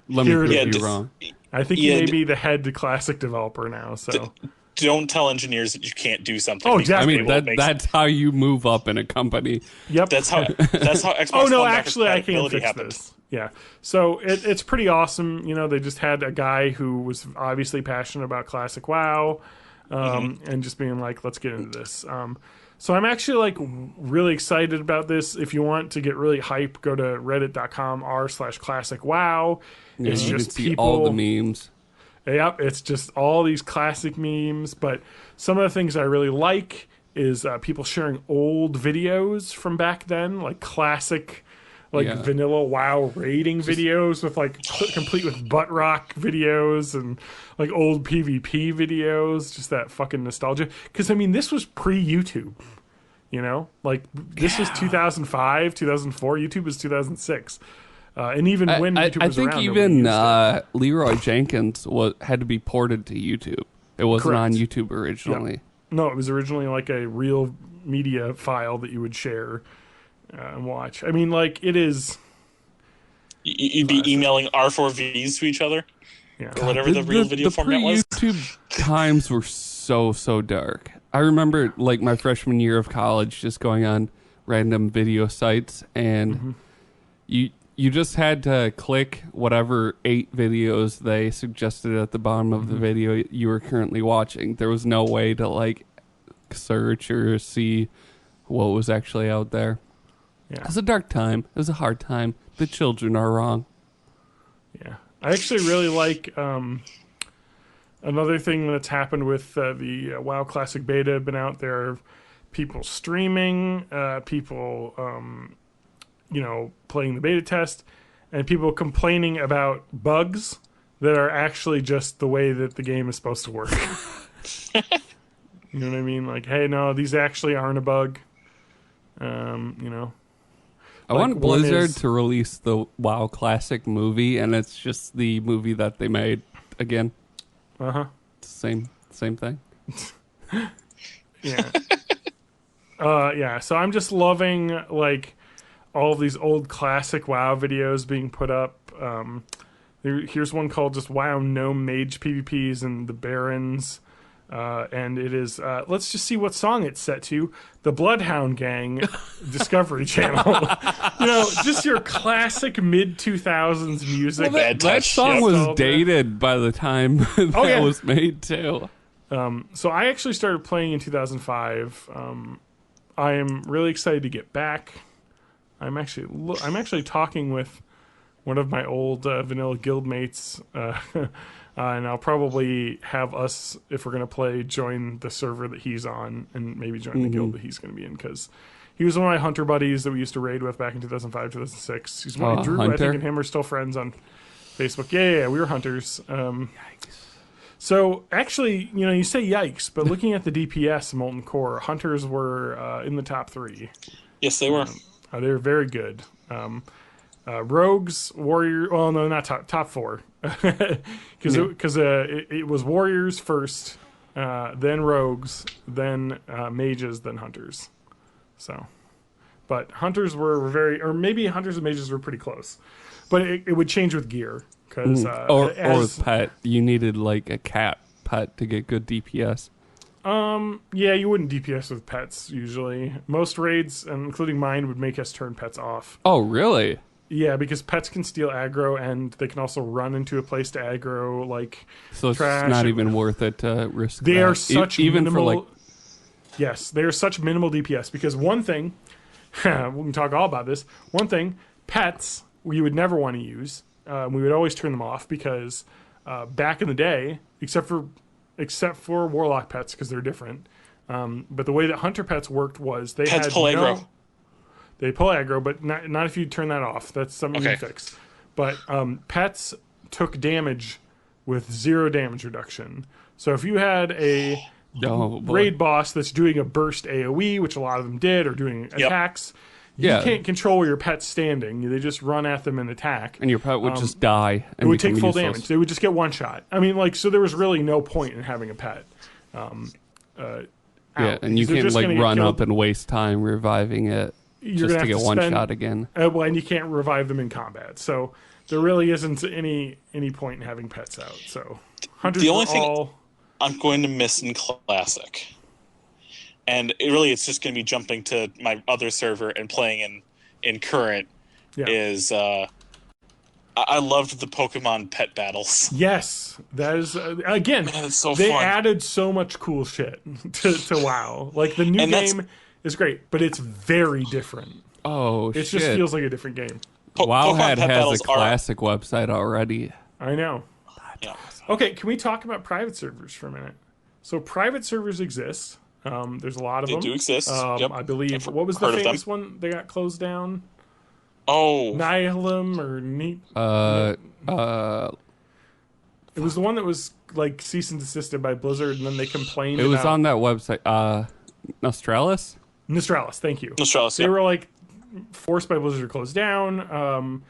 let me prove you wrong. I think he may be the head classic developer now. So don't tell engineers that you can't do something. Oh, exactly. I mean, that's how you move up in a company. Yep. That's how Xbox oh no, One actually, I can't fix happened. this. Yeah. So it's pretty awesome. You know, they just had a guy who was obviously passionate about classic WoW, and just being like, let's get into this. So I'm actually like really excited about this. If you want to get really hype, go to reddit.com/classicwow. It's you just can see people, all the memes. Yep, it's just all these classic memes. But some of the things I really like is people sharing old videos from back then, like classic, like vanilla WoW raiding videos with like complete with butt rock videos and like old PvP videos. Just that fucking nostalgia. Because I mean, this was pre-YouTube. You know, like this was 2005, 2004. YouTube was 2006. And even when YouTube was around, I think even Leroy Jenkins had to be ported to YouTube. It wasn't on YouTube originally. Yeah. No, it was originally like a real media file that you would share and watch. I mean, like it is. You'd be emailing R4Vs to each other, or whatever the real video format was. The YouTube times were so dark. I remember like my freshman year of college, just going on random video sites, and you just had to click whatever 8 videos they suggested at the bottom of the video you were currently watching. There was no way to like search or see what was actually out there. Yeah. It was a dark time. It was a hard time. The children are wrong. Yeah. I actually really like another thing that's happened with the WoW Classic Beta been out there. People streaming, people, playing the beta test, and people complaining about bugs that are actually just the way that the game is supposed to work. You know what I mean? Like, hey, no, these actually aren't a bug. I want Blizzard to release the WoW Classic movie, and it's just the movie that they made again. Same thing. Yeah. Yeah. So I'm just loving like all of these old classic WoW videos being put up. Here's one called just WoW Gnome Mage PvPs and the Barons. And it is, let's just see what song it's set to. The Bloodhound Gang Discovery Channel. Just your classic mid-2000s music. Well, that song was dated by the time that was made, too. So I actually started playing in 2005. I am really excited to get back. I'm actually talking with one of my old vanilla guildmates, and I'll probably have us, if we're going to play, join the server that he's on and maybe join the guild that he's going to be in, because he was one of my hunter buddies that we used to raid with back in 2005, 2006. He's one of Drew, Hunter? I think, and him are still friends on Facebook. Yeah, we were hunters. Yikes. So, actually, you say yikes, but looking at the DPS Molten Core, hunters were in the top 3. Yes, they were. They were very good. Rogues, warrior. Well, no, not top 4, because it was warriors first, then rogues, then mages, then hunters. So, but hunters were very, or maybe hunters and mages were pretty close, but it would change with gear because or with pet. You needed like a cat pet to get good DPS. Yeah, you wouldn't DPS with pets usually. Most raids, including mine, would make us turn pets off. Oh, really? Yeah, because pets can steal aggro, and they can also run into a place to aggro, like so it's trash. Not even worth it to risk. They are such even minimal. For like... Yes, they are such minimal DPS because one thing, we can talk all about this. One thing, pets we would never want to use. We would always turn them off because back in the day, except for warlock pets because they're different. But the way that hunter pets worked was they pets had pull aggro. They pull aggro, but not if you turn that off. That's something you fix. But pets took damage with 0 damage reduction. So if you had a raid boss that's doing a burst AoE, which a lot of them did, or doing attacks, you can't control where your pet's standing. They just run at them and attack. And your pet would just die. And it would take full damage. They would just get one shot. I mean, so there was really no point in having a pet. And you can't run up and waste time reviving it. You're just to get one shot again. And you can't revive them in combat. So there really isn't any point in having pets out. So hunters the only thing I'm going to miss in Classic, and it's just going to be jumping to my other server and playing in Current, is I loved the Pokemon pet battles. Yes, that is again. Man, it's so they fun. added so much cool shit to WoW. Like the new game is great, but it's very different. Oh, it just feels like a different game. WoW has a classic website already. I know. Yeah. Okay, can we talk about private servers for a minute? So private servers exist. There's a lot of them. They do exist. I believe. What was the famous one? They got closed down. Oh, Nihilum or it was the one that was like cease and desisted by Blizzard, and then they complained. It was on that website. Nostralis. Nostralis, thank you. Nostralis. They were like forced by Blizzard to close down.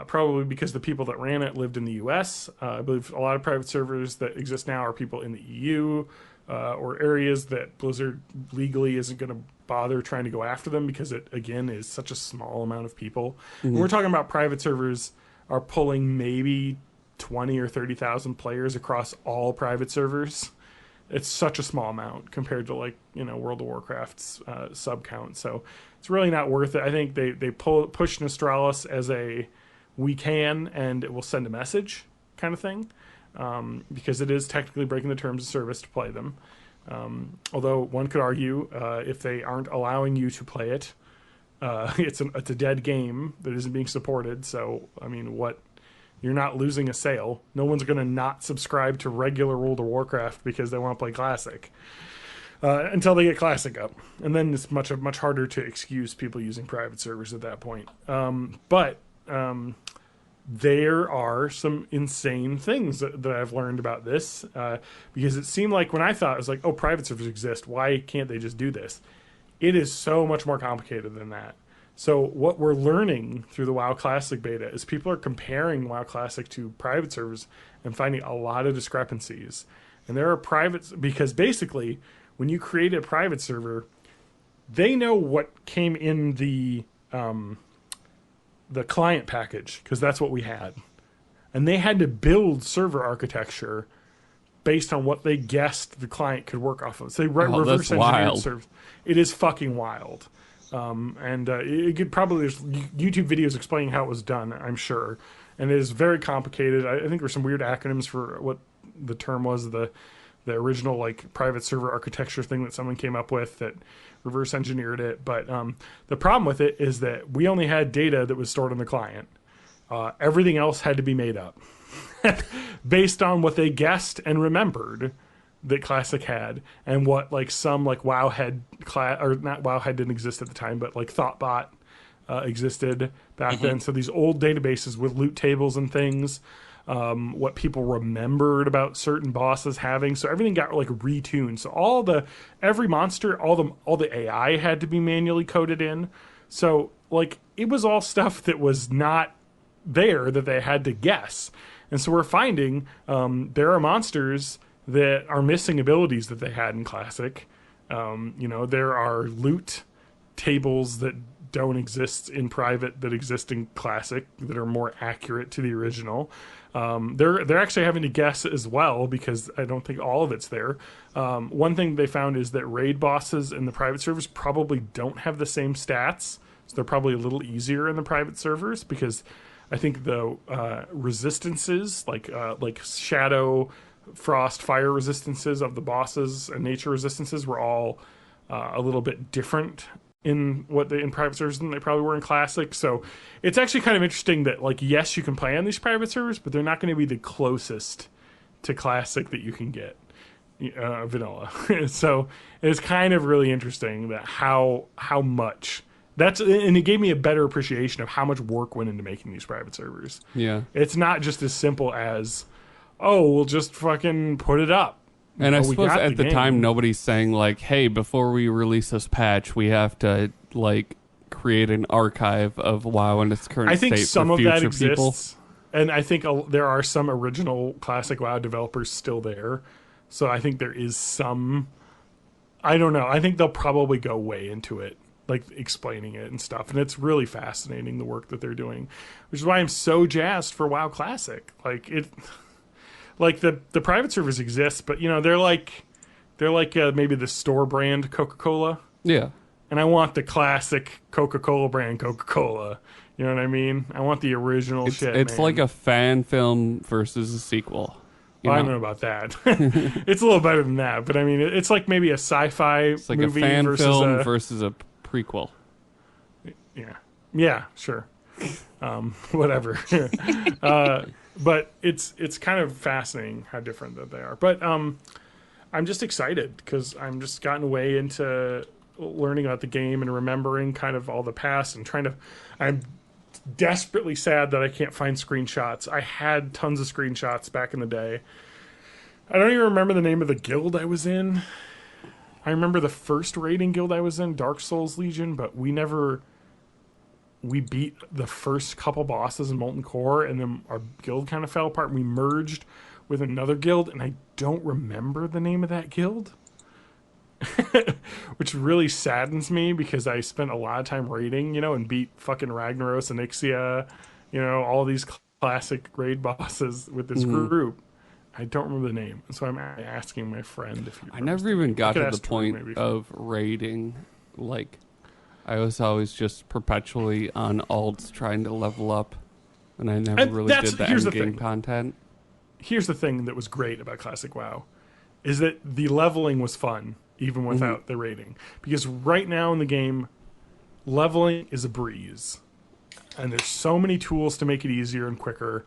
Probably because the people that ran it lived in the U.S. I believe a lot of private servers that exist now are people in the EU or areas that Blizzard legally isn't going to bother trying to go after them because it, again, is such a small amount of people. Mm-hmm. When we're talking about private servers are pulling maybe 20 or 30,000 players across all private servers. It's such a small amount compared to World of Warcraft's sub count. So it's really not worth it. I think they push Nostralis as a we can and it will send a message kind of thing because it is technically breaking the terms of service to play them. Although one could argue if they aren't allowing you to play it, it's a dead game that isn't being supported. So, I mean, what? You're not losing a sale. No one's going to not subscribe to regular World of Warcraft because they want to play Classic until they get Classic up. And then it's much harder to excuse people using private servers at that point. But there are some insane things that I've learned about this because it seemed like when I thought, it was like, oh, private servers exist. Why can't they just do this? It is so much more complicated than that. So what we're learning through the WoW Classic beta is people are comparing WoW Classic to private servers and finding a lot of discrepancies. And there are privates because basically when you create a private server, they know what came in the client package because that's what we had. And they had to build server architecture based on what they guessed the client could work off of. So they reverse engineered servers. It is fucking wild. It could probably, there's YouTube videos explaining how it was done, I'm sure. And it is very complicated. I think there's some weird acronyms for what the term was, the original like private server architecture thing that someone came up with that reverse engineered it. But the problem with it is that we only had data that was stored on the client. Everything else had to be made up based on what they guessed and remembered that Classic had, and what like some like Wowhead or not Wowhead didn't exist at the time, but like Thoughtbot existed back then. So these old databases with loot tables and things, what people remembered about certain bosses having. So everything got like retuned. So every monster, all the AI had to be manually coded in. So like it was all stuff that was not there that they had to guess. And so we're finding there are monsters that are missing abilities that they had in Classic. There are loot tables that don't exist in private that exist in Classic that are more accurate to the original. They're actually having to guess as well because I don't think all of it's there. One thing they found is that raid bosses in the private servers probably don't have the same stats. So they're probably a little easier in the private servers because I think the resistances like shadow, frost, fire resistances of the bosses and nature resistances were all a little bit different in private servers than they probably were in Classic. So it's actually kind of interesting that like yes, you can play on these private servers, but they're not going to be the closest to Classic that you can get vanilla. So it's kind of really interesting that how much and it gave me a better appreciation of how much work went into making these private servers. Yeah, it's not just as simple as, oh, we'll just fucking put it up. And I suppose at the time, nobody's saying, like, hey, before we release this patch, we have to, like, create an archive of WoW in its current state for future people. I think some of that exists. And I think there are some original Classic WoW developers still there. So I think there is some... I don't know. I think they'll probably go way into it, like, explaining it and stuff. And it's really fascinating, the work that they're doing. Which is why I'm so jazzed for WoW Classic. Like, it... Like the private servers exist, but they're like maybe the store brand Coca-Cola. Yeah. And I want the classic Coca-Cola brand Coca-Cola. You know what I mean? I want the original shit. It's like a fan film versus a sequel. I don't know about that. It's a little better than that, but I mean, it's like maybe a sci-fi it's like movie a fan versus film versus a prequel. Yeah, sure. Whatever. But it's kind of fascinating how different that they are. But I'm just excited because I'm just gotten way into learning about the game and remembering kind of all the past and I'm desperately sad that I can't find screenshots. I had tons of screenshots back in the day. I don't even remember the name of the guild I was in. I remember the first raiding guild I was in, Dark Souls Legion, but we beat the first couple bosses in Molten Core, and then our guild kind of fell apart. We merged with another guild, and I don't remember the name of that guild, which really saddens me because I spent a lot of time raiding, and beat fucking Ragnaros and Ixia, all these classic raid bosses with this group. I don't remember the name, so I'm asking my friend if you. I never even got to the point of raiding, like. I was always just perpetually on alts trying to level up, and I never really did the end game content. Here's the thing that was great about Classic WoW is that the leveling was fun, even without the rating. Because right now in the game, leveling is a breeze. And there's so many tools to make it easier and quicker.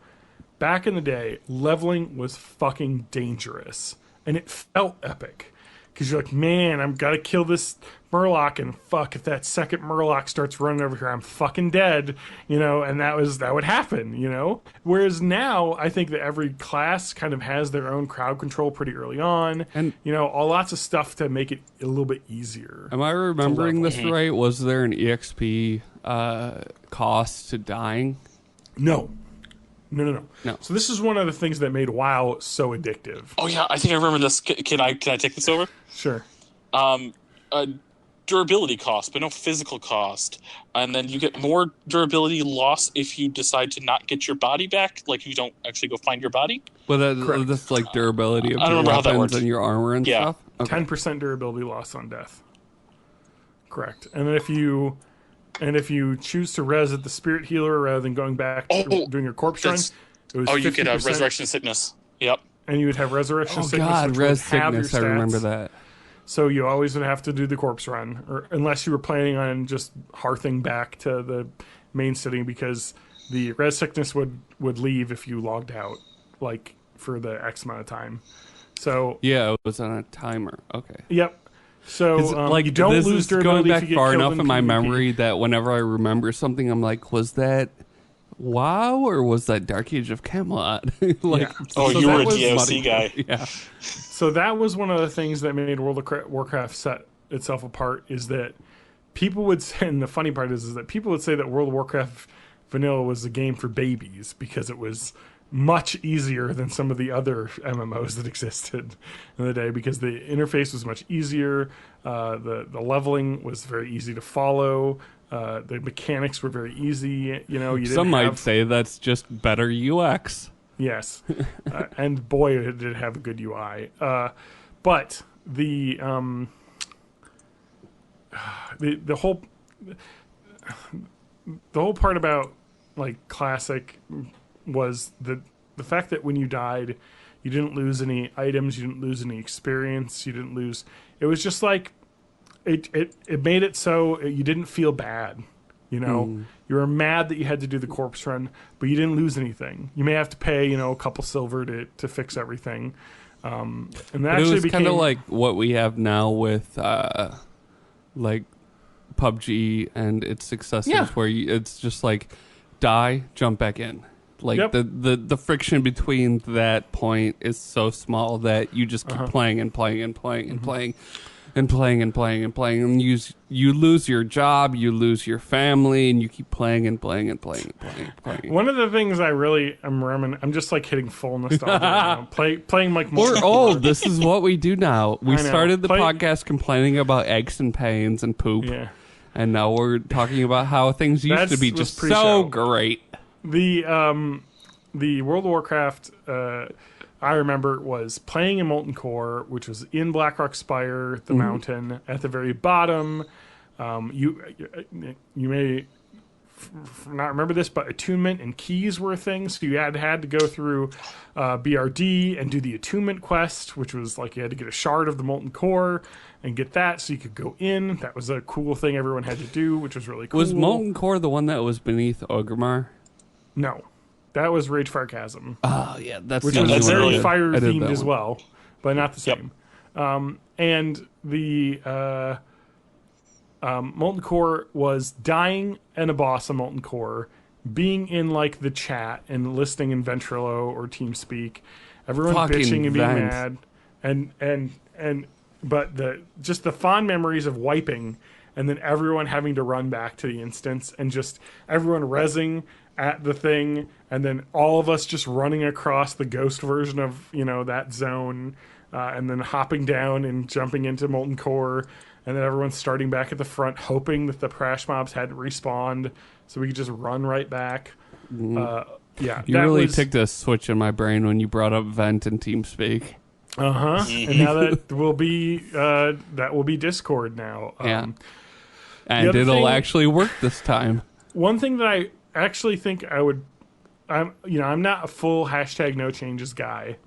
Back in the day, leveling was fucking dangerous. And it felt epic. Because you're like, man, I've got to kill this Murloc, and fuck, if that second Murloc starts running over here, I'm fucking dead, and that would happen, Whereas now, I think that every class kind of has their own crowd control pretty early on, and, lots of stuff to make it a little bit easier. Am I remembering this right? Was there an EXP cost to dying? No. So this is one of the things that made WoW so addictive. Oh yeah, I think I remember this. Can I take this over? Sure. Durability cost, but no physical cost, and then you get more durability loss if you decide to not get your body back. Like you don't actually go find your body. Well, that's like durability of I don't your remember how that weapons works. and your armor and stuff. Okay. 10% durability loss on death. Correct. And then if you choose to res at the spirit healer rather than going back to doing your corpse run, it was you get a 50%. resurrection sickness. Yep. And you would have resurrection sickness. God, which res would have your sickness. I remember stats. that. So you always would have to do the corpse run, or unless you were planning on just hearthing back to the main city, because the res sickness would leave if you logged out, like for the X amount of time. So yeah, it was on a timer. Okay. Yep. So like you don't this lose is durability going back if you get far killed enough in my PvP. memory that whenever I remember something, I'm like, was that WoW or was that Dark Age of Camelot? Like, Yeah. Oh, So you that were a was DOC guy. Yeah. So that was one of the things that made World of Warcraft set itself apart, is that people would say, and the funny part is that people would say that World of Warcraft Vanilla was a game for babies because it was much easier than some of the other MMOs that existed in the day, because the interface was much easier, the leveling was very easy to follow, the mechanics were very easy. You didn't Some might say that's just better UX. Yes, and boy, it did have a good UI. But the whole part about like classic was the fact that when you died, you didn't lose any items, you didn't lose any experience, you didn't lose. It was just like it made it so you didn't feel bad. You were mad that you had to do the corpse run, but you didn't lose anything. You may have to pay, a couple silver to fix everything. And that But actually it was became kind of like what we have now with like PUBG and its successors, Yeah. where it's just like die, jump back in. Like Yep. the friction between that point is so small that you just keep playing and playing and playing and playing and playing and playing and playing, and you lose your job, you lose your family, and you keep playing and playing and playing and playing and playing. one of the things I really am I'm just like hitting full nostalgia right now. Playing like We're old. This is what we do now. We I know. started the podcast complaining about aches and pains and poop, Yeah. and now we're talking about how things used to be was just so pre-show. great. The World of Warcraft I remember was playing in Molten Core, which was in Blackrock Spire, the mountain at the very bottom. You may not remember this, but attunement and keys were a thing. So you had to go through BRD and do the attunement quest, which was like you had to get a shard of the Molten Core and get that so you could go in. That was a cool thing everyone had to do, which was really cool. Was Molten Core the one that was beneath Orgrimmar? No. That was Ragefire Chasm. Oh yeah, that's Which the was only one I very did. fire I did themed that as one. well, but not the same. And the Molten Core was dying and a boss of Molten Core, being in like the chat and listening in Ventrilo or TeamSpeak, everyone Fucking bitching and being vent. mad, and but just the fond memories of wiping, and then everyone having to run back to the instance, and just everyone rezzing at the thing, and then all of us just running across the ghost version of that zone, and then hopping down and jumping into Molten Core, and then everyone's starting back at the front, hoping that the crash mobs hadn't respawned, so we could just run right back. Yeah, You really took a switch in my brain when you brought up Vent and TeamSpeak. and now that will be Discord now. And other it'll thing- actually work this time. One thing that I actually think I'm not a full hashtag no changes guy,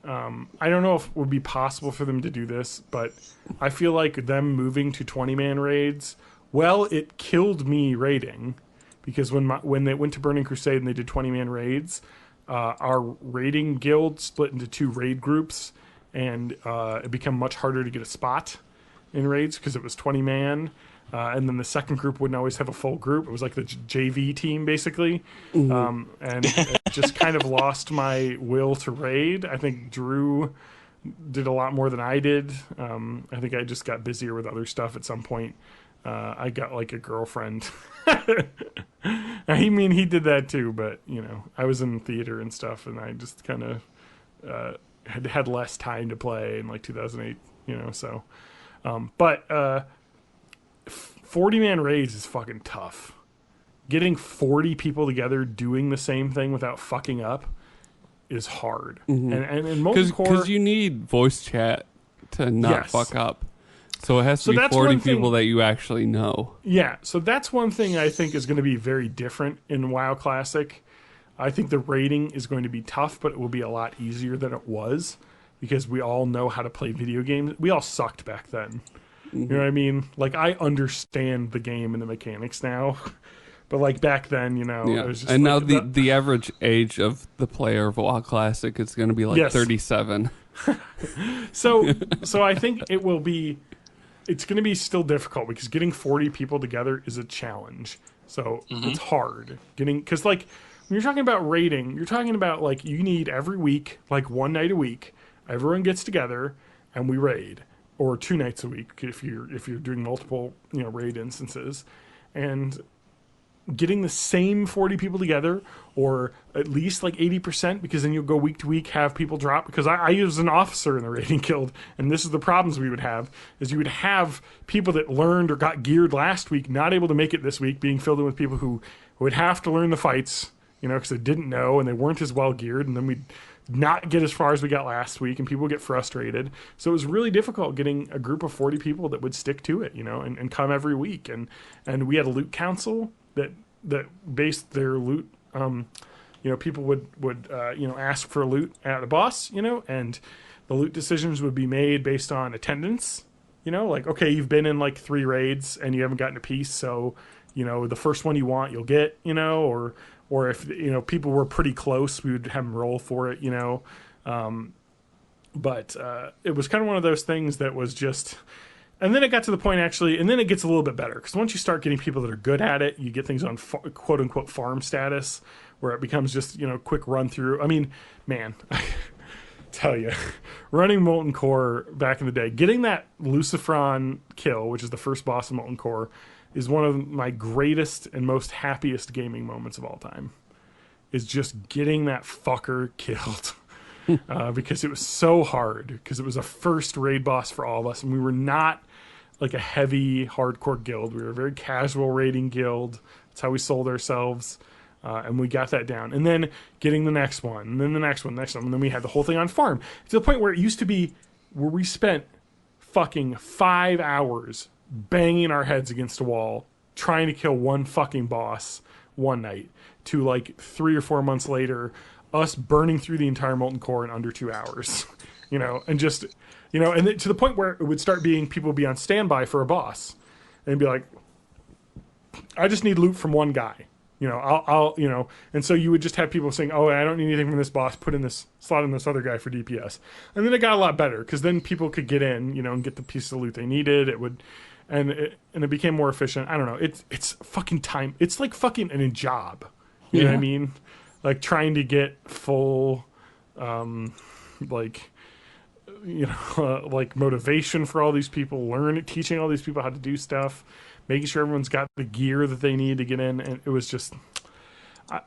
I don't know if it would be possible for them to do this, but I feel like them moving to 20-man raids, well, it killed me raiding, because when they went to Burning Crusade and they did 20-man raids, our raiding guild split into 2 raid groups, and it became much harder to get a spot in raids because it was 20-man. And then the second group wouldn't always have a full group. It was like the JV team, basically. And it just kind of lost my will to raid. I think Drew did a lot more than I did. I think I just got busier with other stuff at some point. I got like a girlfriend. I mean, he did that too, but, I was in theater and stuff, and I just kind of had less time to play in like 2008, so. But 40-man raids is fucking tough. Getting 40 people together doing the same thing without fucking up is hard. And in Molten Core, because you need voice chat to not fuck up. So it has to be 40 people that you actually know. Yeah, so that's one thing I think is going to be very different in WoW Classic. I think the raiding is going to be tough, but it will be a lot easier than it was, because we all know how to play video games. We all sucked back then. You know what I mean? Like, I understand the game and the mechanics now. But, like, back then, it was just... And like, now the average age of the player of WoW Classic is going to be, like, 37. So I think it will be... It's going to be still difficult, because getting 40 people together is a challenge. So it's hard. Because, like, when you're talking about raiding, you're talking about, like, you need every week, like, one night a week, everyone gets together, and we raid. Or 2 nights a week if you're doing multiple raid instances, and getting the same 40 people together, or at least like 80%, because then you'll go week to week, have people drop. Because I was an officer in the raiding guild, and this is the problems we would have, is you would have people that learned or got geared last week not able to make it this week, being filled in with people who would have to learn the fights, because they didn't know and they weren't as well geared, and then we'd not get as far as we got last week, and people get frustrated. So it was really difficult getting a group of 40 people that would stick to it, and come every week. And we had a loot council that based their loot. People would ask for loot at the boss, and the loot decisions would be made based on attendance. Like, okay, you've been in like 3 raids and you haven't gotten a piece, so the first one you want you'll get, or if people were pretty close, we would have them roll for it, but it was kind of one of those things that was just. And then it got to the point, actually, and then it gets a little bit better, because once you start getting people that are good at it, you get things on quote unquote farm status, where it becomes just quick run through. I mean, man, I tell you, running Molten Core back in the day, getting that Lucifron kill, which is the first boss in Molten Core, is one of my greatest and most happiest gaming moments of all time. Is just getting that fucker killed. Because it was so hard, because it was a first raid boss for all of us, and we were not like a heavy hardcore guild. We were a very casual raiding guild. That's how we sold ourselves, and we got that down. And then getting the next one, and then the next one, and then we had the whole thing on farm, to the point where it used to be where we spent fucking 5 hours banging our heads against a wall trying to kill one fucking boss one night, to like 3 or 4 months later us burning through the entire Molten Core in under 2 hours, and just, and then to the point where it would start being, people would be on standby for a boss and be like, I just need loot from one guy, I'll and so you would just have people saying, oh, I don't need anything from this boss, put in this slot in this other guy for DPS. And then it got a lot better, because then people could get in, and get the piece of loot they needed. It would, and it became more efficient. I don't know. It's fucking time. It's like fucking a job. You know what I mean? Like trying to get full, like motivation for all these people, teaching all these people how to do stuff, making sure everyone's got the gear that they need to get in. And it was just,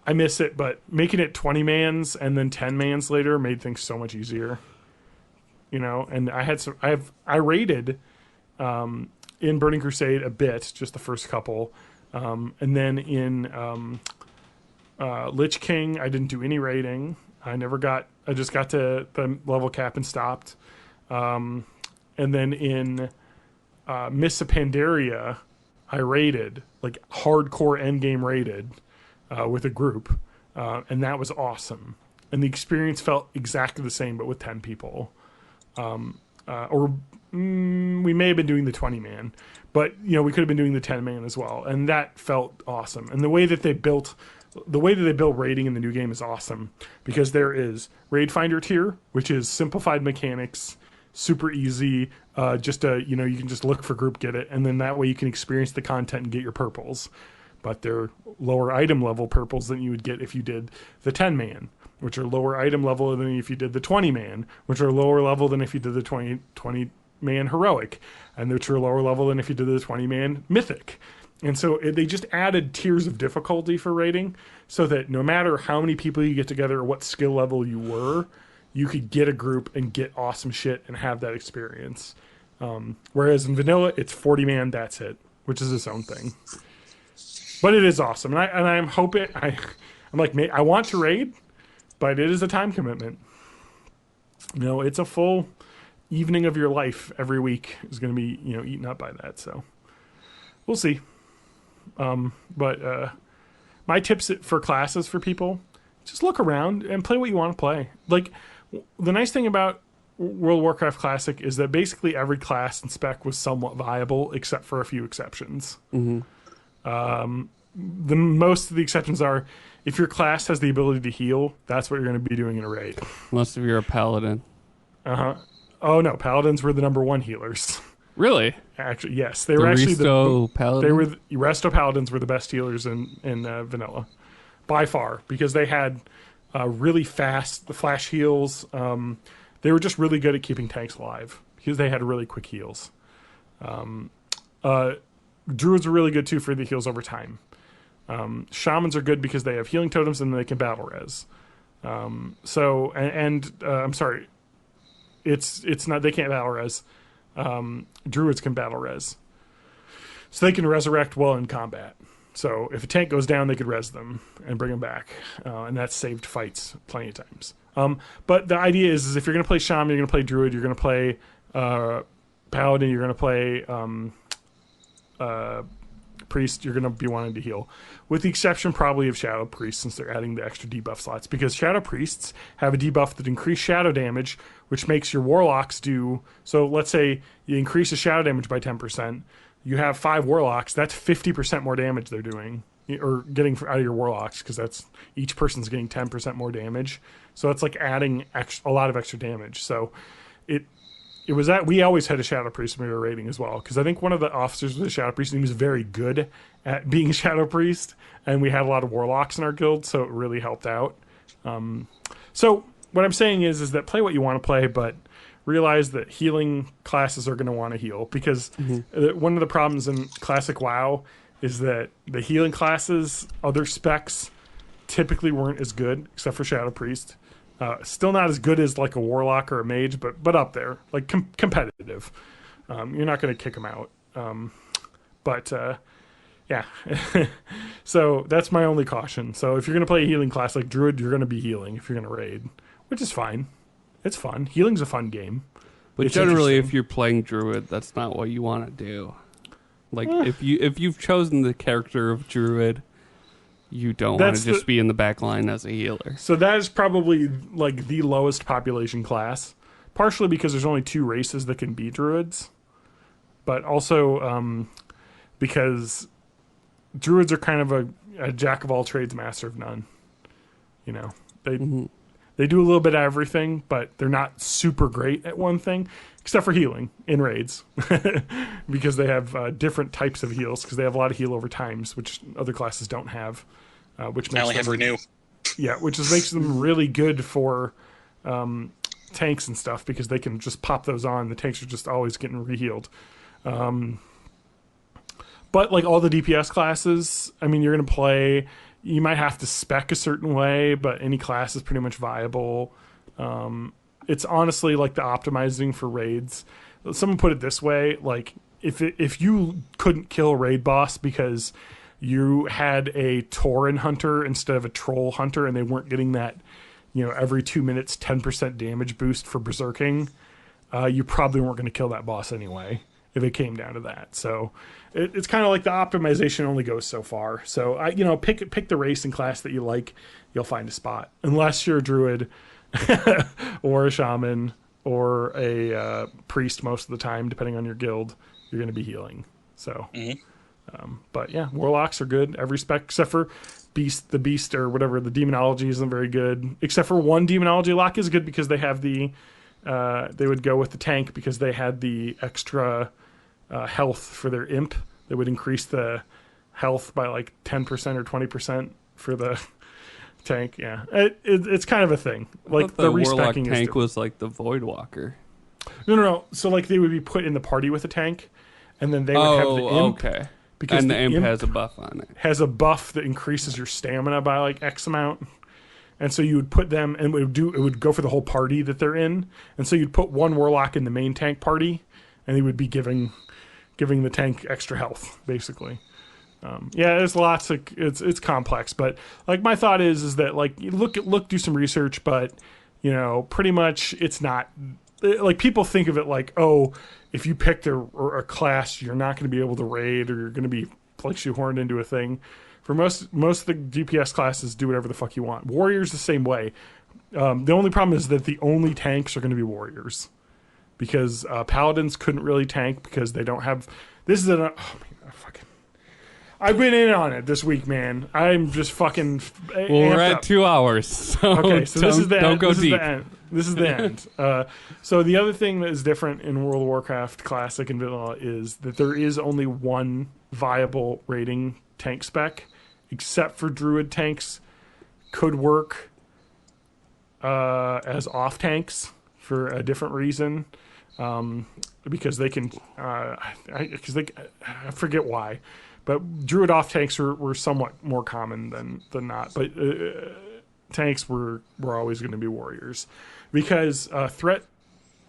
I miss it, but making it 20 mans and then 10 mans later made things so much easier, and I raided, in Burning Crusade a bit, just the first couple. And then in, Lich King, I didn't do any raiding. I just got to the level cap and stopped. And then in Mists of Pandaria, I raided, like hardcore endgame raided, with a group. And that was awesome. and the experience felt exactly the same, but with 10 people. We may have been doing the 20-man, but we could have been doing the 10-man as well, and that felt awesome. And the way that they built raiding in the new game is awesome, because there is Raid Finder tier, which is simplified mechanics, super easy. You can just look for group, get it, and then that way you can experience the content and get your purples. But they're lower item level purples than you would get if you did the 10-man, which are lower item level than if you did the 20-man, which are lower level than if you did the 20-man heroic, and which are lower level than if you did the 20-man mythic. And so they just added tiers of difficulty for raiding, so that no matter how many people you get together or what skill level you were, you could get a group and get awesome shit and have that experience. Whereas in vanilla, it's 40-man, that's it, which is its own thing. But it is awesome, and I'm hoping I want to raid, but it is a time commitment. It's a full evening of your life every week is going to be eaten up by that. So we'll see. But my tips for classes for people: just look around and play what you want to play. Like, the nice thing about World of Warcraft Classic is that basically every class and spec was somewhat viable, except for a few exceptions. Mm-hmm. The most of the exceptions are, if your class has the ability to heal, that's what you're going to be doing in a raid. Unless if you're a paladin. Oh no, paladins were the number one healers. Really? Actually, yes, they were actually paladins? They were resto paladins were the best healers in vanilla, by far, because they had really fast flash heals. They were just really good at keeping tanks alive because they had really quick heals. Druids were really good too for the heals over time. Shamans are good because they have healing totems and they can battle res. I'm sorry, it's not, they can't battle res. Druids can battle res, so they can resurrect while in combat. So if a tank goes down, they could res them and bring them back, and that's saved fights plenty of times. But the idea is if you're going to play shaman, you're going to play druid, you're going to play paladin, you're going to play priest, you're going to be wanting to heal, with the exception probably of shadow priests, since they're adding the extra debuff slots, because shadow priests have a debuff that increase shadow damage, which makes your warlocks do. So let's say you increase the shadow damage by 10%, you have 5 warlocks, that's 50% more damage they're doing, or getting out of your warlocks, because that's each person's getting 10% more damage. So it's like adding a lot of extra damage. So it was that we always had a shadow priest when we were raiding as well, because I think one of the officers was a shadow priest and he was very good at being a shadow priest, and we had a lot of warlocks in our guild, so it really helped out. So what I'm saying is that play what you want to play, but realize that healing classes are going to want to heal, because one of the problems in classic WoW is that the healing classes, other specs, typically weren't as good, except for shadow priest. Still not as good as like a warlock or a mage, but up there, like competitive. You're not going to kick them out. Yeah. So that's my only caution. So if you're going to play a healing class like druid, you're going to be healing if you're going to raid, which is fine. It's fun. Healing's a fun game. But generally, if you're playing druid, that's not what you want to do. Like if you've chosen the character of druid, you don't want to just be in the back line as a healer. So that is probably like the lowest population class, partially because there's only 2 races that can be druids, but also because druids are kind of a jack of all trades, master of none. They do a little bit of everything, but they're not super great at one thing, except for healing in raids, because they have different types of heals, because they have a lot of heal over times, which other classes don't have. Which makes I only have renew. Yeah, which makes them really good for tanks and stuff, because they can just pop those on. The tanks are just always getting rehealed. But like all the DPS classes, I mean, you're going to play. You might have to spec a certain way, but any class is pretty much viable. It's honestly like the optimizing for raids. Someone put it this way: like if you couldn't kill a raid boss because you had a Tauren hunter instead of a troll hunter, and they weren't getting that, every 2 minutes 10% damage boost for berserking, you probably weren't going to kill that boss anyway. if it came down to that. So it's kind of like the optimization only goes so far. So pick the race and class that you like. You'll find a spot, unless you're a druid or a shaman or a priest. Most of the time, depending on your guild, you're going to be healing. So, but yeah, warlocks are good every spec except for the beast or whatever. The demonology isn't very good, except for one demonology lock is good because they have the they would go with the tank because they had the extra health for their imp that would increase the health by like 10% or 20% for the tank. Yeah, it's kind of a thing. Like the warlock tank was like the void walker. No. So like they would be put in the party with a tank, and then they would have the imp. Okay. Because and the imp has a buff on it. Has a buff that increases your stamina by like X amount. And so you would put them, and it would go for the whole party that they're in. And so you'd put one warlock in the main tank party, and he would be giving the tank extra health, basically. There's lots of it's complex, but like my thought is that like you do some research, but pretty much it's not like people think of it like, oh, if you picked a class, you're not going to be able to raid, or you're going to be like shoehorned into a thing. For most of the DPS classes, do whatever the fuck you want. Warriors the same way. The only problem is that the only tanks are going to be warriors, because paladins couldn't really tank because they don't have. This is I've been in on it this week, man. I'm just fucking. Well, we're at 2 hours. So okay, so this is the end. Don't go deep. This is the end. So the other thing that is different in World of Warcraft Classic and Vanilla is that there is only one viable raiding tank spec, except for druid tanks could work as off tanks for a different reason, because they can. I forget why. But druid off tanks were somewhat more common than not. But tanks were always going to be warriors, because threat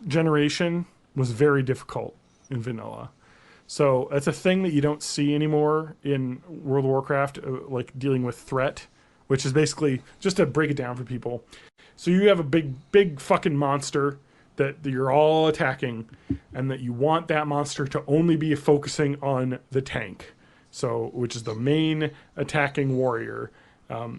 generation was very difficult in vanilla. So that's a thing that you don't see anymore in World of Warcraft, like dealing with threat, which is basically, just to break it down for people. So you have a big fucking monster that you're all attacking, and that you want that monster to only be focusing on the tank. So, which is the main attacking warrior.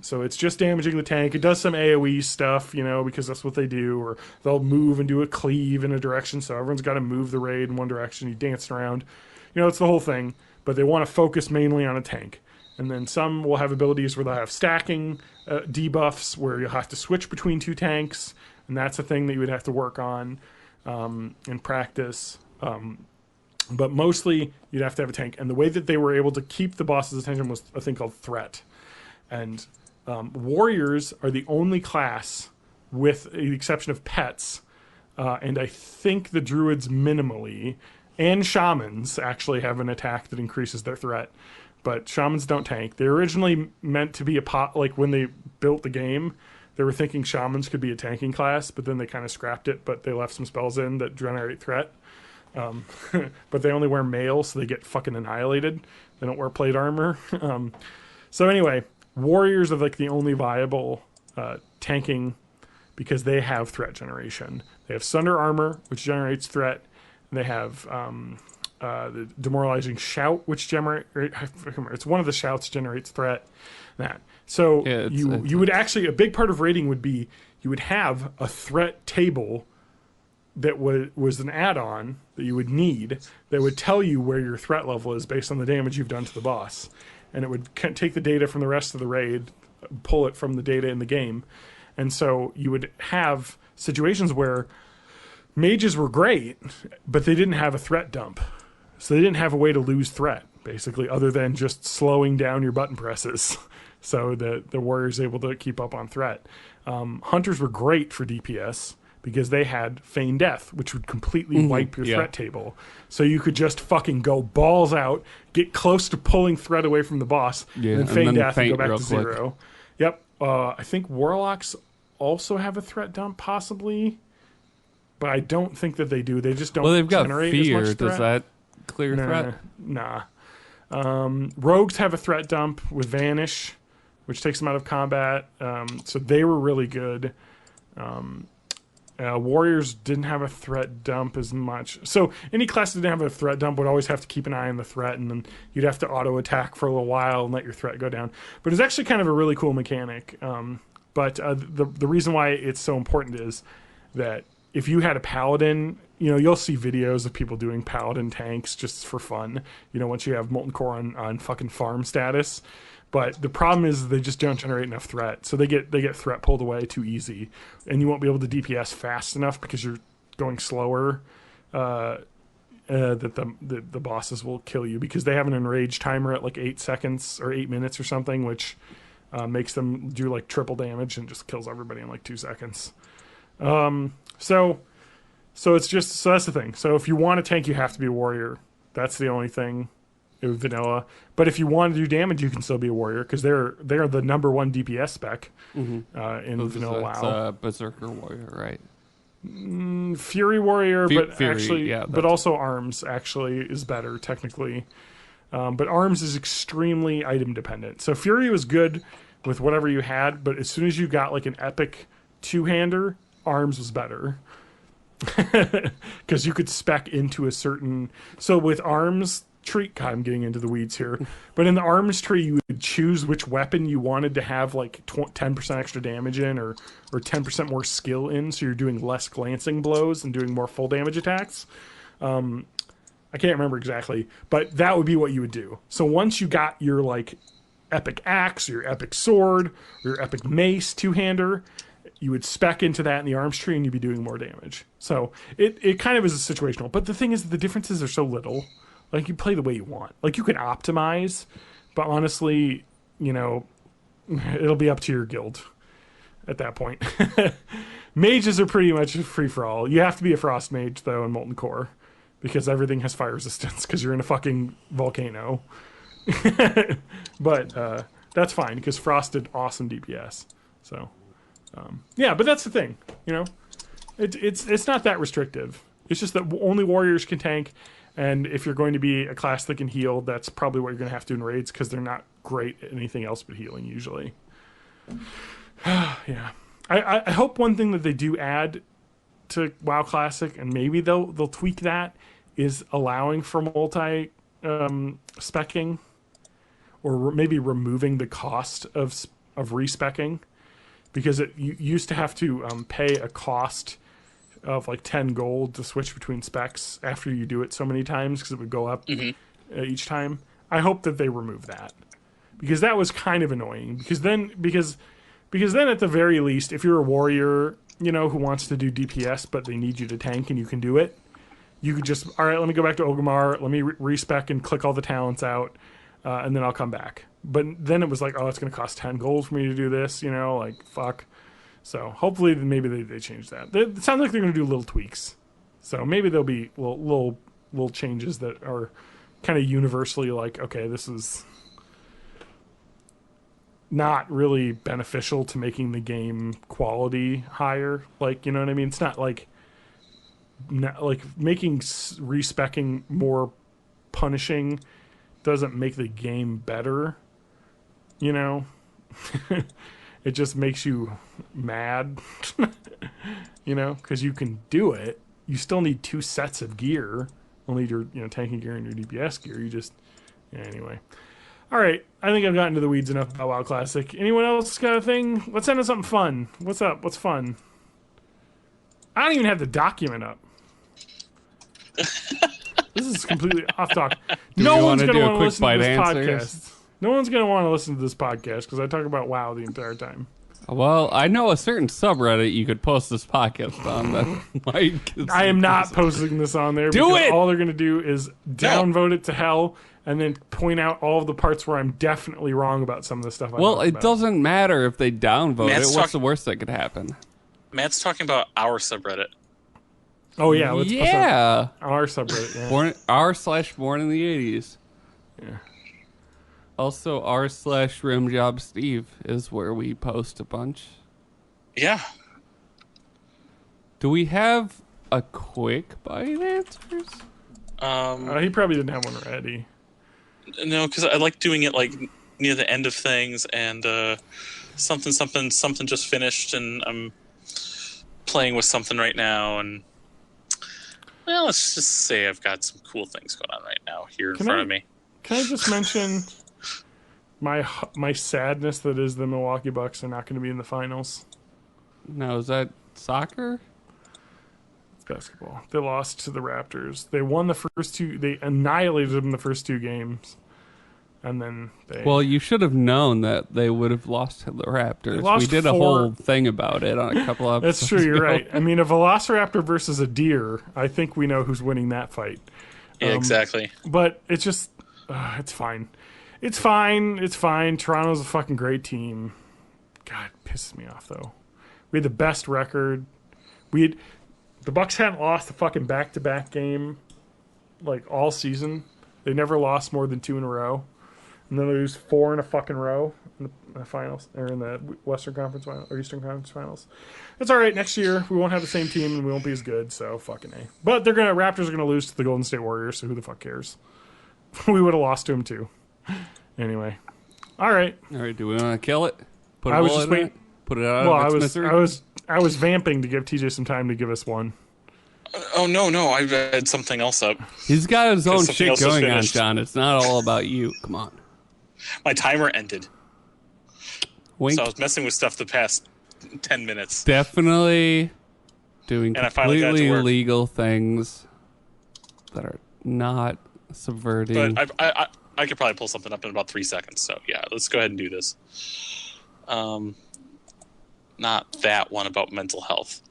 So it's just damaging the tank. It does some AoE stuff, because that's what they do. Or they'll move and do a cleave in a direction. So everyone's got to move the raid in one direction. You dance around. It's the whole thing. But they want to focus mainly on a tank. And then some will have abilities where they'll have stacking debuffs, where you'll have to switch between two tanks. And that's a thing that you would have to work on in practice. But mostly, you'd have to have a tank. And the way that they were able to keep the boss's attention was a thing called threat. And warriors are the only class, with the exception of pets, and I think the druids minimally, and shamans actually have an attack that increases their threat. But shamans don't tank. They originally meant to be like when they built the game, they were thinking shamans could be a tanking class, but then they kind of scrapped it, but they left some spells in that generate threat. But they only wear mail, so they get fucking annihilated. They don't wear plate armor. So anyway, warriors are like the only viable tanking, because they have threat generation. They have Sunder Armor, which generates threat. They have the Demoralizing Shout, which it's one of the shouts generates threat. So you would actually, a big part of raiding would be, you would have a threat table that was an add-on that you would need that would tell you where your threat level is based on the damage you've done to the boss. And it would take the data from the rest of the raid, pull it from the data in the game. And so you would have situations where mages were great, but they didn't have a threat dump. So they didn't have a way to lose threat, basically, other than just slowing down your button presses so that the warrior's able to keep up on threat. Hunters were great for DPS, because they had Feign Death, which would completely wipe your threat table. So you could just fucking go balls out, get close to pulling threat away from the boss, and then Feign Death and go back to zero. Yep. I think Warlocks also have a threat dump, possibly. But I don't think that they do. They just don't generate as much threat. Does that clear threat? Nah. Rogues have a threat dump with Vanish, which takes them out of combat. So they were really good. Warriors didn't have a threat dump as much. So any class that didn't have a threat dump would always have to keep an eye on the threat, and then you'd have to auto attack for a little while and let your threat go down. But it's actually kind of a really cool mechanic. But the reason why it's so important is that if you had a paladin, you'll see videos of people doing paladin tanks just for fun. Once you have Molten Core on fucking farm status. But the problem is they just don't generate enough threat, so they get threat pulled away too easy, and you won't be able to DPS fast enough because you're going slower. That the bosses will kill you because they have an enrage timer at like 8 seconds or 8 minutes or something, which makes them do like triple damage and just kills everybody in like 2 seconds. So it's just that's the thing. So if you want a tank, you have to be a warrior. That's the only thing. Vanilla, but if you want to do damage, you can still be a warrior because they're the number one DPS spec in vanilla WoW. Berserker warrior, right? Fury warrior, Fury, but also arms actually is better technically. But arms is extremely item dependent. So Fury was good with whatever you had, but as soon as you got like an epic two-hander, arms was better because you could spec into a certain. So with arms. God, I'm getting into the weeds here. But in the arms tree, you would choose which weapon you wanted to have like 10% extra damage in or 10% more skill in, so you're doing less glancing blows and doing more full damage attacks. I can't remember exactly, but that would be what you would do. So once you got your like epic axe, or your epic sword, or your epic mace two-hander, you would spec into that in the arms tree and you'd be doing more damage. So it kind of is a situational. But the thing is, the differences are so little. Like, you play the way you want. Like, you can optimize, but honestly, it'll be up to your guild at that point. Mages are pretty much free-for-all. You have to be a frost mage, though, in Molten Core, because everything has fire resistance, because you're in a fucking volcano. But that's fine, because frost did awesome DPS. So, but that's the thing, It's not that restrictive. It's just that only warriors can tank. And if you're going to be a class that can heal, that's probably what you're going to have to do in raids because they're not great at anything else but healing usually. Yeah. I hope one thing that they do add to WoW Classic, and maybe they'll tweak that, is allowing for multi specking, or maybe removing the cost of respecking, because you used to have to pay a cost of like 10 gold to switch between specs after you do it so many times because it would go up each time. I hope that they remove that, because that was kind of annoying. Because then at the very least, if you're a warrior, who wants to do DPS but they need you to tank and you can do it, you could just, all right, let me go back to Orgrimmar, let me respec and click all the talents out, and then I'll come back. But then it was like, oh, it's going to cost 10 gold for me to do this, like, fuck. So hopefully maybe they change that. It sounds like they're going to do little tweaks. So maybe there'll be little changes that are kind of universally like, okay, this is not really beneficial to making the game quality higher. Like, you know what I mean? It's not like making respecking more punishing doesn't make the game better, It just makes you mad, because you can do it. You still need 2 sets of gear. You'll need your tanking gear and your DPS gear. Anyway. All right, I think I've gotten to the weeds enough about WoW Classic. Anyone else got a thing? Let's end on something fun. What's up? What's fun? I don't even have the document up. This is completely off topic. No one's going to want to listen to this podcast. No one's going to want to listen to this podcast because I talk about WoW the entire time. Well, I know a certain subreddit you could post this podcast on that might. I am not posting this on there. Do it! All they're going to do is downvote it to hell and then point out all of the parts where I'm definitely wrong about some of the stuff I Well, it doesn't matter if they downvote Matt's it. What's the worst that could happen? Matt's talking about our subreddit. Oh, yeah. Let's post our subreddit. Yeah. r/born in the 80s. Yeah. Also, r/rimjobsteve is where we post a bunch. Yeah. Do we have a quick bite answers? He probably didn't have one ready. No, because I like doing it like near the end of things, and something just finished, and I'm playing with something right now, and well, let's just say I've got some cool things going on right now here in front of me. Can I just mention my sadness that is the Milwaukee Bucks are not going to be in the finals? No, is that soccer? It's basketball. They lost to the Raptors. They won the first two. They annihilated them the first two games. And then they... Well, you should have known that they would have lost to the Raptors. We did a whole thing about it on a couple of episodes. That's true, you're ago. right. I mean, a velociraptor versus a deer, I think we know who's winning that fight. Yeah, exactly. But it's just... it's fine. It's fine. It's fine. Toronto's a fucking great team. God, it pisses me off, though. We had the best record. The Bucks hadn't lost a fucking back-to-back game, like, all season. They never lost more than 2 in a row. And then they lose 4 in a fucking row in the finals, or in the Western Conference Finals, or Eastern Conference Finals. It's all right. Next year, we won't have the same team, and we won't be as good, so fucking A. But Raptors are going to lose to the Golden State Warriors, so who the fuck cares? We would have lost to them, too. Anyway. All right. All right, do we want to kill it? Put I was just waiting. Put it out of its misery? I was vamping to give TJ some time to give us one. Oh, no, I've had something else up. He's got his own Something shit else is going on, finished. John. It's not all about you. Come on. My timer ended. Wink. So I was messing with stuff the past 10 minutes. Definitely doing And I finally got it to completely work. illegal things that are not subverting. But I could probably pull something up in about 3 seconds. So yeah, let's go ahead and do this. Not that one about mental health.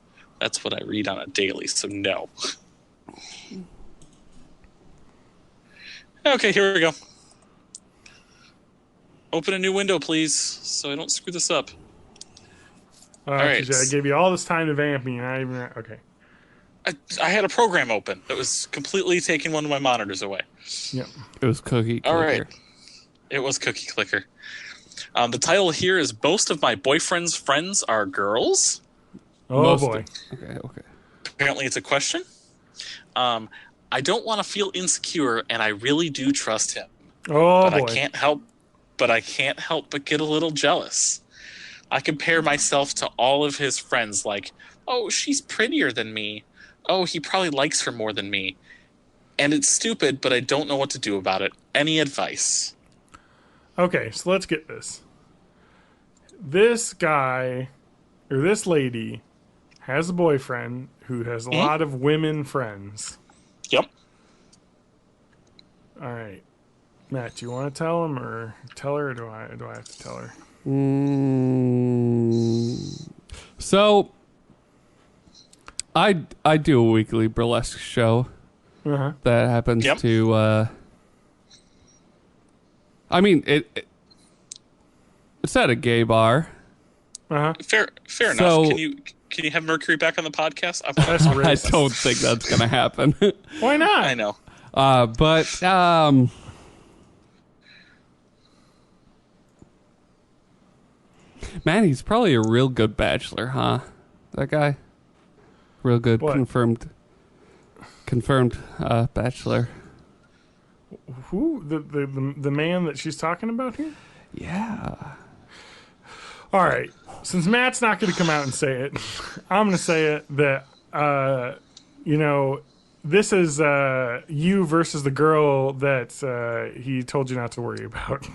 That's what I read on a daily, so no. Okay, here we go. Open a new window, please, so I don't screw this up. All right. TJ, I gave you all this time to vamp me, and I even... Okay. I had a program open that was completely taking one of my monitors away. Yep. It was Cookie Clicker. All right. It was Cookie Clicker. The title here is Most of My Boyfriend's Friends Are Girls. Oh, boy. Okay. Apparently it's a question. I don't want to feel insecure, and I really do trust him. Oh, boy. I can't help but get a little jealous. I compare myself to all of his friends like, oh, she's prettier than me. Oh, he probably likes her more than me. And it's stupid, but I don't know what to do about it. Any advice? Okay, so let's get this. This guy, or this lady, has a boyfriend who has a lot of women friends. Yep. All right. Matt, do you want to tell him, or tell her, or do I have to tell her? So, I do a weekly burlesque show that happens to. I mean, it's at a gay bar. Fair enough. Can you have Mercury back on the podcast? I don't think that's gonna happen. Why not? I know. But man, he's probably a real good bachelor, huh? That guy, real good, what? confirmed bachelor. Who? The man that she's talking about here? Yeah. All right. Since Matt's not going to come out and say it, I'm going to say it that, this is you versus the girl that he told you not to worry about.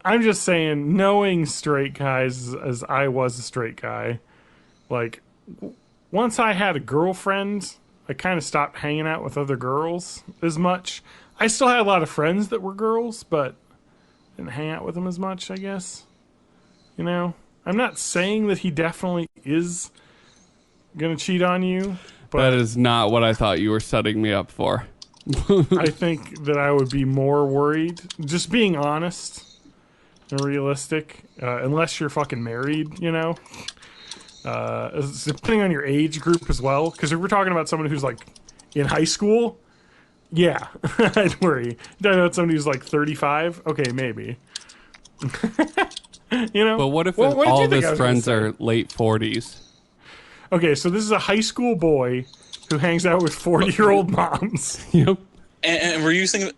I'm just saying, knowing straight guys as I was a straight guy, like, once I had a girlfriend, I kind of stopped hanging out with other girls as much. I still had a lot of friends that were girls, but didn't hang out with them as much, I guess. You know? I'm not saying that he definitely is going to cheat on you, but That is not what I thought you were setting me up for. I think that I would be more worried. Just being honest and realistic, unless you're fucking married, you know? Depending on your age group as well, because if we're talking about someone who's like in high school, yeah, I'd worry. You're talking about somebody who's like 35, okay, maybe. You know. But what if what did all you of think I his was gonna friends say? are late 40s? Okay, so this is a high school boy who hangs out with 40-year-old moms. Yep. And we're using...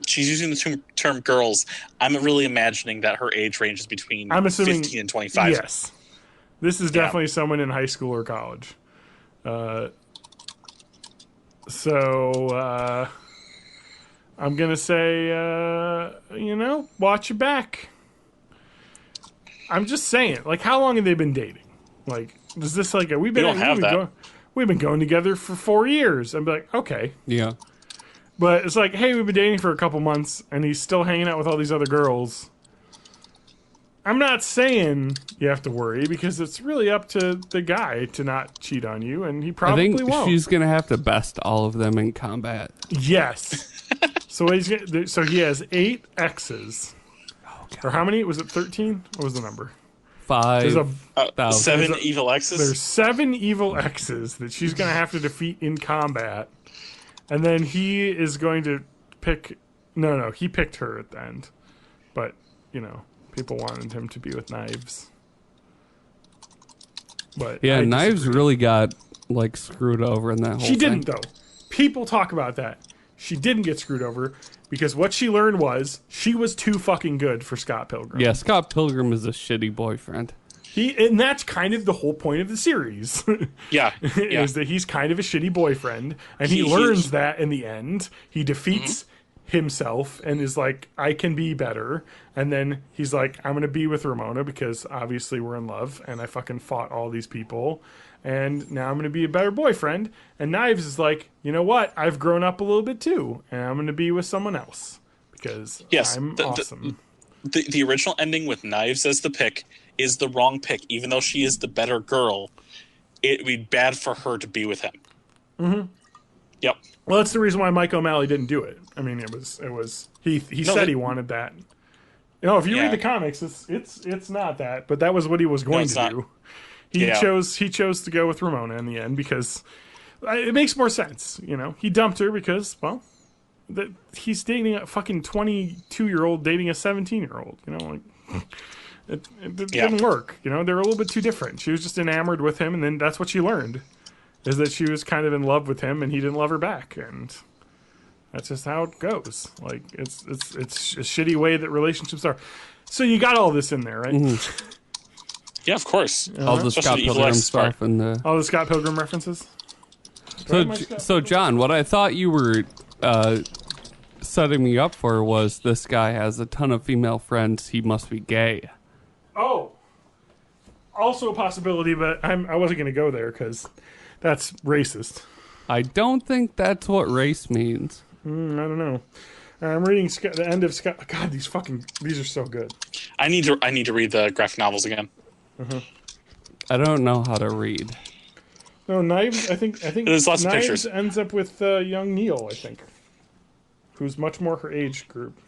She's using the term girls. I'm really imagining that her age range is between I'm assuming 15 and 25. Yes. This is definitely someone in high school or college. So I'm going to say, watch your back. I'm just saying, like, how long have they been dating? Like, is this like we've been going together for 4 years? I'd be like, okay. Yeah. But it's like, hey, we've been dating for a couple months, and he's still hanging out with all these other girls. I'm not saying you have to worry, because it's really up to the guy to not cheat on you, and he probably won't. I think she's going to have to best all of them in combat. Yes. So he has 8 exes. Oh, or how many? Was it 13? What was the number? 5,000. 7 evil exes? There's 7 evil exes that she's going to have to defeat in combat. And then he is going to pick... No, he picked her at the end. But, people wanted him to be with Knives. But yeah, Knives really got, screwed over in that whole thing. She didn't, though. People talk about that. She didn't get screwed over because what she learned was she was too fucking good for Scott Pilgrim. Yeah, Scott Pilgrim is a shitty boyfriend. And that's kind of the whole point of the series. Yeah. Is that he's kind of a shitty boyfriend, and he learns that in the end. He defeats himself and is like, I can be better. And then he's like, I'm going to be with Ramona because obviously we're in love, and I fucking fought all these people. And now I'm going to be a better boyfriend. And Knives is like, you know what? I've grown up a little bit too, and I'm going to be with someone else because I'm awesome. The original ending with Knives as the pick is the wrong pick. Even though she is the better girl, it would be bad for her to be with him. Mm-hmm. Yep. Well, that's the reason why Mike O'Malley didn't do it. I mean, it was he said he wanted that. If you read the comics, it's not that, but that was what he was going to do. He chose to go with Ramona in the end because it makes more sense. He dumped her because, well, he's dating a fucking 22-year-old dating a 17-year-old. It didn't work. They're a little bit too different. She was just enamored with him, and then that's what she learned, is that she was kind of in love with him, and he didn't love her back, and that's just how it goes. Like it's a shitty way that relationships are. So you got all this in there, right? Mm-hmm. Yeah, of course. All the Scott Pilgrim stuff and all the Scott Pilgrim references. So John, what I thought you were setting me up for was this guy has a ton of female friends. He must be gay. Oh, also a possibility, but I wasn't going to go there because that's racist. I don't think that's what race means. I don't know. I'm reading the end of Scott. God, these are so good. I need to read the graphic novels again. Mm-hmm. I don't know how to read. No, Knives. I think there's lots of pictures. Ends up with young Neil, I think, who's much more her age group.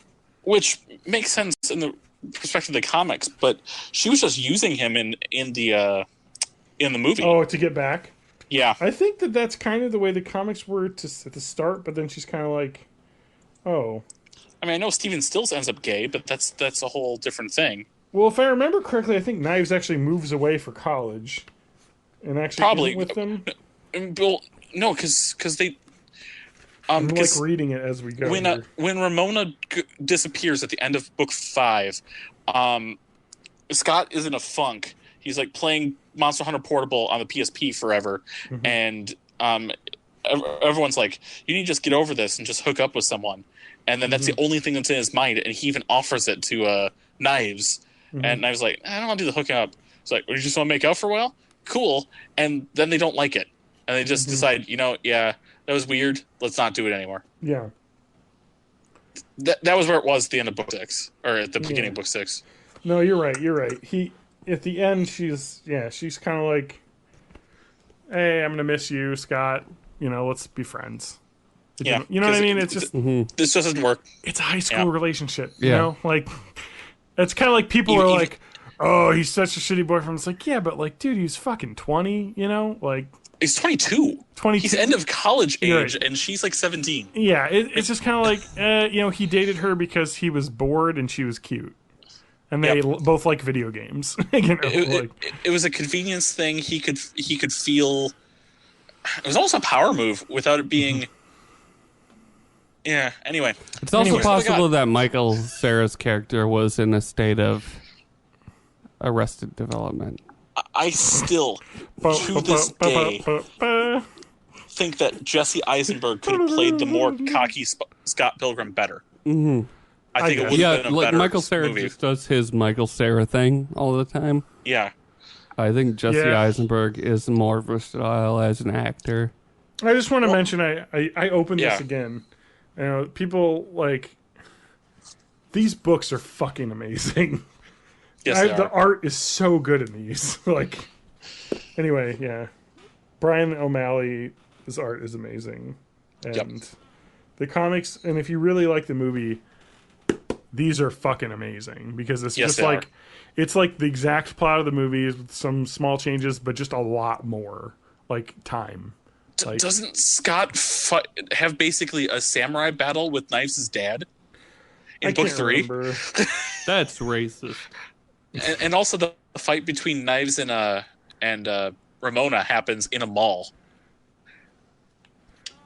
Which makes sense in the perspective of the comics, but she was just using him in the movie. Oh, to get back. Yeah, I think that's kind of the way the comics were at the start, but then she's kind of like, oh. I mean, I know Steven Stills ends up gay, but that's a whole different thing. Well, if I remember correctly, I think Knives actually moves away for college, and actually probably with them. Well, no, because they. I'm like reading it as we go. When Ramona disappears at the end of book 5, Scott is in a funk. He's like playing Monster Hunter Portable on the PSP forever, and everyone's like, "You need to just get over this and just hook up with someone." And then that's the only thing that's in his mind, and he even offers it to Knives. And Knives like, "I don't want to do the hooking up." It's like, "You just want to make out for a while? Cool." And then they don't like it, and they just decide, that was weird. Let's not do it anymore. Yeah. That was where it was at the end of book 6, or at the beginning of book 6. No, you're right. At the end, she's kind of like, "Hey, I'm gonna miss you, Scott. Let's be friends." Yeah, you know what I mean? It's just this just doesn't work. It's a high school relationship. You know, like it's kind of like people are like, "Oh, he's such a shitty boyfriend." It's like, yeah, but like, dude, he's fucking 20. Like. He's 22. He's end of college age, and she's like 17. Yeah, it's just kind of like, he dated her because he was bored and she was cute. And they both like video games. It was a convenience thing. He could feel... It was almost a power move without it being... Yeah, anyway. It's also possible that Michael Cera's character was in a state of arrested development. I still, to this day, think that Jesse Eisenberg could have played the more cocky Scott Pilgrim better. Mm-hmm. I think it would have been a better Michael Cera movie. just does his Michael Cera thing all the time. Yeah. I think Jesse Eisenberg is more versatile as an actor. I just want to mention, I opened this again. You know, people, like, these books are fucking amazing. Yes, the art is so good in these. Like, anyway, yeah. Brian O'Malley's art is amazing. And the comics, and if you really like the movie, these are fucking amazing. Because it's just like, it's like the exact plot of the movie with some small changes, but just a lot more, like, time. Like, doesn't Scott have basically a samurai battle with Knives' dad in book 3? That's racist. And also the fight between Knives and Ramona happens in a mall.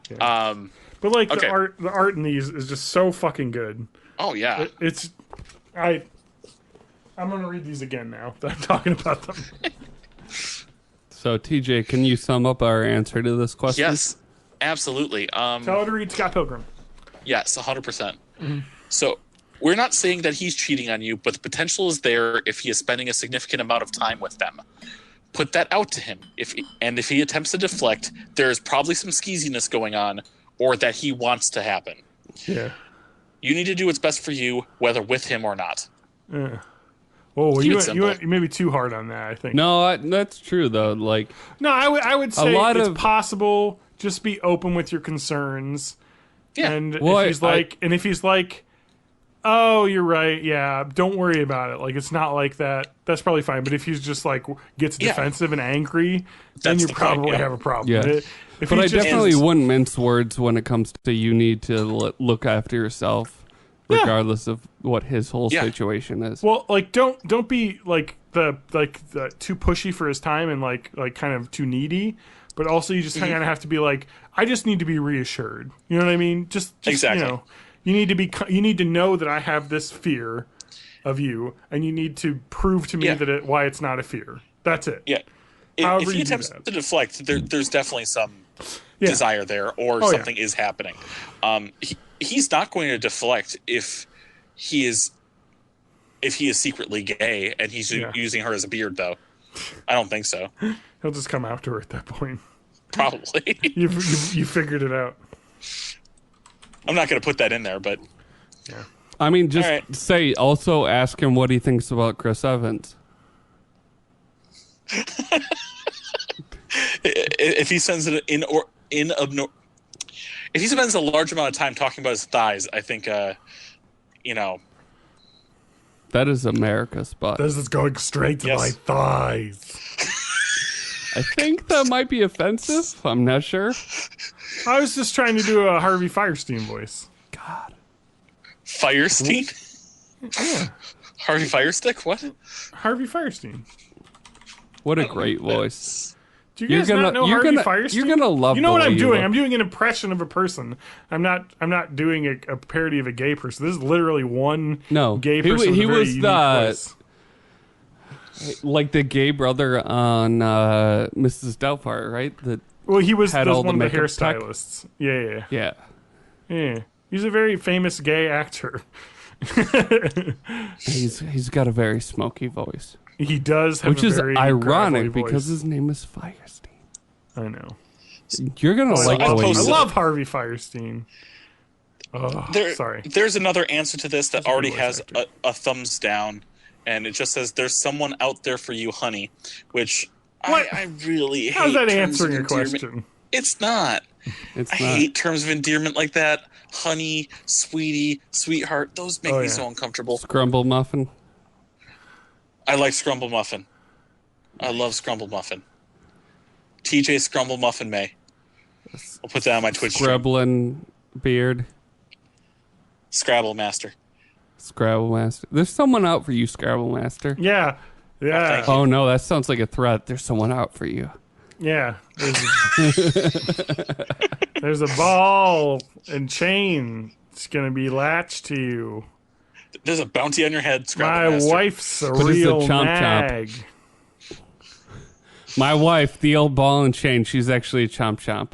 Yeah. But like the art in these is just so fucking good. Oh yeah, I'm gonna read these again now that I'm talking about them. So TJ, can you sum up our answer to this question? Yes, absolutely. Tell her to read Scott Pilgrim. Yes, 100%. Mm-hmm. So we're not saying that he's cheating on you, but the potential is there if he is spending a significant amount of time with them. Put that out to him. If he attempts to deflect, there's probably some skeeziness going on, or that he wants to happen. Yeah. You need to do what's best for you, whether with him or not. Yeah. Oh, you may be too hard on that, I think. No, that's true though. Like, no, I would say it's possible. Just be open with your concerns. Yeah. And if he's like, oh, you're right. Yeah, don't worry about it. Like, it's not like that. That's probably fine. But if he's just like gets defensive and angry, then you probably have a problem. Yeah. But I definitely wouldn't mince words when it comes to you need to look after yourself, regardless of what his whole situation is. Well, like don't be like the too pushy for his time and like kind of too needy. But also, you just kind of have to be like, I just need to be reassured. You know what I mean? Just exactly. You know, you need to know that I have this fear of you, and you need to prove to me why it's not a fear. That's it. Yeah. If he attempts to deflect, there's definitely some desire there, or something is happening. He's not going to deflect if he is secretly gay and he's using her as a beard, though. I don't think so. He'll just come after her at that point. Probably. You figured it out. I'm not going to put that in there, but yeah. I mean, just also ask him what he thinks about Chris Evans. If he spends if he spends a large amount of time talking about his thighs, I think that is America's butt. This is going straight to my thighs. I think that might be offensive. I'm not sure. I was just trying to do a Harvey Fierstein voice. God. Fierstein? Yeah. Harvey Firestick? What? Harvey Fierstein. What a great voice. Do you guys not know Harvey Fierstein? You're gonna love. You know what I'm doing? I'm doing an impression of a person. I'm not doing a parody of a gay person. This is literally one gay person. He was the like the gay brother on Mrs. Doubtfire, right? He was one of the hairstylists. Yeah. He's a very famous gay actor. He's got a very smoky voice. He does have which is ironic voice. Because his name is Fierstein. I know. You're gonna like the way I love Harvey Fierstein. Oh, sorry. There's another answer to this that already has a thumbs down, and it just says, "There's someone out there for you, honey," which I really hate. How's that answering your question? It's not. I hate terms of endearment like that. Honey, sweetie, sweetheart. Those make me so uncomfortable. Scrumble muffin. I like Scrumble Muffin. I love Scrumble Muffin. TJ Scrumble Muffin May. I'll put that on my Twitch stream. Scrabbling beard. Scrabble Master. Scrabble Master. There's someone out for you, Scrabble Master. Yeah. Oh no, that sounds like a threat. There's someone out for you. Yeah. There's a ball and chain. It's gonna be latched to you. There's a bounty on your head, Scrabble My Master. wife's a real nag. My wife, the old ball and chain, she's actually a chomp chomp.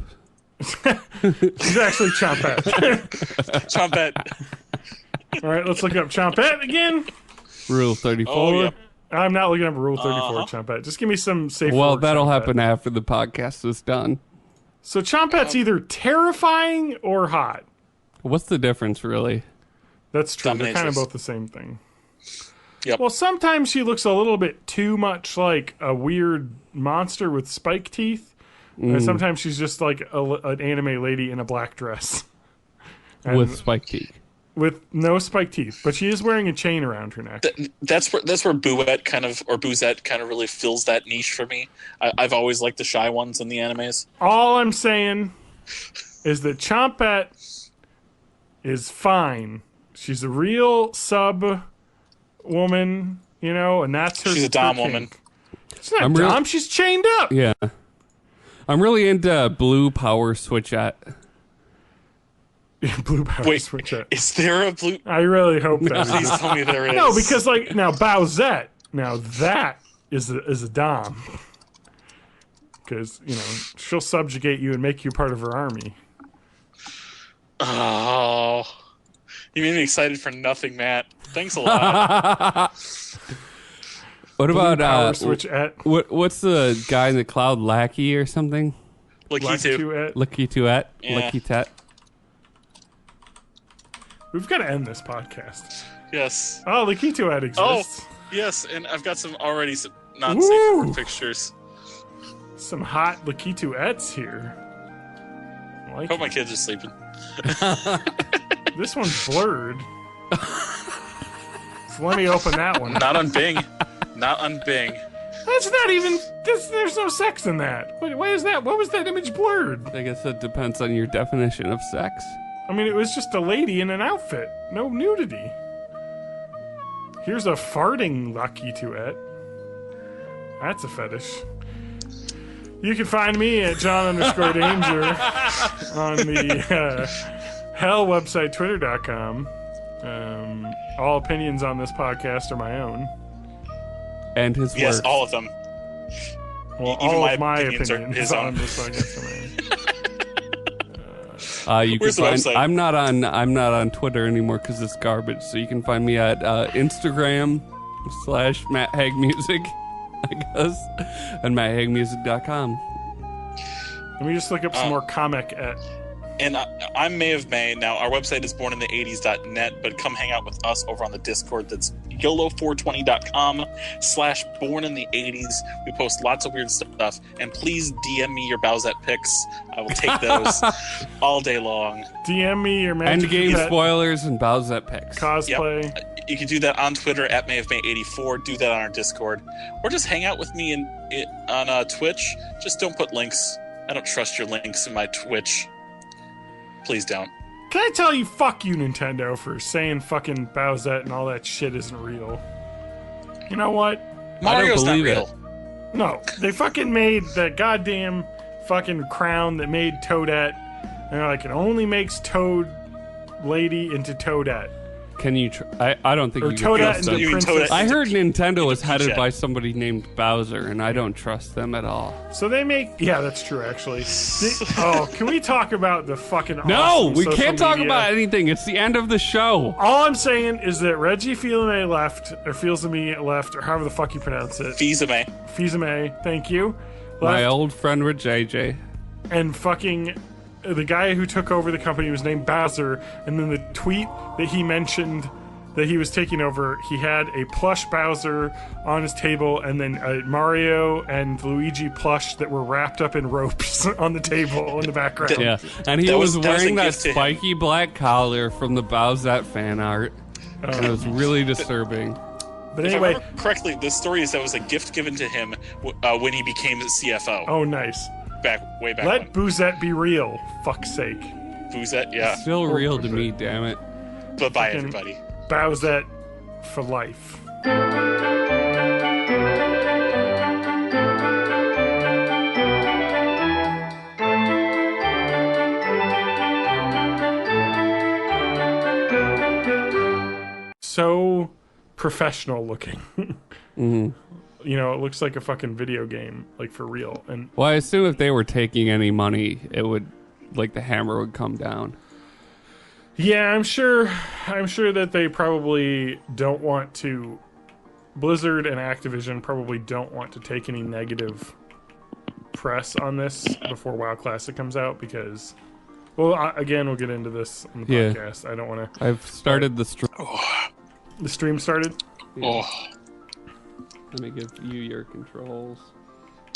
She's actually Chompette. Chompette. All right, let's look up Chompette again. Rule 34. Oh, yep. I'm not looking up Rule 34 Chompette. Just give me some safe Well, word that'll Chompette. happen after the podcast is done. So Chompette's either terrifying or hot. What's the difference, really? That's true. They're kind of Dominatrix. both the same thing. Yep. Well, sometimes she looks a little bit too much like a weird monster with spike teeth. And sometimes she's just like an anime lady in a black dress. And With spike teeth. with no spike teeth. But she is wearing a chain around her neck. That's where Bouzette kind of really fills that niche for me. I've always liked the shy ones in the animes. All I'm saying is that Chompette is fine. She's a real sub woman, and that's her. She's a dom her kink. woman. She's not I'm dom. real- She's chained up. Yeah. I'm really into blue power switchette. Blue power Wait, switch it. is there a blue? I really hope that. Please is. tell me there is. No, because now Bowsette. Now that is a dom. Because she'll subjugate you and make you part of her army. Oh, you made me excited for nothing, Matt. Thanks a lot. What Blue about power switch et. what's the guy in the cloud, Lackey or something? Lucky Lucky too. to et. Lucky Tuet? Yeah. Lucky Tet? We've got to end this podcast. Yes. Oh, the Ketoet exists. Yes, and I've got some non-safe word pictures. Some hot Lakituettes here. I like Hope my kids are sleeping. This one's blurred. So let me open that one. Not on Bing. Not on Bing. That's not even. There's no sex in that. Why is that? What was that image blurred? I guess that depends on your definition of sex. I mean, it was just a lady in an outfit. No nudity. Here's a farting Lakituet. That's a fetish. You can find me at John_Danger on the Hell website, twitter.com. All opinions on this podcast are my own. And his Yes, work. all of them. Well, Even all my of my opinions opinions are his on own. this podcast are my own. You Where's the can find, website? I'm not on Twitter anymore because it's garbage. So you can find me at Instagram/MattHagMusic, I guess, and MattHagMusic.com. Let me just look up some more comic at. And I'm May of May. Now, our website is borninthE80s.net, but come hang out with us over on the Discord. That's YOLO420.com/borninthE80s. We post lots of weird stuff. And please DM me your Bowsette pics. I will take those all day long. DM me your Magic Endgame Pet spoilers and Bowsette picks. cosplay. You can do that on Twitter at May of May 84. Do that on our Discord. Or just hang out with me on Twitch. Just don't put links. I don't trust your links in my Twitch. Please don't. Can I tell you, fuck you, Nintendo, for saying fucking Bowsette and all that shit isn't real? You know what? Mario's not believe it. real. No, they fucking made that goddamn fucking crown that made Toadette, and they're like, it only makes Toad Lady into Toadette. Can you? I don't think Or you can Toadette trust into them. You mean Princess. Toadette? I heard Nintendo was Peach headed Head. by somebody named Bowser, and I don't trust them at all. So they make. Yeah, that's true, actually. Can we talk about the fucking. No, awesome we social can't talk media? about anything. It's the end of the show. All I'm saying is that Reggie Fils-Aimé left, or Fils-Aimé left, or however the fuck you pronounce it. Fils-Aimé. Fils-Aimé, thank you. My Left, old friend with JJ. and fucking the guy who took over the company was named Bowser, and then the tweet that he mentioned that he was taking over, he had a plush Bowser on his table, and then a Mario and Luigi plush that were wrapped up in ropes on the table in the background. Yeah, and he That was was a wearing that gift to him. spiky black collar from the Bowsette fan art. And it was really disturbing. But If I anyway, remember correctly, the story is that was a gift given to him when he became the CFO oh nice. way back Let when. Bouzette be real, fuck's sake. Bouzette, yeah. Still real to me, damn it. But bye, Fucking- everybody. Bowsette for life. So professional looking. you know, it looks like a fucking video game, like for real. And well, I assume if they were taking any money, it would, like, the hammer would come down. yeah, I'm sure that they probably don't want to. Blizzard and Activision probably don't want to take any negative press on this before WoW Classic comes out because, well, again, we'll get into this on the podcast. I don't want to. I've started the stream. The stream started. Yeah. Let me give you your controls.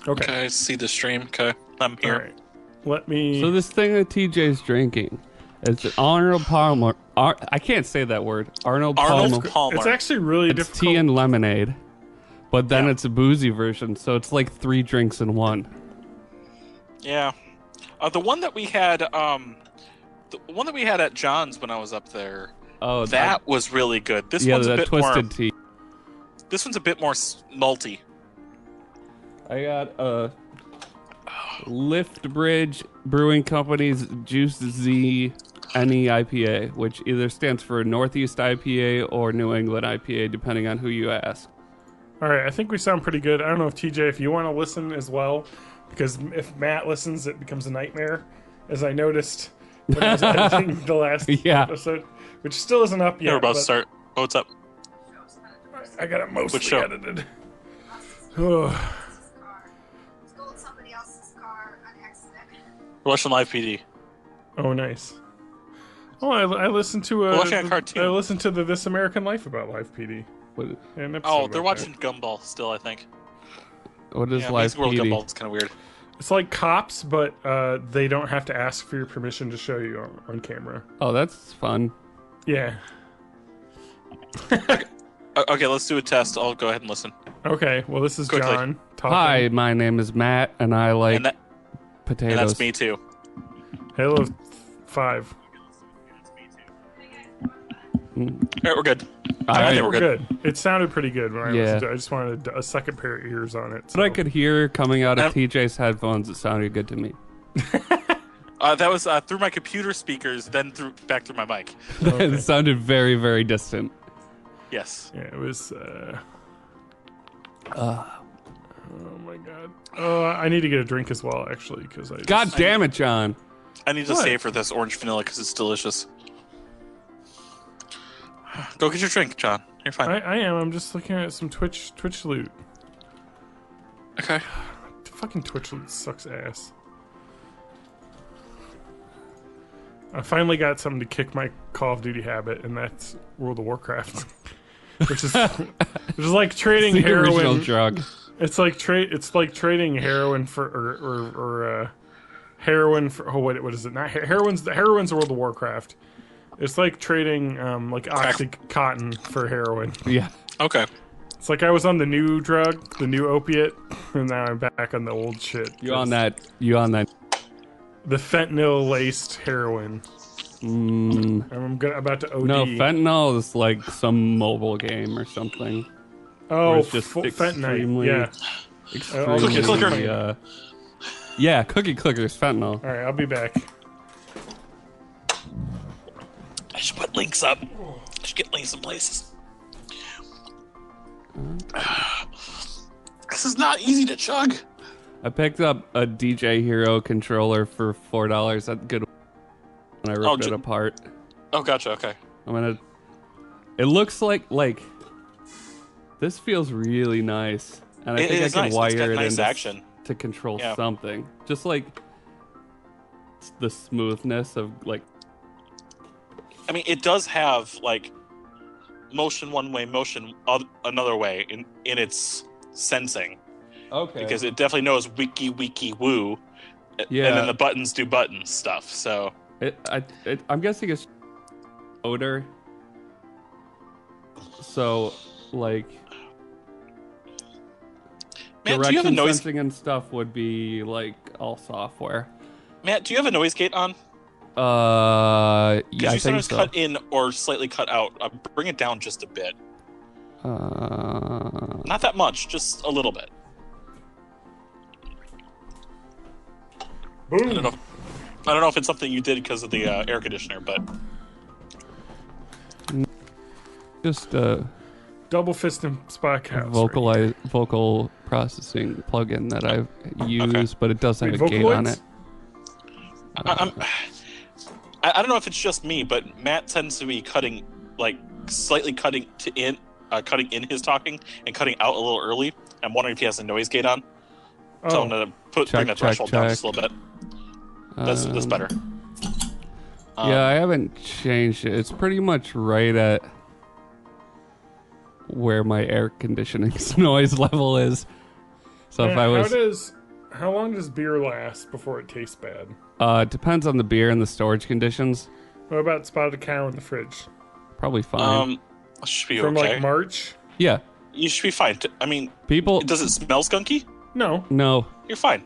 Okay. I see the stream. Okay, I'm here. All right. Let me. So this thing that TJ's drinking, it's Arnold Palmer. I can't say that word. Arnold Palmer. It's actually really It's difficult. tea and lemonade, but then Yeah. it's a boozy version, so it's like 3 drinks in one. Yeah, the one that we had, the one that we had at John's when I was up there. Oh, That was really good. This yeah, one's a that bit twisted more. tea. This one's a bit more malty. I got a Lift Bridge Brewing Company's Juice Z NE IPA, which either stands for Northeast IPA or New England IPA, depending on who you ask. All right, I think we sound pretty good. I don't know if TJ, if you want to listen as well, because if Matt listens, it becomes a nightmare, as I noticed when I was editing the last Yeah. episode, which still isn't up yet. We're about to but start. Oh, what's up? I got it mostly Which show? edited. Oh, Stole somebody else's car on accident. We're watching live PD. oh, nice. Oh, I listened to We're watching a cartoon. I listened to the This American Life about Live PD. What, An episode Oh, about they're that. watching Gumball still, I think. what is Yeah, Live Amazing World PD? Gumball is kind of weird. It's like Cops, but they don't have to ask for your permission to show you on camera. Oh, that's fun. Yeah. Okay, let's do a test. I'll go ahead and listen. Okay. Well, this is Quickly. John talking. Hi, my name is Matt, and I like And, potatoes. and that's me too. Halo 5. All right, we're good. I think think we're we're good. good. It sounded pretty good when I Yeah. listened to it. I just wanted a second pair of ears on it. What I could hear coming out of Um, TJ's headphones, it sounded good to me. That was through my computer speakers, then back through my mic. It sounded very, very distant. Yes. Yeah, it was. Oh my god. I need to get a drink as well, actually, because I. God damn it, John. I need to What? save for this orange vanilla because it's delicious. Go get your drink, John. You're fine. I am. I'm just looking at some Twitch loot. Okay. Fucking Twitch loot sucks ass. I finally got something to kick my Call of Duty habit, and that's World of Warcraft, which is like trading The original heroin. drug. It's like trading heroin for or heroin for what is it? Not heroin's World of Warcraft. It's like trading like Oxycontin for heroin. Yeah. Okay. It's like I was on the new drug, the new opiate, and now I'm back on the old shit. You on that? You on that? The fentanyl laced heroin. I'm about to OD. No, fentanyl is like some mobile game or something. Oh, Where it's just fentanyl. extremely- Yeah. Extremely, Cookie clicker. Yeah, cookie clickers, fentanyl. All right, I'll be back. I should put links up. I should get links in places. This is not easy to chug. I picked up a DJ Hero controller for $4 at Goodwill, and I ripped it apart. Oh, gotcha. Okay. I'm gonna. It looks like this feels really nice, and I think I is can nice. It's wire got it nice into action. to control Yeah. something. Just like the smoothness of like. I mean, it does have like motion one way, motion another way in its sensing. Okay. Because it definitely knows wiki woo. Yeah. And then the buttons do button stuff. So I'm guessing it's odor. So like. Matt, do you have a Direction noise? sensing and stuff would be like all software. Matt, do you have a noise gate on? Yeah, Because I you think sometimes so. cut in or slightly cut out. Bring it down just a bit. Not that much, just a little bit. I don't know if it's something you did because of the air conditioner, but Just Double Fist and Spike House. vocal processing plugin that I've used, but it does have Wait, a gate on Vocaloids? it. I don't know if it's just me, but Matt tends to be slightly cutting in his talking and cutting out a little early. I'm wondering if he has a noise gate on. So I'm gonna bring the threshold down just a little bit. That's better. Yeah, I haven't changed it. It's pretty much right at where my air conditioning's noise level is. So if I was, how long does beer last before it tastes bad? it depends on the beer and the storage conditions. What about Spotted Cow in the fridge? Probably fine. Should be From okay. like March? Yeah. You should be fine. I mean, People. does it smell skunky? No. No. You're fine.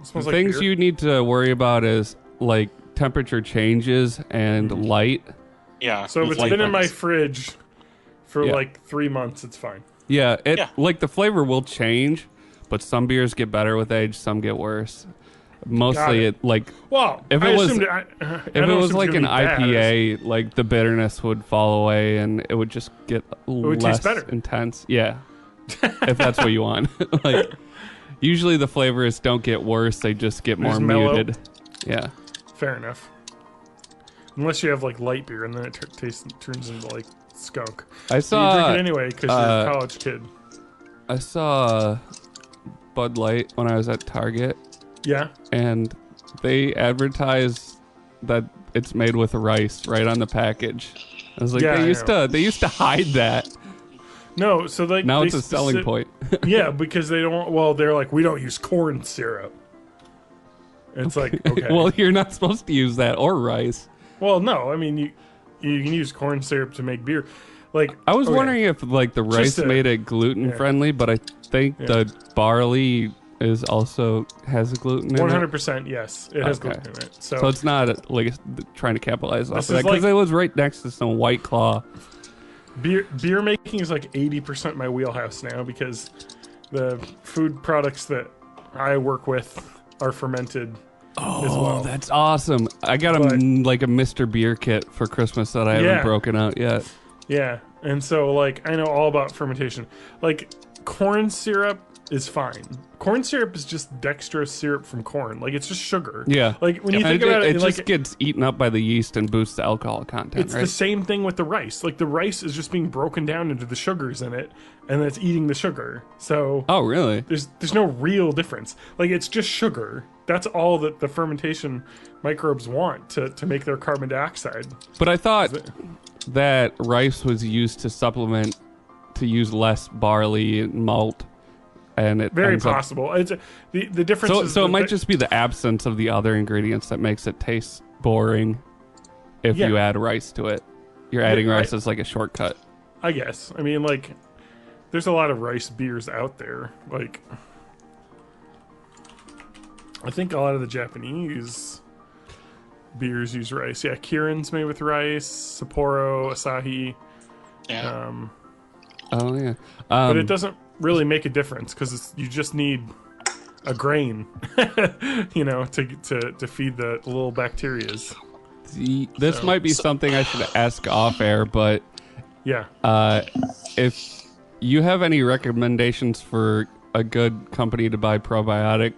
It smells The like things beer. you need to worry about is like temperature changes and light. Yeah. So if it's light been in my burns. fridge for Yeah. like 3 months, it's fine. Yeah, Yeah. like the flavor will change, but some beers get better with age, some get worse. Mostly Got it. Well, If I it was- assumed If it was like an IPA, like the bitterness would fall away and it would just get would less taste better. intense. Yeah, if that's what you want. Like usually the flavors don't get worse; they just get more just mellow. muted. Yeah. Fair enough. Unless you have like light beer and then it turns into like skunk. I So you saw. drink it anyway because you're a college kid. I saw Bud Light when I was at Target, Yeah. and they advertised that it's made with rice right on the package. I was like, Yeah, I they used to hide that. No, so like Now they it's a selling point. Yeah, because they don't. Well, they're like, we don't use corn syrup. And it's like, okay. Well, you're not supposed to use that or rice. Well, no. I mean, you can use corn syrup to make beer. Like I was okay. wondering if like the rice Just made it gluten friendly, but I think the barley is also has gluten in it. 100%. Yes, it has Okay. gluten in it. So it's not like trying to capitalize off This of that is because like- it was right next to some White Claw. beer making is like 80% my wheelhouse now because the food products that I work with are fermented as well. That's awesome! I got But- like a Mr. Beer kit for Christmas that I Yeah. haven't broken out yet. Yeah, and so like I know all about fermentation. Like corn syrup is fine. Corn syrup is just dextrose syrup from corn. Like it's just sugar. Yeah, Like when you And think about it, it like just gets eaten up by the yeast and boosts the alcohol content. it's right? the same thing with the rice. Like the rice is just being broken down into the sugars in it, and that's eating the sugar. So Oh, really? there's no real difference. Like it's just sugar. That's all that the fermentation microbes want to make their carbon dioxide. But I thought that rice was used to supplement, to use less barley and malt, and it Very ends up- possible. It's the difference. So, is so it that might just be the absence of the other ingredients that makes it taste boring. If Yeah. you add rice to it, you're adding I- rice as like a shortcut. I guess. I mean, like, there's a lot of rice beers out there. Like, I think a lot of the Japanese beers use rice. Yeah, Kirin's made with rice, Sapporo, Asahi. Yeah. Oh yeah, But it doesn't really make a difference because you just need a grain, to feed the little bacterias. this might be something I should ask off air, but Yeah. if you have any recommendations for a good company to buy probiotic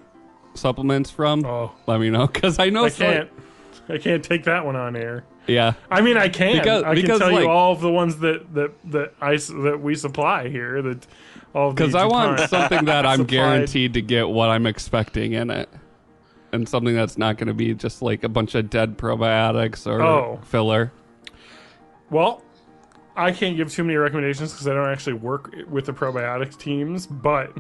supplements from, Oh, let me know because I know I can't take that one on air. Yeah, I mean, I can. I can because, tell like- you all of the ones that we supply here. That all because I want DuPont something that I'm supplied. guaranteed to get what I'm expecting in it, and something that's not going to be just like a bunch of dead probiotics or filler. Well, I can't give too many recommendations because I don't actually work with the probiotics teams, but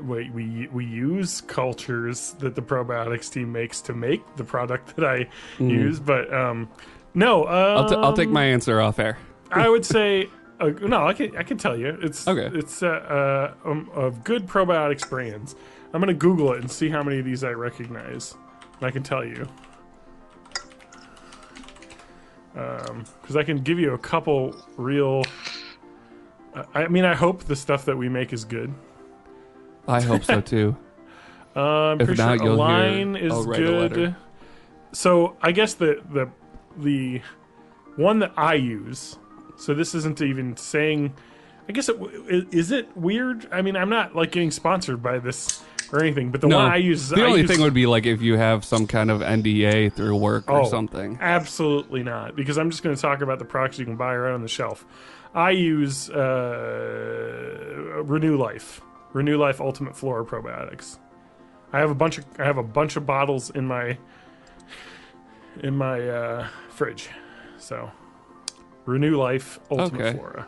we use cultures that the probiotics team makes to make the product that I use. But no, I'll take my answer off air. I would say no. I can tell you it's Okay. It's of good probiotics brands. I'm gonna Google it and see how many of these I recognize, and I can tell you. Because I can give you a couple real. I mean, I hope the stuff that we make is good. I hope so too. I'm If pretty not, sure you'll Align hear- is I'll write a letter. good. So I guess the one that I use So this isn't even saying. I guess is it weird? I mean, I'm not like getting sponsored by this or anything, but the one I use. The only thing would be like if you have some kind of NDA through work or something. Absolutely not, because I'm just going to talk about the products you can buy right on the shelf. I use Renew Life Ultimate Flora Probiotics. I have a bunch of bottles in my fridge. So Renew Life Ultimate Flora.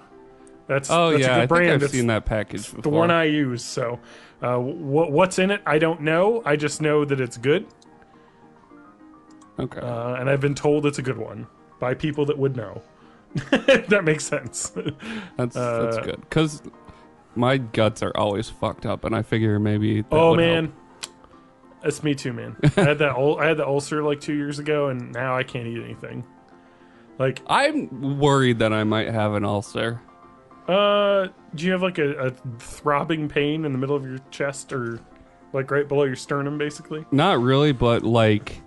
That's a good brand. Think I've seen that package before. The one I use. So what's in it, I don't know. I just know that it's good. Okay. And I've been told it's a good one by people that would know. That makes sense. That's good, because my guts are always fucked up, and I figure maybe. That would help. That's me too, man. I had that ulcer like 2 years ago, and now I can't eat anything. Like, I'm worried that I might have an ulcer. Do you have like a throbbing pain in the middle of your chest, or like right below your sternum, basically? Not really, but like.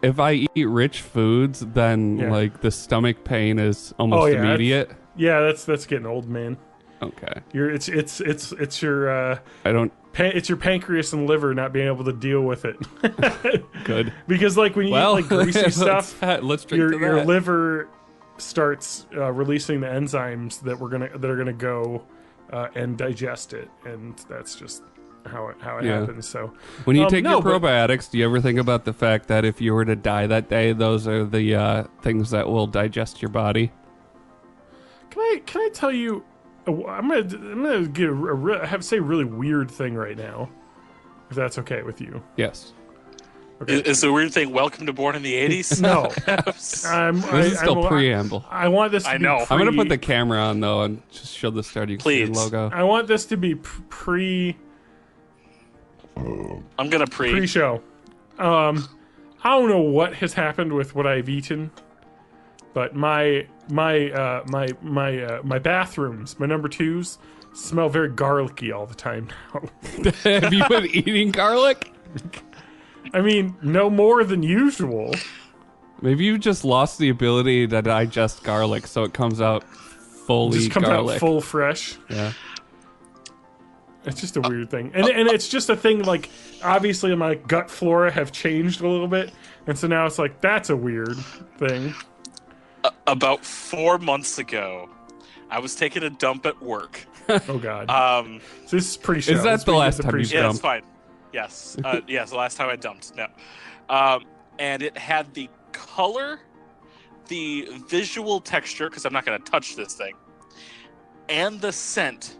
If I eat rich foods, then like the stomach pain is almost immediate. That's getting old, man. Okay. It's your it's your pancreas and liver not being able to deal with it. Good. Because like when you eat like greasy stuff, let's drink to that. Your liver starts releasing the enzymes that are gonna go and digest it, and that's just how it happens. So when you take your probiotics, do you ever think about the fact that if you were to die that day, those are the things that will digest your body? Can I tell you? I'm gonna get I have to say a really weird thing right now, if that's okay with you. Yes. Okay. Is the weird thing welcome to Born in the 80s? No. This is still preamble. I want this to be know. I'm going to put the camera on, though, and just show the starting logo. I want this to be I'm going to pre-show. I don't know what has happened with what I've eaten, but my bathrooms, my number twos, smell very garlicky all the time now. Have you been eating garlic? I mean, no more than usual. Maybe you just lost the ability to digest garlic, so it comes out fully just comes garlic. Out full fresh. Yeah. It's just a weird thing. And it's just a thing, like, obviously my gut flora have changed a little bit, and so now it's like, that's a weird thing. About 4 months ago, I was taking a dump at work. Oh, God. So this is pretty show. Is that the last time you Yeah, dumped? it's fine. Yes. Yes, the last time I dumped. No. And it had the color, the visual texture, because I'm not going to touch this thing, and the scent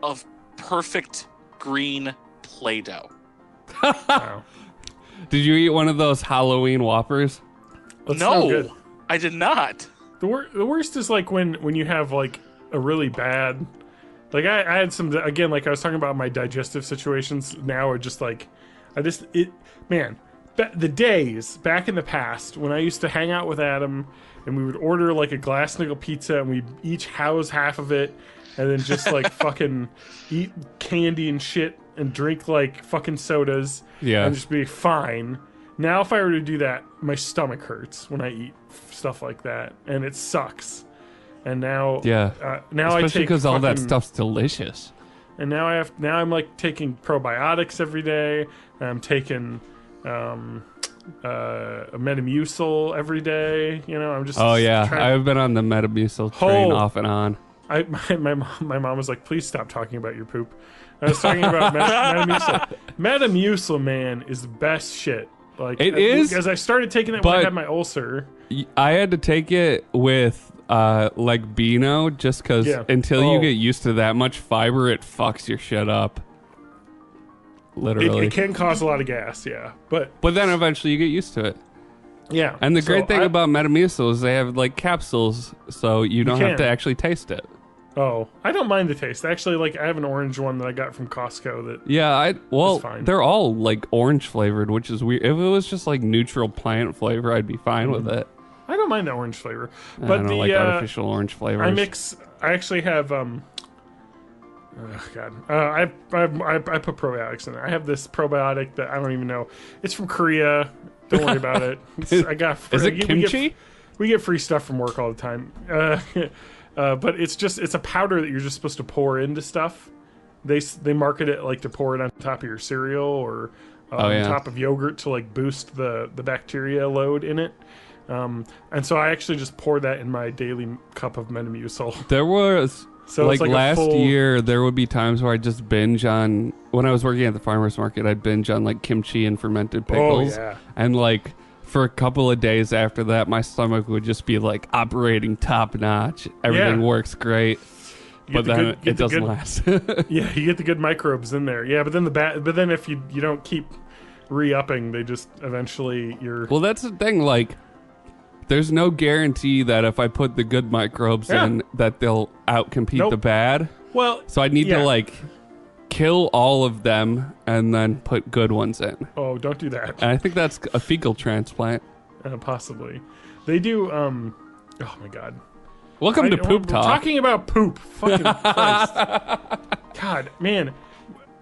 of perfect green Play-Doh. Wow. Did you eat one of those Halloween Whoppers? No, I did not. The worst is like when you have like a really bad, like I had some, again, like I was talking about my digestive situations now are just like, the days back in the past when I used to hang out with Adam and we would order like a glass nickel pizza and we'd each house half of it and then just like fucking eat candy and shit and drink like fucking sodas and just be fine. Now if I were to do that, my stomach hurts when I eat stuff like that and it sucks. And now especially I take because all that stuff's delicious. And now I'm like taking probiotics every day. I'm taking a Metamucil every day. You know, I'm just I've been on the Metamucil train off and on. My mom was like, please stop talking about your poop. I was talking about Metamucil. Metamucil, man, is the best shit. Like it is. As I started taking it when I had my ulcer. I had to take it with like Beano just because until you get used to that much fiber, it fucks your shit up. Literally. It can cause a lot of gas, but then eventually you get used to it. Yeah. And the great thing about Metamucil is they have like capsules, so you don't have to actually taste it. Oh, I don't mind the taste. Actually, like I have an orange one that I got from Costco that they're all like orange flavored, which is weird. If it was just like neutral plant flavor, I'd be fine with it. I don't mind the orange flavor, but I don't like artificial orange flavors. I actually have I put probiotics in it. I have this probiotic that I don't even know. It's from Korea. Don't worry about it. Is it kimchi? we get free stuff from work all the time. But it's a powder that you're just supposed to pour into stuff. They market it like to pour it on top of your cereal or on top of yogurt to like boost the bacteria load in it. And so I actually just pour that in my daily cup of Metamucil. There was like last year, there would be times where I just binge on, when I was working at the farmer's market, I'd binge on like kimchi and fermented pickles. Oh, yeah. And like for a couple of days after that, my stomach would just be like operating top notch. Everything works great. But then it doesn't last. Yeah, you get the good microbes in there. Yeah, but then if you don't keep re-upping, they just eventually Well, that's the thing, like there's no guarantee that if I put the good microbes in that they'll outcompete the bad. Well, so I need to like kill all of them and then put good ones in. Oh, don't do that. And I think that's a fecal transplant. Possibly. They do oh my god. Welcome to Poop Talk. We're talking about poop. Fucking Christ. God, man.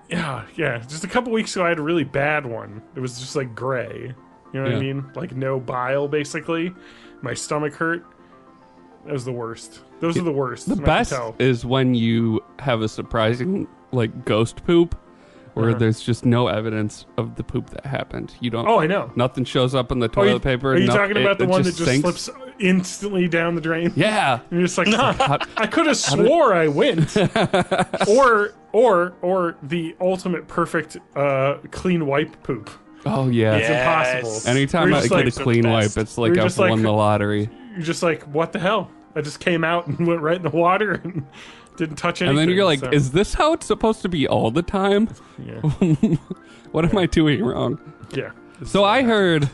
Yeah. Just a couple weeks ago I had a really bad one. It was just like gray. You know what I mean? Like no bile, basically. My stomach hurt. That was the worst. Those are the worst. The best is when you have a surprising, like, ghost poop, where there's just no evidence of the poop that happened. You don't. Oh, I know. Nothing shows up in the toilet paper. Are you talking about the one that just slips instantly down the drain? Yeah. And you're just like, I could have swore I went. or the ultimate perfect clean wipe poop. Oh, yeah. It's impossible. Anytime I get a clean wipe, it's like I've won the lottery. You're just like, what the hell? I just came out and went right in the water and didn't touch anything. And then you're like, is this how it's supposed to be all the time? Yeah. What am I doing wrong? Yeah. So I heard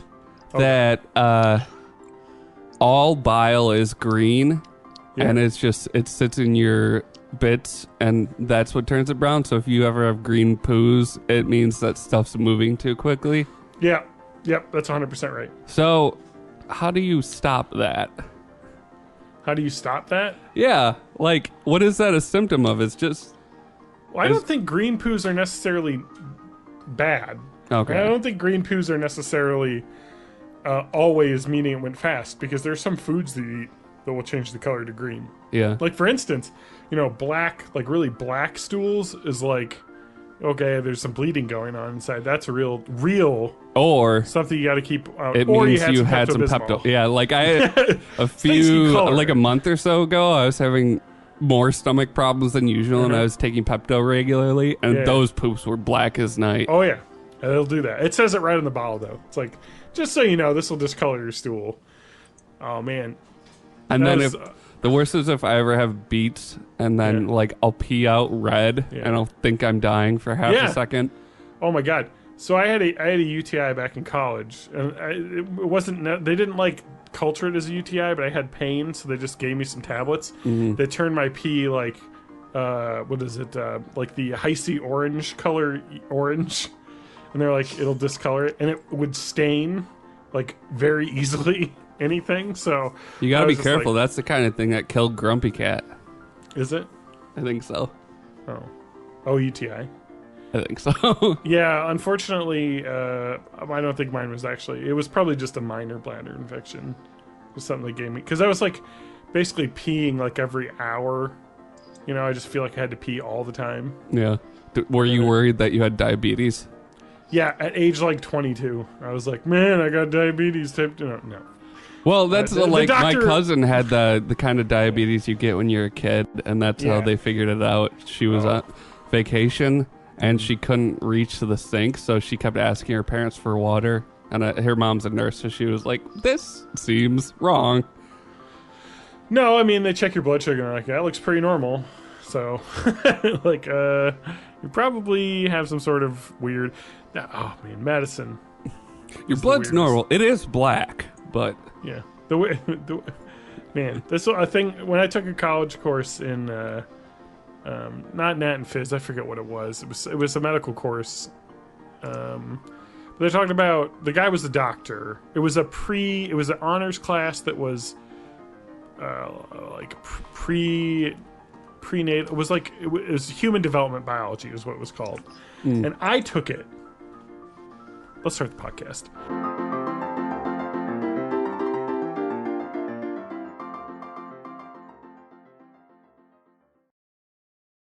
that all bile is green, and it sits in your bits, and that's what turns it brown. So if you ever have green poos, it means that stuff's moving too quickly. Yeah. Yep, that's 100% right. So how do you stop that? How do you stop that? Yeah, like, what is that a symptom of? It's just... Well, I don't think green poos are necessarily bad. Okay. I don't think green poos are necessarily always meaning it went fast, because there's some foods that you eat that will change the color to green. Yeah. Like, for instance, black, like really black stools is like, okay, there's some bleeding going on inside. That's a real or something you got to keep out. It or means you had some Pepto. Yeah, like I had a few, like a month or so ago, I was having more stomach problems than usual, and I was taking Pepto regularly, and those poops were black as night. Oh yeah, it'll do that. It says it right on the bottle, though. It's like, just so you know, this will discolor your stool. Oh man. And then the worst is if I ever have beets, and then like I'll pee out red, and I'll think I'm dying for half a second. Oh my god. So I had a UTI back in college, and it wasn't. They didn't like culture it as a UTI, but I had pain, so they just gave me some tablets. They turned my pee like, what is it? Like the icy orange color orange, and they're like, it'll discolor it, and it would stain like very easily anything. So you gotta be careful. Like, that's the kind of thing that killed Grumpy Cat. Is it? I think so. Oh, UTI. I think so. Yeah, unfortunately, I don't think mine was actually. It was probably just a minor bladder infection. It was something they gave me, because I was like basically peeing like every hour. I just feel like I had to pee all the time. Yeah. Were you worried that you had diabetes? Yeah, at age like 22, I was like, man, I got diabetes type 2. No. Well, that's like doctor, my cousin had the kind of diabetes you get when you're a kid, and that's how they figured it out. She was on vacation, and she couldn't reach the sink, so she kept asking her parents for water. And her mom's a nurse, so she was like, this seems wrong. No, I mean, they check your blood sugar, and they're like, that looks pretty normal. So, like, you probably have some sort of weird... Oh, man, Madison. Your blood's normal. It is black, but... Yeah. Man, this was a thing... When I took a college course in... not Nat and Phys, I forget what it was. It was a medical course. They're talking about... The guy was a doctor. It was an honors class that was... like prenatal. It was like it was human development biology is what it was called, and I took it. Let's start the podcast.